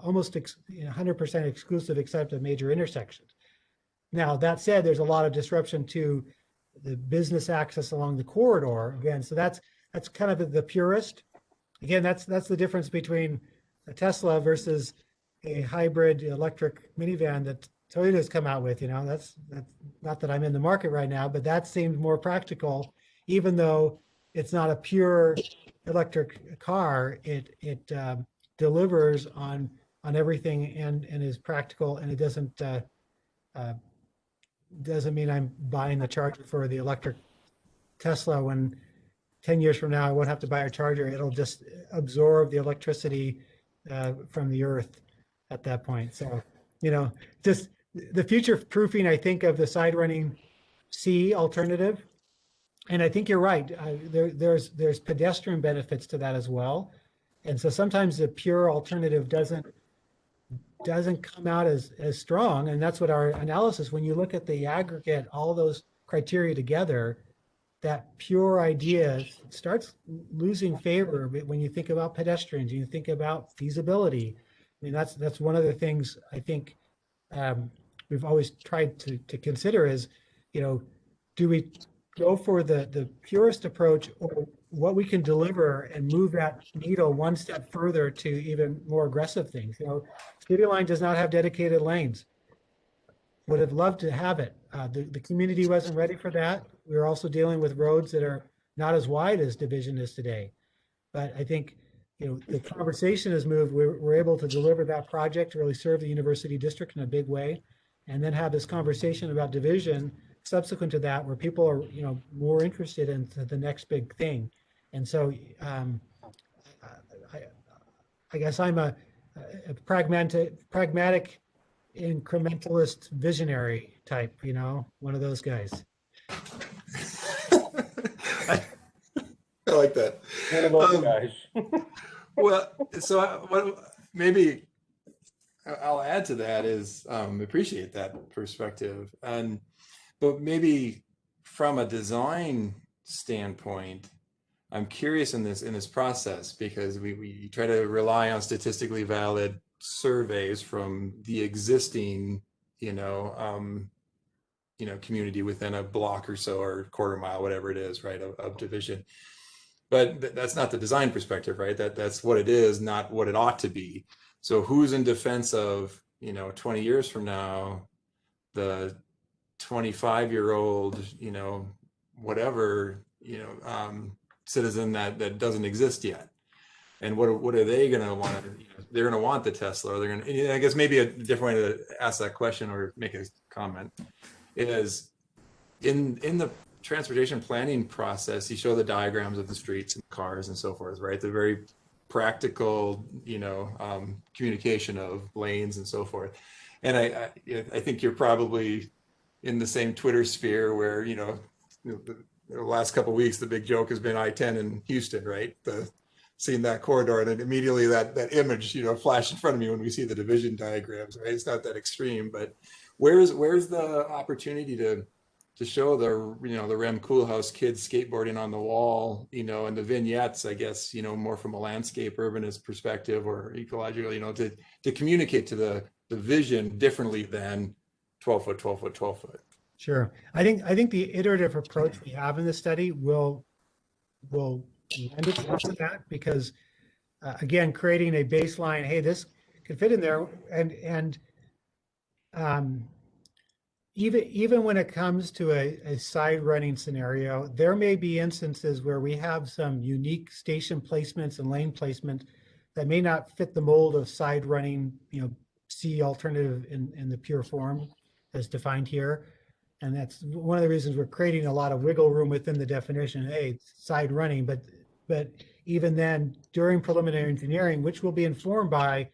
almost 100% exclusive except at major intersections. Now, that said, there's a lot of disruption to the business access along the corridor again. So that's kind of the purist. Again, that's the difference between a Tesla versus a hybrid electric minivan that Toyota's come out with. That's not that I'm in the market right now, but that seems more practical, even though it's not a pure electric car. It delivers on everything and is practical, and it doesn't mean I'm buying the charger for the electric Tesla when 10 years from now I won't have to buy a charger. It'll just absorb the electricity from the earth at that point. So, just the future proofing, I think, of the side running C alternative. And I think you're right. There's pedestrian benefits to that as well. And so sometimes the pure alternative doesn't come out as strong. And that's what our analysis, when you look at the aggregate, all those criteria together, that pure idea starts losing favor when you think about pedestrians, you think about feasibility. I mean, that's one of the things I think we've always tried to consider is, do we go for the purest approach, or what we can deliver and move that needle one step further to even more aggressive things? City Line does not have dedicated lanes. Would have loved to have it. The community wasn't ready for that. We were also dealing with roads that are not as wide as Division is today. But I think, the conversation has moved. We're able to deliver that project to really serve the university district in a big way, and then have this conversation about Division subsequent to that, where people are, more interested in the next big thing. And so I guess I'm a pragmatic incrementalist visionary type, one of those guys. I like that. One of those guys. Well, so maybe I'll add to that is appreciate that perspective, but maybe from a design standpoint, I'm curious in this process, because we try to rely on statistically valid surveys from the existing, community within a block or so, or quarter mile, whatever it is, right, of Division. But that's not the design perspective, right? That's what it is, not what it ought to be. So who's in defense of, 20 years from now, the 25-year-old, whatever, citizen that doesn't exist yet? And what are they going to want? They're going to want the Tesla, or they're going to, I guess maybe a different way to ask that question or make a comment is in the transportation planning process, you show the diagrams of the streets and cars and so forth, right? The very practical, communication of lanes and so forth. And I think you're probably in the same Twitter sphere where, the last couple of weeks, the big joke has been I-10 in Houston, right? Seeing that corridor, and then immediately that image, flashed in front of me when we see the Division diagrams, right? It's not that extreme, but where's the opportunity to to show the, the Rem Koolhaas kids skateboarding on the wall, and the vignettes, I guess, more from a landscape urbanist perspective or ecological, to communicate to the vision differently than 12 foot, 12 foot, 12 foot. Sure. I think the iterative approach we have in the study will lend itself to that because, again, creating a baseline, hey, this could fit in there, and even when it comes to a side running scenario, there may be instances where we have some unique station placements and lane placement that may not fit the mold of side running, C alternative in the pure form as defined here. And that's one of the reasons we're creating a lot of wiggle room within the definition, hey, side running, but even then during preliminary engineering, which will be informed by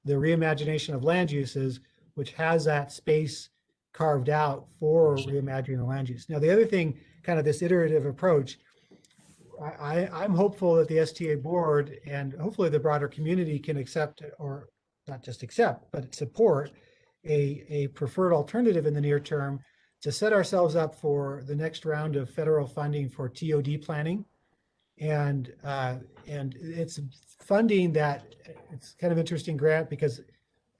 the reimagination of land uses, which has that space carved out for reimagining the land use. Now, the other thing, kind of this iterative approach, I'm hopeful that the STA board and hopefully the broader community can accept, or not just accept, but support a preferred alternative in the near term to set ourselves up for the next round of federal funding for TOD planning. And it's funding that, it's kind of interesting grant because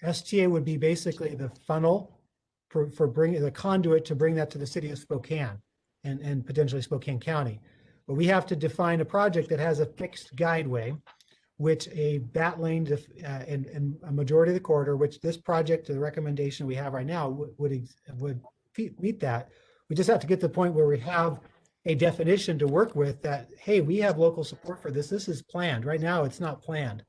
STA would be basically the funnel for bringing the conduit to bring that to the city of Spokane and potentially Spokane County. But we have to define a project that has a fixed guideway, which a bat lane and a majority of the corridor, which this project, the recommendation we have right now would meet that. We just have to get to the point where we have a definition to work with that, hey, we have local support for this. This is planned. Right now, it's not planned.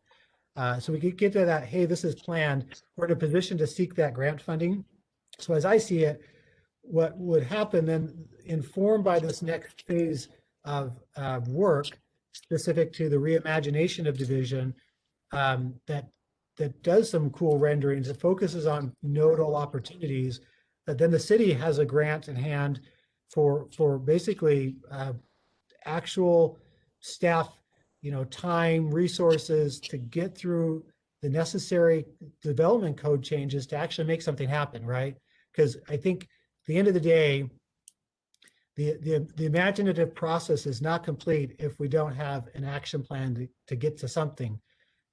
So we could get to that, hey, this is planned. We're in a position to seek that grant funding. So as I see it, what would happen then, informed by this next phase of work specific to the reimagination of division, that does some cool renderings, it focuses on nodal opportunities, that then the city has a grant in hand for basically actual staff, time, resources to get through the necessary development code changes to actually make something happen, right? Because I think at the end of the day, the imaginative process is not complete if we don't have an action plan to get to something.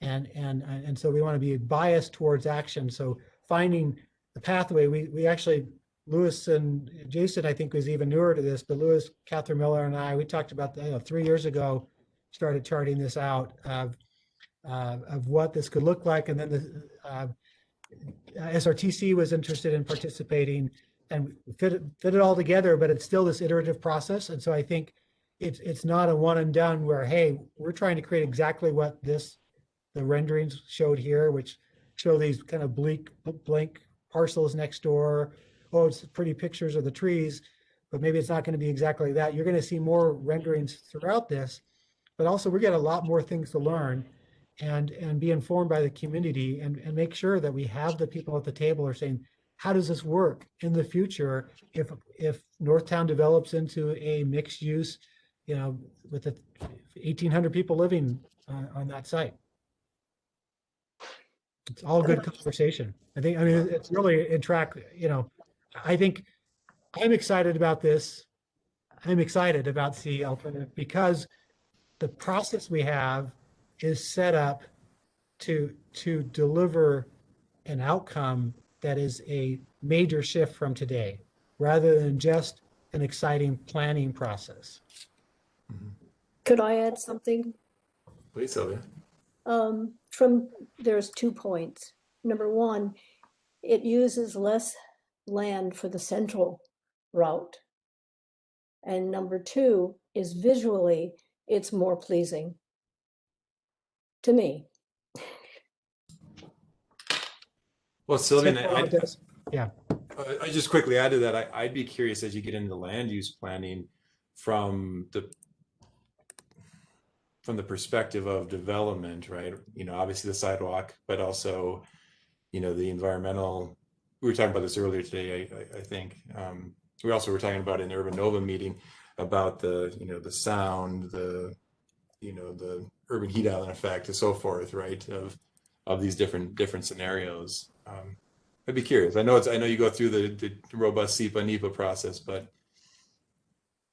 And so we want to be biased towards action. So finding the pathway, we actually, Lewis and Jason, I think, was even newer to this, but Lewis, Catherine Miller, and I, we talked about 3 years ago, started charting this out of what this could look like. And then the SRTC was interested in participating and fit it all together, but it's still this iterative process. And so I think it's not a one and done where, hey, we're trying to create exactly what the renderings showed here, which show these kind of blank parcels next door. Oh, it's pretty pictures of the trees, but maybe it's not going to be exactly that. You're going to see more renderings throughout this, but also we get a lot more things to learn and be informed by the community and make sure that we have the people at the table are saying, how does this work in the future if Northtown develops into a mixed use, with 1,800 people living on that site? It's all good conversation. It's really in track, I think I'm excited about this. I'm excited about the alternative because the process we have is set up to deliver an outcome that is a major shift from today, rather than just an exciting planning process. Could I add something? Please, Sylvia. There's 2 points. Number one, it uses less land for the central route. And number 2 is visually, it's more pleasing to me. Well, Sylvia, I just quickly add to that. I'd be curious as you get into land use planning from the perspective of development, right? Obviously the sidewalk, but also, the environmental. We were talking about this earlier today, I think. We also were talking about in the Urban Nova meeting about the sound, the urban heat island effect and so forth, right? Of these different scenarios. I'd be curious. I know you go through the robust SEPA NEPA process, but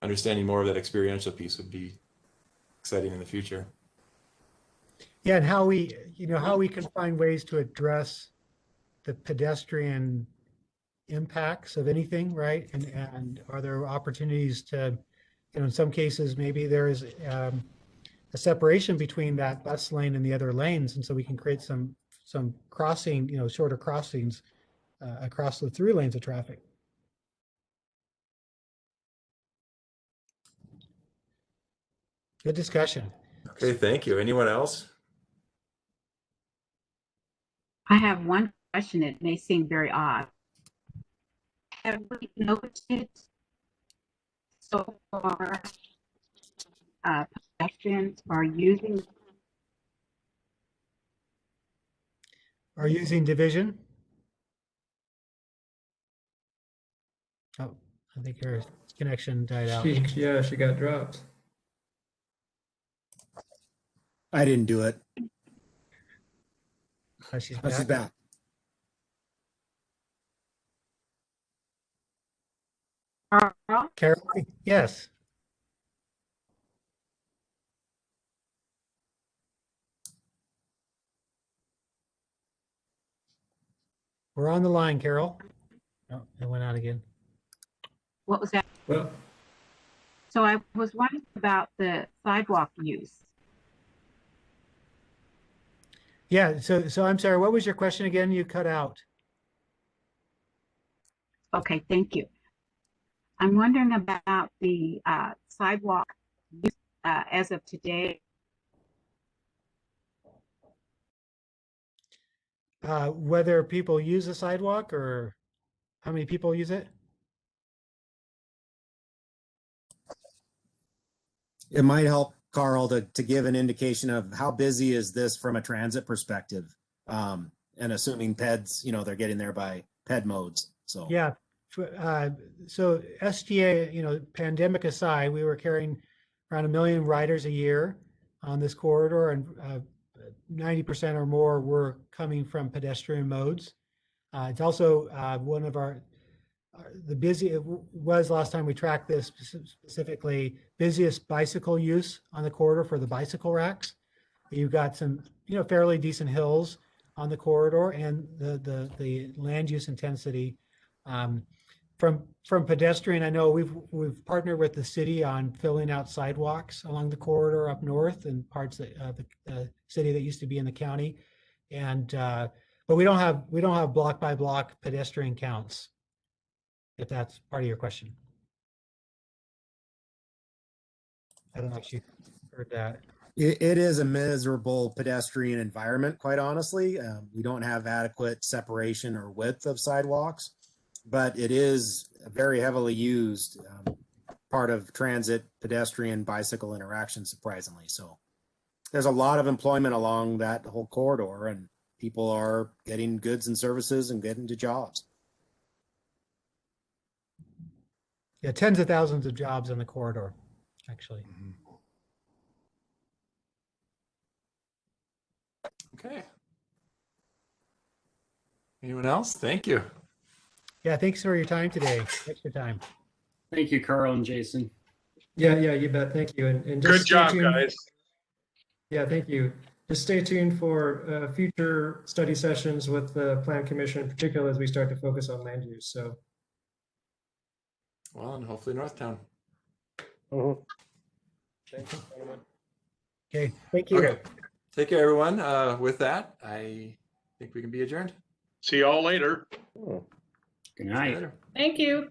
understanding more of that experiential piece would be exciting in the future. Yeah, and how we, how we can find ways to address the pedestrian impacts of anything, right? And are there opportunities to, in some cases, maybe there is a separation between that bus lane and the other lanes, and so we can create some crossing, shorter crossings across the through lanes of traffic. Good discussion. Okay, thank you. Anyone else? I have one question. It may seem very odd. Have we noted so far pedestrians are using division? Oh, I think her connection died out. She got dropped. I didn't do it. She's Oh, she's back. Carol, yes. We're on the line, Carol. Oh, it went out again. What was that? Well, So I was wondering about the sidewalk use. Yeah, so I'm sorry, what was your question again? You cut out. Okay, thank you. I'm wondering about the sidewalk use as of today. Whether people use the sidewalk or how many people use it? It might help, Carl, to give an indication of how busy is this from a transit perspective. And assuming PEDs, they're getting there by PED modes. So Yeah. So STA, pandemic aside, we were carrying around 1 million riders a year on this corridor, and 90% or more were coming from pedestrian modes. It's also one of it was last time we tracked this specifically, busiest bicycle use on the corridor for the bicycle racks. You've got some, fairly decent hills on the corridor, and the land use intensity. From pedestrian, I know we've partnered with the city on filling out sidewalks along the corridor up north and parts of the city that used to be in the county, and but we don't have block by block pedestrian counts, if that's part of your question. I don't know if you heard that. it is a miserable pedestrian environment, quite honestly. We don't have adequate separation or width of sidewalks, but it is very heavily used part of transit, pedestrian, bicycle interaction, surprisingly. So there's a lot of employment along that whole corridor, and people are getting goods and services and getting to jobs. Yeah, tens of thousands of jobs on the corridor, actually. Okay. Anyone else? Thank you. Yeah, thanks for your time today. Extra time. Thank you, Carl and Jason. yeah, you bet. Thank you. And just Good stay job, tuned. guys. Yeah, thank you. Just stay tuned for future study sessions with the Plan Commission, particularly as we start to focus on land use. So, Well, and hopefully Northtown. Thank you, gentlemen. Okay, thank you. Okay. Take care, everyone. With that, I think we can be adjourned. See y'all later. Oh. Good night. Later. Thank you.